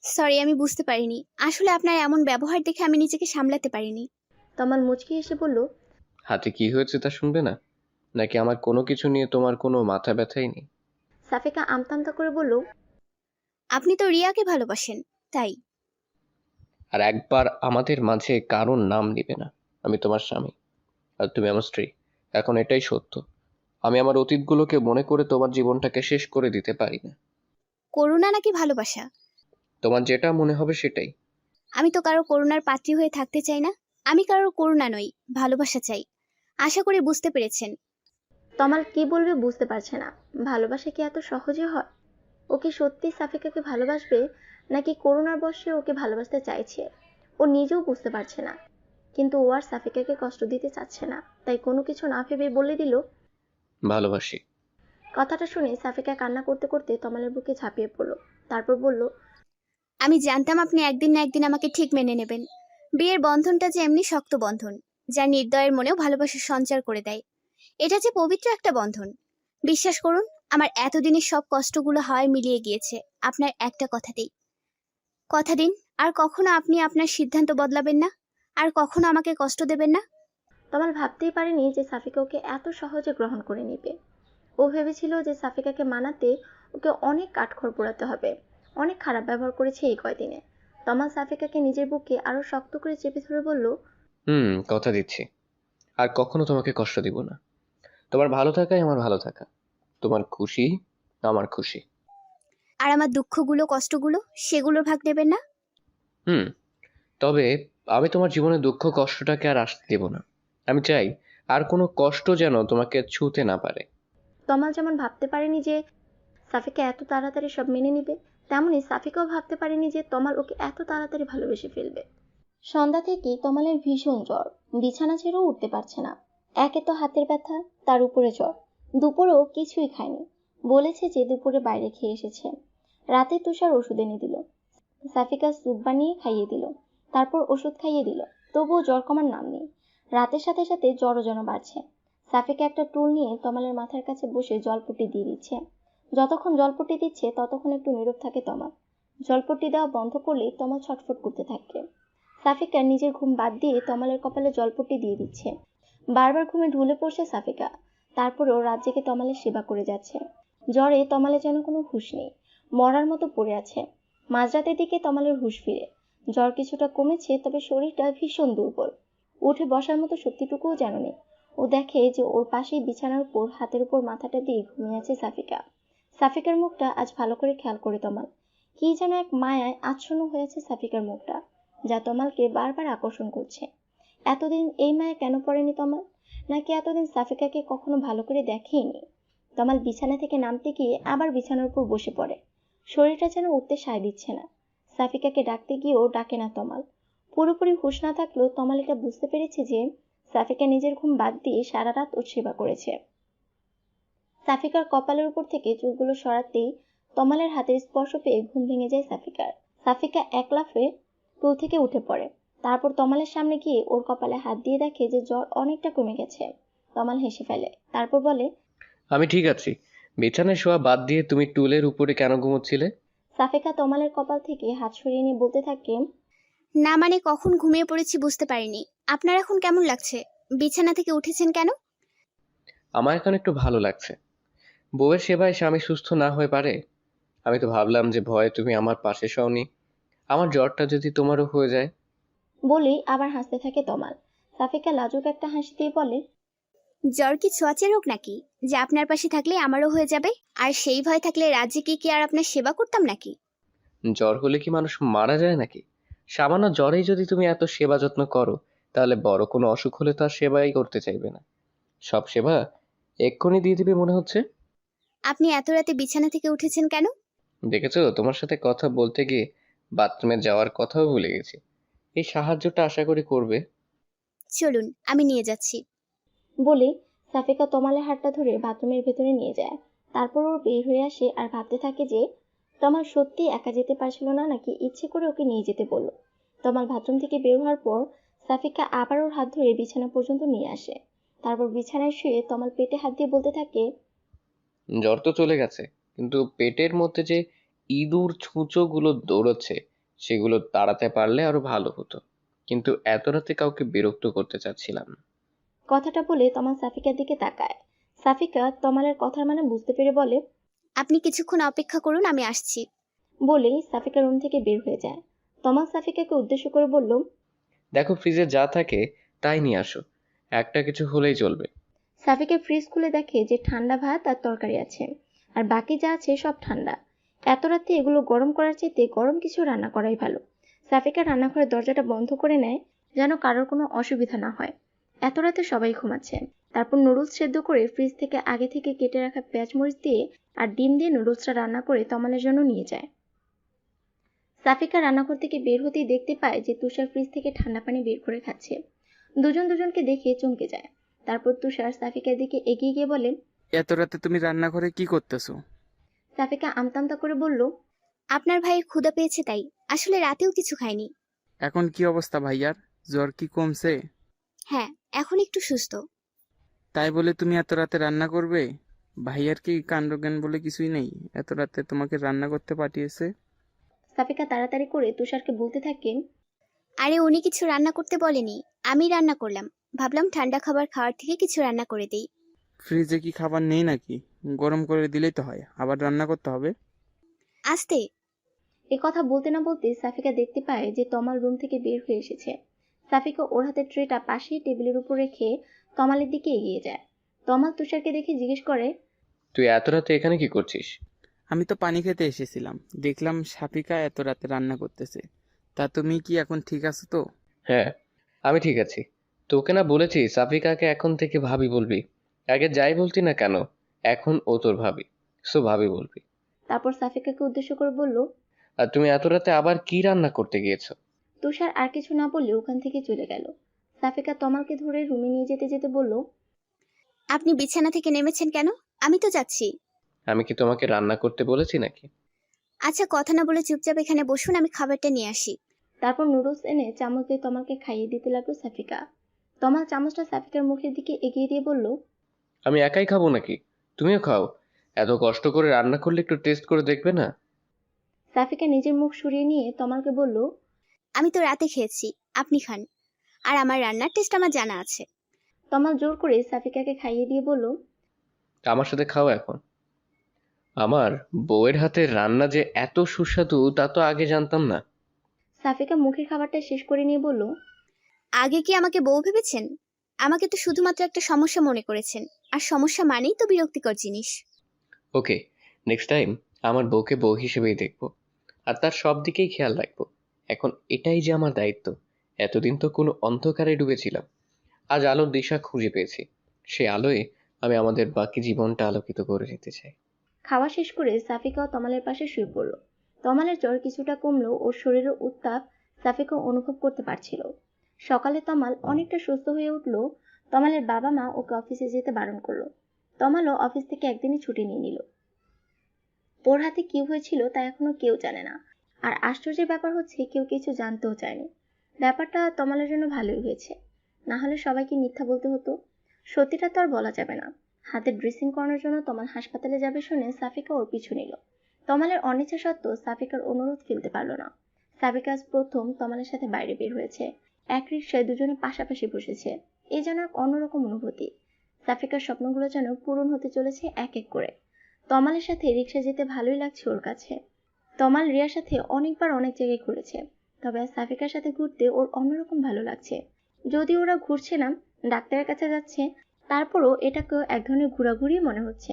সরি, আমি বুঝতে পারিনি। আসলে আপনার এমন ব্যবহার দেখে আমি নিজেকে সামলাতে পারিনি। তমাল মুচকি হেসে বলল, হাতে কি হয়েছে তা শুনবে না? নাকি আমার কোনো কিছু নিয়ে তোমার কোনো মাথা ব্যথাই নেই? সাফিকা আমতা আমতা করে বলল, আপনি তো রিয়াকে ভালোবাসেন, তাই। আর একবার আমাদের মাঝে কারোর নাম নিবে না। আমি তোমার স্বামী আর তুমি আমার স্ত্রী। এখন এটাই সত্য। আমি আমার অতীতগুলোকে মনে করে তোমার জীবনটাকে শেষ করে দিতে পারি না। করুণা নাকি ভালোবাসা? তোমার যেটা মনে হবে সেটাই। আমি তো কারো করুণার পাত্রী হয়ে থাকতে চাই না। আমি কারোর করুণা নই, ভালোবাসা চাই। আশা করি বুঝতে পেরেছেন। তমাল কি বলবে বুঝতে পারছে না। ভালোবাসা কি এত সহজে হয়? ও কি সত্যি সাফিকাকে ভালোবাসবে, নাকি করুণার বশে ওকে ভালোবাসতে চাইছে? ও নিজেও বুঝতে পারছে না। কিন্তু ও আর সাফিকাকে কষ্ট দিতে চাচ্ছে না, তাই কোনো কিছু না ভেবে বলে দিল, ভালোবাসি। কথাটা শুনে সাফিকা কান্না করতে করতে তমালের বুকে ঝাঁপিয়ে পড়ল। তারপর বলল, আমি জানতাম আপনি একদিন না একদিন আমাকে ঠিক মেনে নেবেন। বিয়ের বন্ধনটা যে এমনি শক্ত বন্ধন, যা নির্দয়ের মনেও ভালোবাসার সঞ্চার করে দেয়। এটা যে পবিত্র একটা বন্ধন। বিশ্বাস করুন, আমার এতদিনের সব কষ্টগুলো হাওয়ায় মিলিয়ে গিয়েছে আপনার একটা কথাতেই। কথা দিন, আর কখনো আপনি আপনার সিদ্ধান্ত বদলাবেন না, আর কখনো আমাকে কষ্ট দেবেন না। তমাল ভাবতেই পারেনি যে সাফিকা ওকে এত সহজে গ্রহণ করে নিবে। ও ভেবেছিল যে সাফিকাকে মানাতে ওকে অনেক কাঠখড় পোড়াতে হবে। অনেক খারাপ ব্যবহার করেছে এই কয়দিনে। তমাল সাফিকাকে নিজের বুকে আরো শক্ত করে চেপে ধরে বলল, কথা দিচ্ছি। আর কখনো তোমাকে কষ্ট দিব না। তোমার ভালো থাকাই আমার ভালো থাকা। তোমার খুশি আমার খুশি। আর আমার দুঃখগুলো কষ্টগুলো সেগুলোর ভাগ নেবেন না। হুম তবে আমি তোমার জীবনে দুঃখ কষ্টটাকে আর আসতে দেব না। আমি চাই আর কোনো কষ্ট যেন তোমাকে ছুঁতে না পারে। তমাল যেমন ভাবতে পারেনি যে সাফিকা এত তাড়াতাড়ি সব মেনে নিবে, তেমনি সাফিকাও ভাবতে পারেনি যে তমাল ওকে এত তাড়াতাড়ি ভালোবেসে ফেলবে। সন্ধ্যা থেকেই তমালের ভীষণ জ্বর। বিছানা ছেড়েও উঠতে পারছে না। একে তো হাতের ব্যথা, তার উপরে জ্বর। দুপুরেও কিছুই খায়নি। বলেছে যে দুপুরে বাইরে খেয়ে এসেছে। রাতে তুষার ওষুধ এনে দিল। সাফিকা স্যুপ বানিয়ে খাইয়ে দিল। তারপর ওষুধ খাইয়ে দিল। তবুও জ্বর কমার নাম নেই। রাতের সাথে সাথে জ্বরও যেন বাড়ছে। সাফিকা একটা টুল নিয়ে তমালের মাথার কাছে বসে জলপট্টি দিয়ে দিচ্ছে। যতক্ষণ জলপট্টি দিচ্ছে ততক্ষণ একটু নীরব থাকে তমাল। জলপট্টি দেওয়া বন্ধ করলেই তমাল ছটফট করতে থাকে। সাফিকা নিজের ঘুম বাদ দিয়ে তমালের কপালে জলপট্টি দিয়ে দিচ্ছে। বারবার ঘুমে ঢুলে পড়ছে সাফিকা। তারপরেও রাত জেগে তমালের সেবা করে যাচ্ছে। জ্বরে তমালে যেন কোনো হুঁশ নেই, মরার মতো পড়ে আছে। মাঝরাতের দিকে তমালের হুঁশ ফিরে। জ্বর কিছুটা কমেছে, তবে শরীরটা ভীষণ দুর্বল। উঠে বসার মতো শক্তিটুকুও যেন নেই। ও দেখে যে ওর পাশেই বিছানার উপর হাতের উপর মাথাটা দিয়ে ঘুমিয়ে আছে সাফিকা। সাফিকার মুখটা আজ ভালো করে খেয়াল করে তমাল। কি যেন এক মায়ায় আচ্ছন্ন হয়েছে সাফিকার মুখটা, যা তমালকে বারবার আকর্ষণ করছে। এতদিন এই মায়া কেন পড়েনি তমাল? নাকি এতদিন সাফিকাকে কখনো ভালো করে দেখেইনি? তমাল বিছানা থেকে নামতে গিয়ে আবার বিছানার উপর বসে পড়ে। শরীরটা যেন উঠতে সায় দিচ্ছে না। সাফিকাকে ডাকতে গিয়েও ডাকে না তমাল। পুরোপুরি হুঁশ না থাকলেও তমাল এটা বুঝতে পেরেছে যে সাফিকা নিজের ঘুম বাদ দিয়ে সারা রাত ওর সেবা করেছে। সাফিকার কপালের উপর থেকে চুলগুলো সরাতেই তমালের হাতের স্পর্শ পেয়ে ঘুম ভেঙে যায় সাফিকার। সাফিকা এক লাফে টুল থেকে উঠে পড়ে। তারপর তমালের সামনে গিয়ে ওর কপালে হাত দিয়ে দেখে যে জ্বর অনেকটা কমে গেছে। তমাল হেসে ফেলে, তারপর বলে, আমি ঠিক আছি। বিছানায় শোয়া বাদ দিয়ে তুমি টুলের উপরে কেন ঘুমোচ্ছিলে? সাফিকা তমালের কপাল থেকে হাত সরিয়ে নিয়ে বলতে থাকে, না মানে কখন ঘুমিয়ে পড়েছি বুঝতে পারিনি। আপনার এখন কেমন লাগছে? বিছানা থেকে উঠেছেন কেন? আমার এখন একটু ভালো লাগছে। বউয়ের সেবায় স্বামী সুস্থ না হয়ে পারে? আমি তো ভাবলাম যে ভয়ে তুমি আমার পাশে শোওনি। আমার জ্বরটা যদি তোমারও হয়ে যায়। বলেই আবার হাসতে থাকে তমাল। সাফিকা লাজুক একটা হাসি দিয়ে বলে, জ্বর কি ছোঁয়াচে রোগ নাকি যে আপনার পাশে থাকলে আমারও হয়ে যাবে? আর সেই ভয় থাকলে রাজ্যে কি আর আপনার সেবা করতাম নাকি? জ্বর হলে কি মানুষ মারা যায় নাকি? সামান্য জ্বরেই যদি তুমি এত সেবা যত্ন করো, তাহলে বড় কোনো অসুখ হলে তো আর সেবাই করতে চাইবে না। সব সেবা এক্ষুনি দিয়ে দিবে মনে হচ্ছে। আপনি এত রাতে বিছানা থেকে উঠেছেন কেন? দেখেছো, তোমার সাথে কথা বলতে গিয়ে বাথরুমে যাওয়ার কথাও ভুলে গেছি। এই সাহায্যটা আশা করি করবে। চলুন আমি নিয়ে যাচ্ছি। বলে সাফিকা তমালের হাতটা ধরে বাথরুমের ভেতরে নিয়ে যায়। তারপর ওর বের হয়ে আসে আর ভাবতে থাকে যে তমাল সত্যি একা যেতে পারছিল না নাকি ইচ্ছে করে ওকে নিয়ে যেতে বললো। তমাল বাথরুম থেকে বের হওয়ার পর সাফিকা আবার ওর হাত ধরে বিছানা পর্যন্ত নিয়ে আসে। তারপর বিছানায় শুয়ে তমাল পেটে হাত দিয়ে বলতে থাকে, জ্বর তো চলে গেছে, কিন্তু পেটের মধ্যে যে ইঁদুর ছুঁচোগুলো দৌড়চ্ছে, সেগুলো তাড়াতে পারলে আরো ভালো হতো। কিন্তু এত রাতে কাউকে বিরক্ত করতে চাচ্ছিলাম না। কথাটা বলে তমাল সাফিকার দিকে তাকায়। সাফিকা তমালের কথার মানে বুঝতে পেরে বলে, আপনি কিছুক্ষণ অপেক্ষা করুন, আমি আসছি। বলেই সাফিকা রুম থেকে বের হয়ে যায়। তমাল সাফিকাকে উদ্দেশ্য করে বলল, দেখো, ফ্রিজে যা থাকে তাই নিয়ে আসো। একটা কিছু হলেই চলবে। সাফিকা ফ্রিজ খুলে দেখে যে ঠান্ডা ভাত আর তরকারি আছে, আর বাকি যা আছে সব ঠান্ডা। এত রাতে এগুলো গরম করার চাইতে গরম কিছু রান্না করাই ভালো। সাফিকা রান্নাঘরের দরজাটা বন্ধ করে নেয় যেন কারোর কোনো অসুবিধা না হয়। এত রাতে সবাই ঘুমাচ্ছে। তারপর নুডলস সেদ্ধ করে ফ্রিজ থেকে আগে থেকে কেটে রাখা পেঁয়াজ মরিচ দিয়ে আর ডিম দিয়ে নুডলসটা রান্না করে তমালের জন্য নিয়ে যায়। সাফিকা রান্নাঘর থেকে বের হতেই দেখতে পায় যে তুষার ফ্রিজ থেকে ঠান্ডা পানি বের করে খাচ্ছে। দুজন দুজনকে দেখে চমকে যায়। তারপর তুষার সাফিকার দিকে এগিয়ে গিয়ে বলে, এত রাতে তুমি রান্নাঘরে কি করতেছো? সাফিকা আমতামতা করে বলল, আপনার ভাইয়ের ক্ষুধা পেয়েছে তাই। আসলে রাতেও কিছু খাইনি। এখন কি অবস্থা ভাইয়ার? জ্বর কি কমছে? হ্যাঁ, এখন একটু সুস্থ। তাই বলে তুমি এত রাতে রান্না করবে? ভাইয়ার কি কাণ্ডজ্ঞান বলে কিছুই নেই? এত রাতে তোমাকে রান্না করতে পাঠিয়েছে। সাফিকা তাড়াতাড়ি করে তুষারকে বলতে থাকে, আরে উনি কিছু রান্না করতে বলেনি, আমি রান্না করলাম। ভাবলাম ঠান্ডা খাবার খাওয়ার থেকে কিছু রান্না করে দেই। ফ্রিজে কি খাবার নেই নাকি? গরম করে দিলেই তো হয়, আবার রান্না করতে হবে? আস্তে। এ কথা বলতে না বলতে সাফিকা দেখতে পায় যে তমাল রুম থেকে বের হয়ে এসেছে। সাফিকা ওর হাতের ট্রেটা পাশেই টেবিলের উপর রেখে তমালের দিকে এগিয়ে যায়। তমাল তুষারকে দেখে জিজ্ঞেস করে, তুই এত রাতে এখানে কি করছিস? আমি তো পানি খেতে এসেছিলাম, দেখলাম সাফিকা এত রাতে রান্না করতেছে। তা তুমি কি এখন ঠিক আছো তো? হ্যাঁ, আমি ঠিক আছি। তোকে না বলেছি সাফিকাকে এখন থেকে ভাবি বলবি? আগে যাই বলতি না কেন, এখন ও তোর ভাবি, সো ভাবি বলবি। তারপর সাফিকাকে উদ্দেশ্য করে বলল, আর তুমি এত রাতে আবার কি রান্না করতে গিয়েছো? তুষার আর কিছু না বললে ওখান থেকে চলে গেল। সাফিকা তমালকে ধরে রুমে নিয়ে যেতে যেতে বলল, আপনি বিছানা থেকে নেমেছেন কেন? আমি তো যাচ্ছি। আমি কি তোমাকে রান্না করতে বলেছি নাকি? আচ্ছা, কথা না বলে চুপচাপ এখানে বসুন, আমি খাবারটা নিয়ে আসি। তারপর নুডলস এনে চামচ দিয়ে তমালকে খাইয়ে দিতে লাগলো সাফিকা। তমাল চামচটা সাফিকার মুখের দিকে এগিয়ে দিয়ে বলল, আমি একাই খাবো নাকি? তুমিও খাও। এত কষ্ট করে রান্না করলে একটু টেস্ট করে দেখবে না? সাফিকা নিজের মুখ সরিয়ে নিয়ে তমালকে বলল, আমি তো রাতে খেয়েছি, আপনি খান। আর আমার রান্নার টেস্ট আমার জানা আছে। তমাল জোর করে সাফিকাকে খাইয়ে দিয়ে বলল, আমার সাথে খাও এখন। আমার বউয়ের হাতের রান্না যে এত সুস্বাদু তা তো আগে জানতাম না। সাফিকা মুখের খাবারটা শেষ করে নিয়ে বলল, আগে কি আমাকে বউ ভেবেছেন? আমাকে তো শুধুমাত্র একটা সমস্যা মনে করেছেন, আর সমস্যা মানেই তো বিরক্তিকর জিনিস। ওকে, নেক্সট টাইম আমার বউকে বউ হিসেবেই দেখবো, আর তার সব দিকেই খেয়াল রাখবো। এখন এটাই যে আমার দায়িত্ব। এতদিন তো কোনো অন্ধকারে ডুবেছিলাম, আজ আলোর দিশা খুঁজে পেয়েছি। সে আলোয় আমি আমাদের বাকি জীবনটা আলোকিত করে নিতে চাই। খাওয়া শেষ করে সাফিকাও তমালের পাশে শুয়ে পড়ল। তমালের জ্বর কিছুটা কমলেও ওর শরীরের উত্তাপ সাফিকা অনুভব করতে পারছিল। সকালে তমাল অনেকটা সুস্থ হয়ে উঠল। তমালের বাবা মা ওকে অফিসে যেতে বারণ করলো। তমালও অফিস থেকে একদিনই ছুটি নিয়ে নিল। ওর হাতে কি হয়েছিল তা এখনো কেউ জানে না। আর আশ্চর্যের ব্যাপার হচ্ছে কেউ কিছু জানতেও চায়নি। ব্যাপারটা তমালের জন্য ভালোই হয়েছে, না হলে সবাইকে মিথ্যা বলতে হতো। সত্যিটা তো আর বলা যাবে না। হাতে ড্রেসিং করানোর জন্য তমাল হাসপাতালে যাবে শুনে সাফিকা ওর পিছু নিল। তমালের অনিচ্ছা সত্ত্বেও সাফিকার অনুরোধ ফেলতে পারলো না। সাফিকা আজ প্রথম তমালের সাথে বাইরে বের হয়েছে। এক রিকশায় দুজনে পাশাপাশি বসেছে। এ যেন এক অন্যরকম অনুভূতি। সাফিকার স্বপ্নগুলো যেন পূরণ হতে চলেছে এক এক করে। তমালের সাথে রিকশা যেতে ভালোই লাগছে ওর কাছে। তমাল রিয়ার সাথে অনেকবার অনেক জায়গায় ঘুরেছে, তবে আজ সাফিকার সাথে ঘুরতে ওর অন্যরকম ভালো লাগছে। যদি ওরা ঘুরছে না, ডাক্তারের কাছে যাচ্ছে, তারপরও এটাকেও এক ধরনের ঘোরাঘুরি মনে হচ্ছে।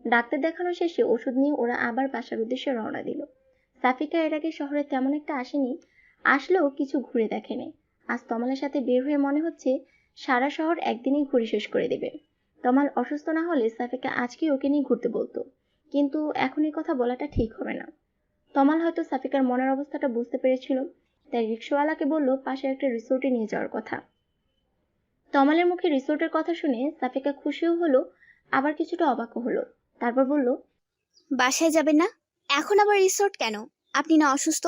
ডাক্তার দেখানো শেষে ওষুধ নিয়ে ওরা আবার বাসার উদ্দেশ্যে রওনা দিল। সাফিকা এর আগে শহরে তেমন একটা আসেনি, আসলেও কিছু ঘুরে দেখেনি। আজ তমালের সাথে বের হয়ে মনে হচ্ছে সারা শহর একদিনেই ঘুরে শেষ করে দেবে। তমাল অসুস্থ না হলে সাফিকা আজকেই ওকে নিয়ে ঘুরতে বলতো, কিন্তু এখন এই কথা বলাটা ঠিক হবে না। তমাল হয়তো সাফিকার মনের অবস্থাটা বুঝতে পেরেছিল, তাই রিক্সাওয়ালাকে বলল পাশে একটা রিসোর্টে নিয়ে যাওয়ার কথা। তমালের মুখে রিসোর্টের কথা শুনে সাফিকা খুশিও হলো, আবার কিছুটা অবাকও হলো। তারপর বলল, বাসায় যাবেন না? এখন আবার রিসোর্ট কেন? আপনি না অসুস্থ?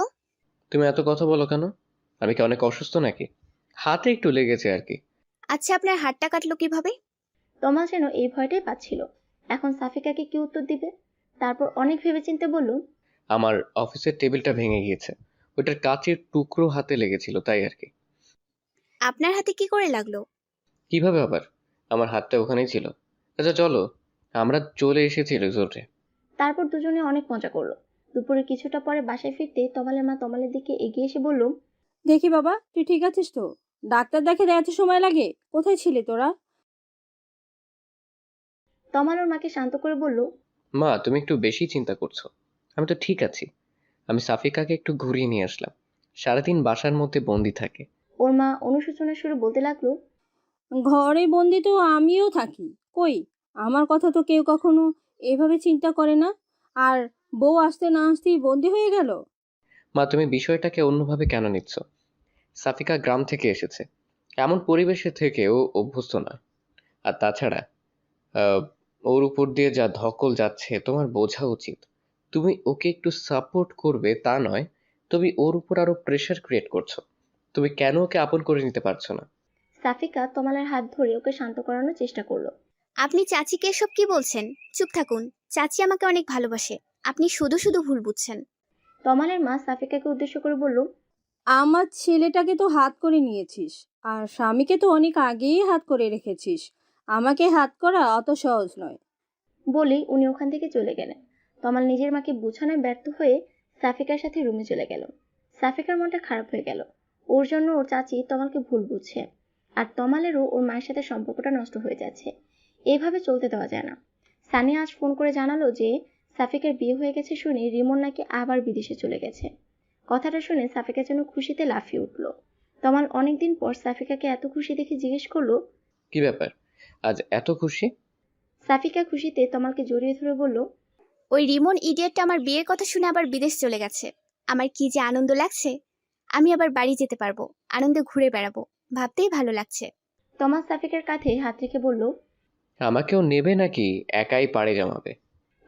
তুমি এত কথা বলো কেন? আমি কি অনেক অসুস্থ নাকি? হাতে একটু লেগেছে আর কি। আচ্ছা, আপনার হাতটা কাটলো কিভাবে? তমাল যেন এই ভয়টাই পাচ্ছিল এখন সাফিকাকে কি উত্তর দিবে। তারপর অনেক ভেবেচিন্তে বলল, আমার অফিসের টেবিলটা ভেঙে গিয়েছে, ওটার কাচের টুকরো হাতে লেগেছিল তাই আর কি। আপনার হাতে কি করে লাগলো? কিভাবে আবার? আমার হাতটা ওখানেই ছিল। আচ্ছা চলো, আমরা চলে এসেছি রিসোর্টে। তারপর দুজনে অনেক মজা করলো। দুপুরে কিছুটা পরে বাসায় ফিরতে তমালের মা তমালের দিকে এগিয়ে এসে বলল, দেখি বাবা, তুই ঠিক আছিস তো? ডাক্তার দেখাতে এত সময় লাগে? কোথায় ছিলি তোরা? তমাল ওর মাকে শান্ত করে বলল, মা তুমি একটু বেশি চিন্তা করছো। আমি তো ঠিক আছি। আমি সাফিকাকে একটু ঘুরিয়ে নিয়ে আসলাম। সারাদিন বাসার মধ্যে বন্দি থাকে। ওর মা অনুশোচনার সুরে বলতে লাগলো, ঘরে বন্দি তো আমিও থাকি, কই আমার কথা তো কেউ কখনো এভাবে চিন্তা করে না। আর বউ আসতে না আসতেই বন্দি হয়ে গেল। মা তুমি বিষয়টাকে অন্যভাবে কেন নিচ্ছ? সাফিকা গ্রাম থেকে এসেছে, এমন পরিবেশে থেকে ও অভ্যস্ত নয়। আর তাছাড়া আহ, ওর উপর দিয়ে যা ধকল যাচ্ছে তোমার বোঝা উচিত। তুমি ওকে একটু সাপোর্ট করবে তা নয়, তুমি ওর উপর আরো প্রেশার ক্রিয়েট করছো। তুমি কেন ওকে আপন করে নিতে পারছো না? সাফিকা তমালের হাত ধরে ওকে শান্ত করানোর চেষ্টা করলো। আপনি চাচিকে এসব কি বলছেন? চুপ থাকুন। চাচি আমাকে অনেক ভালোবাসে। আপনি শুধু শুধু ভুল বুঝছেন। তমালের মা সাফিকাকে উদ্দেশ্য করে বলল, আমার ছেলেটাকে তো হাত করে নিয়েছিস, আর স্বামীকে তো অনেক আগেই হাত করে রেখেছিস। আমাকে হাত করা অত সহজ নয়। বলেই উনি ওখান থেকে চলে গেলেন। তমাল নিজের মাকে বোঝানোয় ব্যর্থ হয়ে সাফিকার সাথে রুমে চলে গেল। সাফিকার মনটা খারাপ হয়ে গেল। ওর জন্য ওর চাচি তমালকে ভুল বুঝছে, আর তমালেরও ওর মায়ের সাথে সম্পর্কটা নষ্ট হয়ে যাচ্ছে। এইভাবে চলতে দেওয়া যায় না। সানিয়া আজ ফোন করে জানালো যে সাফিকার বিয়ে হয়ে গেছে শুনে রিমন নাকি আবার বিদেশে চলে গেছে। কথাটা শুনে সাফিকা যেন খুশিতে লাফিয়ে উঠল। তমাল অনেকদিন পর সাফিকাকে এত খুশি দেখে জিজ্ঞেস করলো, কি ব্যাপার আজ এত খুশি? সাফিকা খুশিতে তমালকে জড়িয়ে ধরে বলল, ওই রিমন ইডিয়েটটা আমার বিয়ের কথা শুনে আবার বিদেশ চলে গেছে। আমার কি যে আনন্দ লাগছে। আমি আবার বাড়ি যেতে পারবো, আনন্দে ঘুরে বেড়াবো। ভাবতেই ভালো লাগছে। তমাল সাফিকার কাঁধে হাত রেখে বলল, আমাকেও নেবে নাকি একাই পাড়ে জমাবে?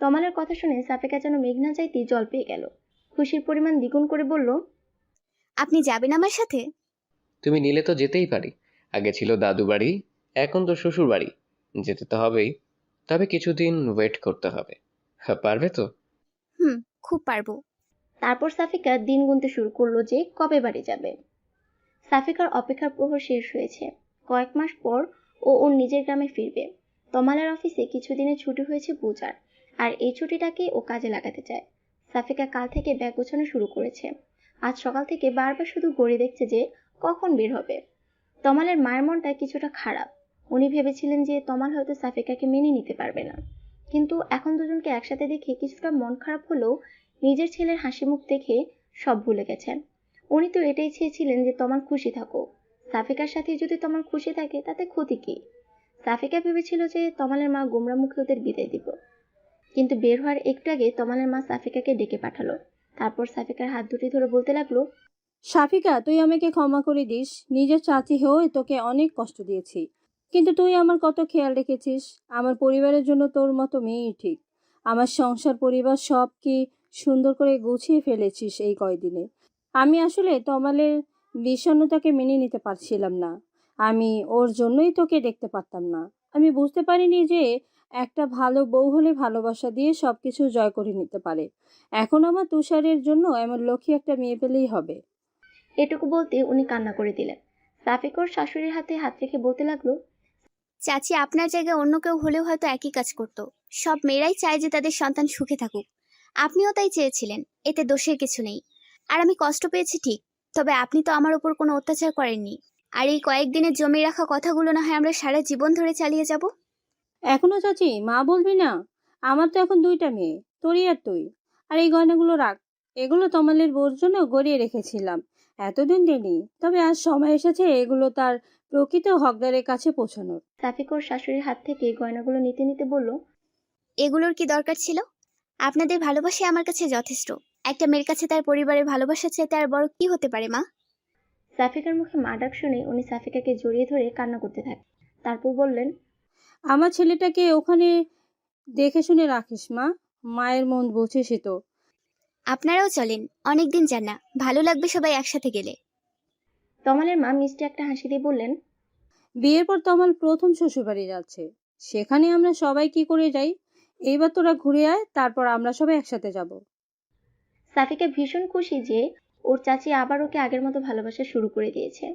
তমালের কথা শুনে সাফিকা যেন মেঘনা চাইতেই জল পেয়ে গেল। খুশির পরিমাণ দ্বিগুণ করে বলল, আপনি যাবেন আমার সাথে? তুমি নিলে তো যেতেই পারি। আগে ছিল দাদু বাড়ি, এখন তো শ্বশুর বাড়ি। যেতে তো হবেই, তবে কিছুদিন ওয়েট করতে হবে। হ্যাঁ, পারবে তো? হুম, খুব পারবো। তারপর সাফিকা দিন গুনতে শুরু করলো যে কবে বাড়ি যাবে। সাফিকার অপেক্ষার প্রহর শেষ হয়েছে। কয়েক মাস পর ও ওর নিজের গ্রামে ফিরবে। তমালের অফিসে কিছুদিনের ছুটি হয়েছে পূজার, আর এই ছুটিটাকে ও কাজে লাগাতে চায়। সাফিকা কাল থেকে ব্যাগ গোছানো শুরু করেছে। আজ সকাল থেকে বারবার শুধু ঘড়ি দেখছে যে কখন বের হবে। তমালের মায়ের মনটা কিছুটা খারাপ। উনি ভেবেছিলেন যে তমাল হয়তো সাফিকাকে মেনে নিতে পারবে না, কিন্তু এখন দুজনকে একসাথে দেখে কিছুটা মন খারাপ হলেও নিজের ছেলের হাসি মুখ দেখে সব ভুলে গেছেন। উনি তো এটাই চেয়েছিলেন যে তমাল খুশি থাকুক। সাফিকার সাথে যদি তমাল খুশি থাকে তাতে ক্ষতি কি? সাফিকা ভেবেছিল যে তমালের মা গোমরা মুখে ওদের বিদায় দিব, কিন্তু বের হওয়ার একটু আগে তমালের মা সাফিকাকে ডেকে পাঠালো। তারপর সাফিকার হাত দুটি ধরে বলতে লাগলো, সাফিকা, তুই আমাকে ক্ষমা করে দিস। নিজের চাচি হয়ে তোকে অনেক কষ্ট দিয়েছি, কিন্তু তুই আমার কত খেয়াল রেখেছিস। আমার পরিবারের জন্য তোর মতো মেয়েই ঠিক। আমার সংসার পরিবার সব কি সুন্দর করে গুছিয়ে ফেলেছিস এই কয়দিনে। আমি আসলে তমালের বিষণ্ণতাকে মেনে নিতে পারছিলাম না। আমি ওর জন্যই তোকে দেখতে পারতাম না। আমি বুঝতে পারিনি যে একটা ভালো বউ হলে ভালোবাসা দিয়ে সবকিছু জয় করে নিতে পারে। এখন আমার তুষারের জন্য এমন লক্ষ্মী একটা মেয়ে পেলেই হবে। এটুকু বলতে উনি কান্না করে দিলেন। সাফিক ওর শাশুড়ির হাতে হাত রেখে বলতে লাগলো, চাচি, আপনার জায়গায় অন্য কেউ হলেও হয়তো একই কাজ করতো। সব মেয়েরাই চায় যে তাদের সন্তান সুখে থাকুক। আপনিও তাই চেয়েছিলেন, এতে দোষের কিছু নেই। আর আমি কষ্ট পেয়েছি ঠিক, তবে আপনি তো আমার উপর কোনো অত্যাচার করেননি। আর এই কয়েকদিনের জমি রাখা কথাগুলো না হয় আমরা সারা জীবন ধরে চালিয়ে যাব। এখনো চাচি মা বলবি না? আমার তো এখন দুইটা মেয়ে, তোরই আর তুই। আর এই গয়নাগুলো রাখ, এগুলো তমালের বউর জন্য গড়িয়ে রেখেছিলাম, এতদিন দিইনি, তবে আজ সময় এসেছে এগুলো তার প্রকৃত হকদারের কাছে পৌঁছানোর। সাফিক ওর শাশুড়ির হাত থেকে গয়নাগুলো নিতে নিতে বলল, এগুলোর কি দরকার ছিল? আপনাদের ভালোবাসা আমার কাছে যথেষ্ট। একটা মেয়ের কাছে তার পরিবারের ভালোবাসা চাইতে আর বড় কি হতে পারে মা? সাফিকার মুখে মা ডাক শুনে উনি সাফিকাকে জড়িয়ে ধরে কান্না করতে থাকেন। তারপর বললেন, আমার ছেলেটাকে ওখানে দেখে শুনে রাখিস মা, মায়ের মন বুঝিসই তো। আপনারাও চলেন, অনেকদিন যান না, ভালো লাগবে সবাই একসাথে গেলে। তমালের মা মিষ্টি একটা হাসি দিয়ে বললেন, বিয়ের পর তমাল প্রথম শ্বশুরবাড়ি যাচ্ছে, সেখানে আমরা সবাই কি করে যাই। এইবার তোরা ঘুরে আয়, তারপর আমরা সবাই একসাথে যাব। সাফিকা ভীষণ খুশি যে ওর চাচি আবার ওকে আগের মতো ভালোবাসা শুরু করে দিয়েছে।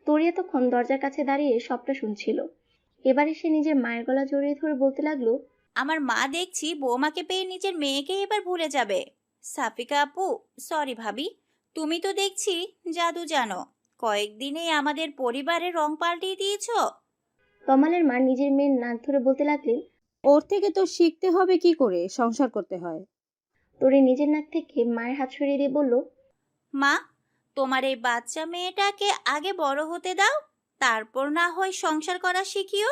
তরিয়া তখন দরজার কাছে দাঁড়িয়ে সবটা শুনছিল। এবারে সে নিজের মায়ের গলা জড়িয়ে ধরে বলতে লাগলো, আমার মা দেখছি বৌমাকে পেয়ে নিজের মেয়েকে এবার ভুলে যাবে। সাফিকা আপু, সরি ভাবি, তুমি তো দেখছি জাদু জানো। কয়েকদিনেই আমাদের পরিবারের রং পাল্টিয়ে দিয়েছো। তমালের মা নিজের মেয়ের নাক ধরে বলতে লাগলেন, ওর থেকে তো শিখতে হবে কি করে সংসার করতে হয়। তরি নিজের নাক থেকে মায়ের হাত সরিয়ে দিয়ে বলল, মা, তোমার এই বাচ্চা মেয়েটাকে আগে বড় হতে দাও, তারপর না হয় সংসার করা শিখিও।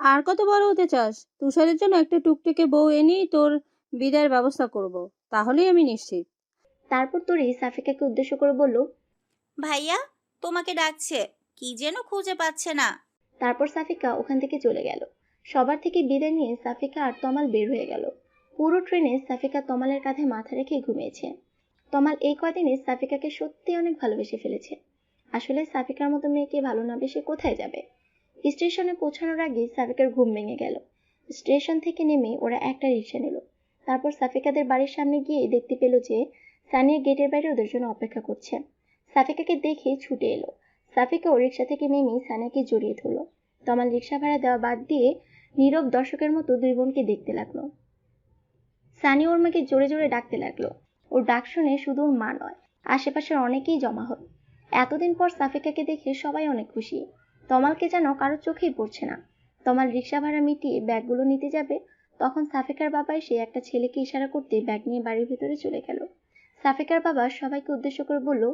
আর কত বড় হতে চাস? তুষারের জন্য একটা টুকটুকে বউ এনেই তোর বিদায়ের ব্যবস্থা করব, তাহলেই আমি নিশ্চিত। তারপর তরি সাফিকাকে উদ্দেশ্য করে বলল, ভাইয়া তোমাকে ডাকছে, কি যেন খুঁজে পাচ্ছে না। তারপর সাফিকা ওখান থেকে চলে গেল। সবার থেকে বিদায় নিয়ে সাফিকা আর তমাল বের হয়ে গেল। পুরো ট্রেনে সাফিকা তমালের কাঁধে মাথা রেখে ঘুমিয়েছে। তমাল এই কদিনে সাফিকাকে সত্যি অনেক ভালোবেসে ফেলেছে। আসলে সাফিকার মতো মেয়েকে ভালো না বেশে কোথায় যাবে। স্টেশনে পৌঁছানোর আগে সাফিকার ঘুম ভেঙে গেল। স্টেশন থেকে নেমে ওরা একটা রিক্সা নিল। তারপর সাফিকাদের বাড়ির সামনে গিয়ে দেখতে পেল যে সানিয়া গেটের বাইরে ওদের জন্য অপেক্ষা করছে। সাফিকাকে দেখে ছুটে এলো। সাফিকা ও রিক্সা থেকে নেমে সানিয়াকে জড়িয়ে ধরল। তমাল রিক্সা ভাড়া দেওয়া বাদ দিয়ে নীরব দর্শকের মতো দুই বোনকে দেখতে লাগলো। সানি ওর মাকে জোরে জোরে ডাকতে লাগলো। ওর ডাক শুনে শুধু ওর মা নয়, আশেপাশের অনেকেই জমা হল। এতদিন পর সাফিকাকে দেখে সবাই অনেক খুশি। তমালকে যেন কারো চোখেই পড়ছে না। তমাল রিক্সা ভাড়া মিটিয়ে ব্যাগগুলো নিতে যাবে, তখন সাফিকার বাবা এসে একটা ছেলেকে ইশারা করতে ব্যাগ নিয়ে বাড়ির ভিতরে চলে গেল। সাফিকার বাবা সবাইকে উদ্দেশ্য করে বলল,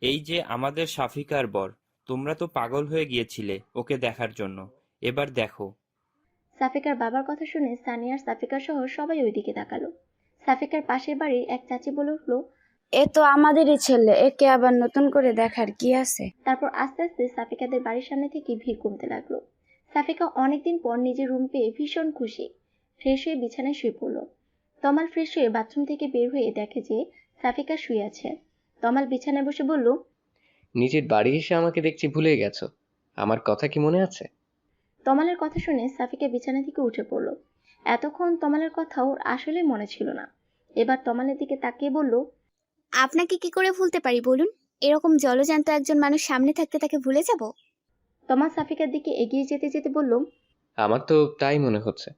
এই যে আমাদের সাফিকার বর, তোমরা তো পাগল হয়ে গিয়েছিলে ওকে দেখার জন্য, এবার দেখো। সাফিকার বাবার কথা শুনে সানি আর সাফিকা সহ সবাই ওইদিকে তাকালো। সাফিকার পাশের বাড়ির এক চাচি বলে উঠল, এ তো আমাদেরই ছেলে, একে আবার নতুন করে দেখার কি আছে? তারপর আস্তে আস্তে সাফিকাদের বাড়ির সামনে থেকে ভিড় কমতে লাগলো। সাফিকা অনেকদিন পর নিজের রুম পেয়ে ভীষণ খুশি। ফ্রেশ হয়ে বিছানায় শুয়ে পড়ল। তমাল ফ্রেশ হয়ে বাথরুম থেকে বের হয়ে দেখে যে সাফিকা শুয়ে আছে। তমাল বিছানায় বসে বলল, নিজের বাড়ি এসে আমাকে দেখছি ভুলে গেছো, আমার কথা কি মনে আছে? তমালের কথা শুনে সাফিকা বিছানা থেকে উঠে পড়ল। এতক্ষণ তমালের কথা ওর আসলে মনে ছিল না। এবার তমালের দিকে তাকিয়ে বলল, আপনাকে কি করে ভুলতে পারি বলুন? এরকম জলজ্যান্ত একজন মানুষ সামনে থাকতে তাকে ভুলে যাব? তমাল সাফিকার দিকে এগিয়ে যেতে যেতে বলল, আমার তো তাই মনে হচ্ছে।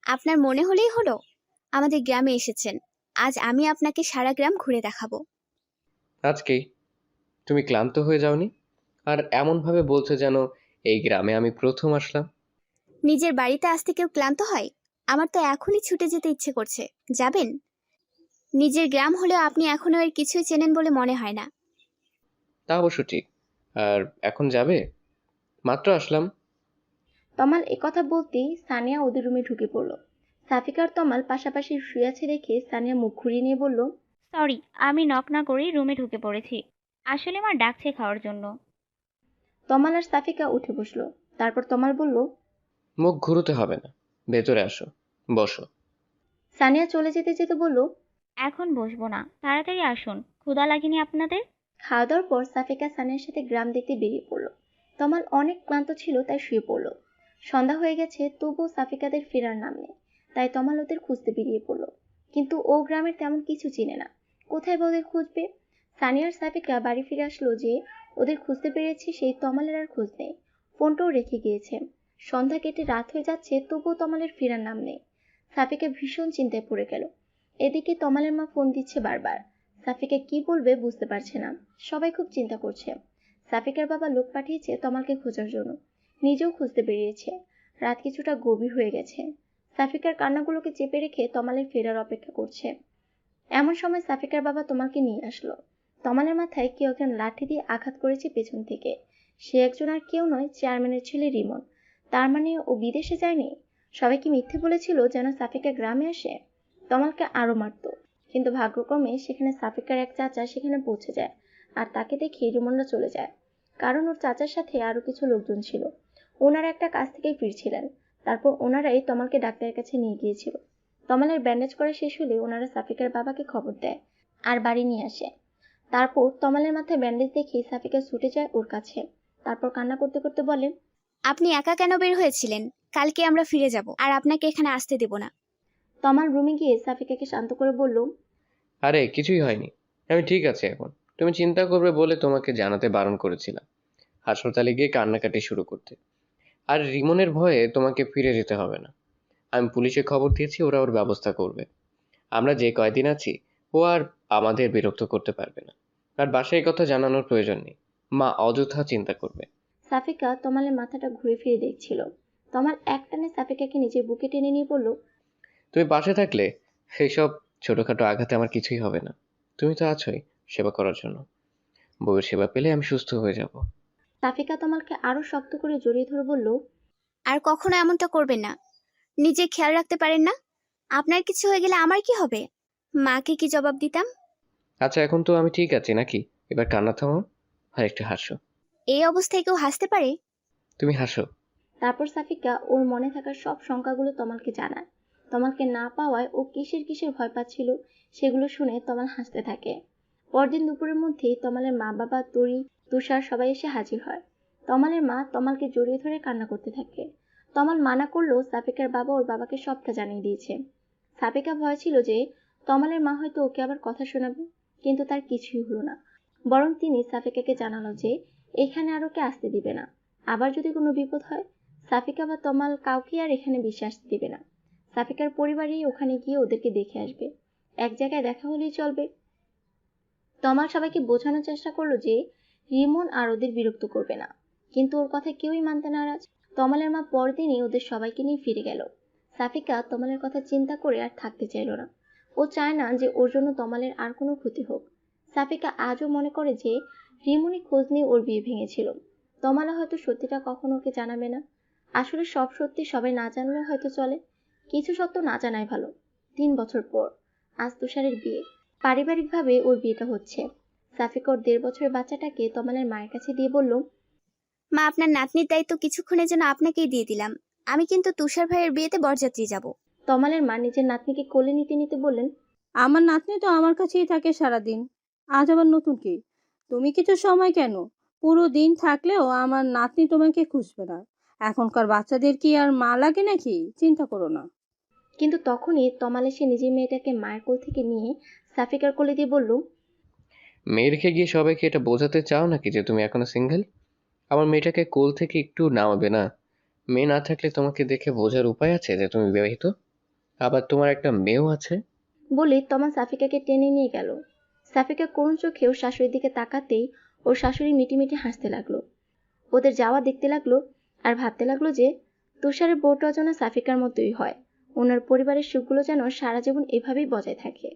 আপনার মনে হলেই হলো। আমাদের গ্রামে এসেছেন, আজ আমি আপনাকে সারা গ্রাম ঘুরে দেখাবো। আজকেই? তুমি ক্লান্ত হয়ে যাওনি? আর এমনভাবে বলছো যেন এই গ্রামে আমি প্রথম আসলাম। নিজের বাড়িতে আসতে কেউ ক্লান্ত হয়? আমার তো এখনই ছুটে যেতে ইচ্ছে করছে। যাবেন? নিজের গ্রাম হলেও আপনি এখনো এর কিছুই চেনেন বলে মনে হয় না। তা অবশ্য ঠিক। আর এখন যাবে? মাত্র আসলাম। তমাল একথা বলতেই সানিয়া ওদের রুমে ঢুকে পড়ল। সাফিকা আর তমাল পাশাপাশি শুয়ে আছে দেখে সানিয়া মুখ ঘুরিয়ে নিয়ে বলল, সরি, আমি নক না করেই রুমে ঢুকে পড়েছি। আসলে মা ডাকছে খাওয়ার জন্য। তমাল আর সাফিকা উঠে বসলো। তারপর তমাল বলল, মুখ ঘুরোতে হবে না, ভেতরে আসো, বসো। সানিয়া চলে যেতে যেতে বলল, এখন বসবো না, তাড়াতাড়ি আসুন, ক্ষুধা লাগেনি আপনাদের? খাওয়া দাওয়ার পর সাফিকা সানিয়ার সাথে গ্রাম দেখতে বেরিয়ে পড়লো। তমাল অনেক ক্লান্ত ছিল, তাই শুয়ে পড়লো। সন্ধ্যা হয়ে গেছে, তবুও সাফিকাদের ফেরার নাম নেই, তাই তমাল ওদের খুঁজতে বেরিয়ে পড়লো। কিন্তু ও গ্রামের তেমন কিছু চিনে না, কোথায় বা ওদের খুঁজবে। সানিয়ার সাফিকা বাড়ি ফিরে আসলো যে ওদের খুঁজতে পেরেছে, সেই তমালের আর খোঁজ নেই। ফোনটাও রেখে গিয়েছে। সন্ধ্যা কেটে রাত হয়ে যাচ্ছে, তবুও তমালের ফেরার নাম নেই। সাফিকা ভীষণ চিন্তায় পড়ে গেল। এদিকে তমালের মা ফোন দিচ্ছে বারবার। সাফিকা কি বলবে বুঝতে পারছে না। সবাই খুব চিন্তা করছে। সাফিকার বাবা লোক পাঠিয়েছে তমালকে খোঁজার জন্য, নিজেও খুঁজতে বেরিয়েছে। রাত কিছুটা গভীর হয়ে গেছে। সাফিকার কান্নাগুলোকে চেপে রেখে তমালের ফেরার অপেক্ষা করছে। এমন সময় সাফিকার বাবা তমালকে নিয়ে আসলো। তমালের মাথায় কেউ একজন লাঠি দিয়ে আঘাত করেছে পেছন থেকে। সে একজন আর কেউ নয়, চেয়ারম্যানের ছেলে রিমন। তার মানে ও বিদেশে যায়নি। সবাই কি মিথ্যে বলেছিল যেন সাফিকা গ্রামে আসে? তমালকে আরো মারতো, কিন্তু ভাগ্যক্রমে সেখানে সাফিকার এক চাচা সেখানে পৌঁছে যায়, আর তাকে দেখে রিমনরা চলে যায়। কারণ ওর চাচার সাথে আরো কিছু লোকজন ছিল। ওনারা একটা কাজ থেকেই ফিরছিলেন। তারপর ওনারাই তমালকে ডাক্তারের কাছে নিয়ে গিয়েছিল। তমালের ব্যান্ডেজ করা শেষ হলে ওনারা সাফিকার বাবাকে খবর দেয় আর বাড়ি নিয়ে আসে। তারপর তমালের মাথায় ব্যান্ডেজ দেখে সাফিকা ছুটে যায় ওর কাছে। তারপর কান্না করতে করতে বলে, আপনি একা কেন বের হয়েছিলেন? কালকে আমরা ফিরে যাব, আর আপনাকে এখানে আসতে দেব না। তমাল রুমে গিয়ে সাফিকাকে শান্ত করে বলল, আরে কিছুই হয়নি, আমি ঠিক আছি এখন। তুমি চিন্তা করবে বলে তোমাকে জানাতে বারণ করেছিলাম হাসপাতালে গিয়ে কান্নাকাটি শুরু করতে। আর রিমনের ভয়ে তোমাকে ফিরে যেতে হবে না। আমি পুলিশে খবর দিয়েছি, ওরা ওর ব্যবস্থা করবে। আমরা যে কয়দিন আছি ও আর আমাদের বিরক্ত করতে পারবে না। আর বাসায় কথা জানানোর প্রয়োজন নেই, মা অযথা চিন্তা করবে। সাফিকা তমালের মাথাটা ঘুরে ফিরে দেখছিল। তমাল একটানে সাফিকাকে নিজের বুকে টেনে নিয়ে বলল, তুমি পাশে থাকলে সেইসব ছোটখাটো আঘাতে আমার কিছুই হবে না। তুমি তো আছোই সেবা করার জন্য। বউয়ের সেবা পেলে আমি সুস্থ হয়ে যাব। সাফিকা তমালকে আরো শক্ত করে জড়িয়ে ধরে বলল, আর কখনো এমনটা করবেন না। নিজে খেয়াল রাখতে পারেন না? আপনার কিছু হয়ে গেলে আমার কি হবে? মাকে কি জবাব দিতাম? আচ্ছা এখন তো আমি ঠিক আছি নাকি? এবার কান্না থামাও আর একটু হাসো। এই অবস্থায় কেউ হাসতে পারে? তুমি হাসো। তারপর সাফিকা ওর মনে থাকা সব শঙ্কাগুলো তমালকে জানায়। তমালকে না পাওয়ায় ও কিসের কিসের ভয় পাচ্ছিল সেগুলো শুনে তমাল হাসতে থাকে। পরদিন দুপুরের মধ্যেই তমালের মা বাবা, তরি, তুষার সবাই এসে হাজির হয়। তমালের মা তমালকে জড়িয়ে ধরে কান্না করতে থাকে। তমাল মানা করলেও সাফিকার বাবা ওর বাবাকে সবটা জানিয়ে দিয়েছে। সাফিকা ভয় ছিল যে তমালের মা হয়তো ওকে আবার কথা শোনাবে, কিন্তু তার কিছুই হলো না। বরং তিনি সাফিকাকে জানালো যে এখানে আর ওকে আসতে দিবে না। আবার যদি কোনো বিপদ হয়, সাফিকা বা তমাল কাউকে আর এখানে বেশি আসতে দিবে না। সাফিকার পরিবারই ওখানে গিয়ে ওদেরকে দেখে আসবে। এক জায়গায় দেখা হলেই চলবে। তমাল সবাইকে বোঝানোর চেষ্টা করলো যে রিমন আর ওদের বিরক্ত করবে না, কিন্তু ওর কথা কেউই মানতে নারাজ। তমালের মা পরদিনই ওদের সবাইকে নিয়ে ফিরে গেল। সাফিকা তমালের কথা চিন্তা করে আর থাকতে চাইল না। ও চায় না যে ওর জন্য তমালের আর কোনো ক্ষতি হোক। সাফিকা আজও মনে করে যে রিমনই খোঁজ নিয়ে ওর বিয়ে ভেঙেছিল। তমালা হয়তো সত্যিটা কখনো ওকে জানাবে না। আসলে সব সত্যি সবাই না জানলে হয়তো চলে, কিছু সত্য না জানাই ভালো। 3 বছর পর আজ তুষারের বিয়ে। পারিবারিকভাবে ওর বিয়েটা হচ্ছে। সাফিকা ওর 1.5 বছরের বাচ্চাটাকে তমালের মায়ের কাছে দিয়ে বলল, মা, আপনার নাতনির দায়িত্ব কিছুক্ষণের জন্য আপনাকেই দিয়ে দিলাম। আমি কিন্তু তুষার ভাইয়ের বিয়েতে বরযাত্রী যাব। তমালের মা নিজের নাতনিকে কোলে নিতে নিতে বললেন, আমার নাতনি তো আমার কাছেই থাকে সারাদিন, আজ আবার নতুন কি? তুমি কিছু সময় কেন, পুরো দিন থাকলেও আমার নাতনি তোমাকে খুঁজবে না। এখনকার বাচ্চাদের কি আর মা লাগে নাকি? চিন্তা করো না। কিন্তু তখনই তমাল এসে নিজের মেয়েটাকে মায়ের কোল থেকে নিয়ে সাফিকার কোলে দিয়ে বলল, মেয়ে রেখে গিয়ে সবাইকে এটা বোঝাতে চাও নাকি যে তুমি এখনো সিঙ্গেল? আমার মেয়েটাকে কোল থেকে একটু নামাবে না? মেয়ে না থাকলে তোমাকে দেখে বোঝার উপায় আছে যে তুমি বিবাহিত? আবার তোমার একটা মেয়েও আছে। বলে তমাল সাফিকাকে টেনে নিয়ে গেল। সাফিকা করুণ চোখে ওর শাশুড়ির দিকে তাকাতেই ওর শাশুড়ি মিটিমিটি হাসতে লাগলো। ওদের যাওয়া দেখতে লাগলো আর ভাবতে লাগলো যে তুষারের বউটা যেন সাফিকার মতোই হয়। ওনার পরিবারের সুখগুলো যেন সারা জীবন এভাবেই বজায় থাকে।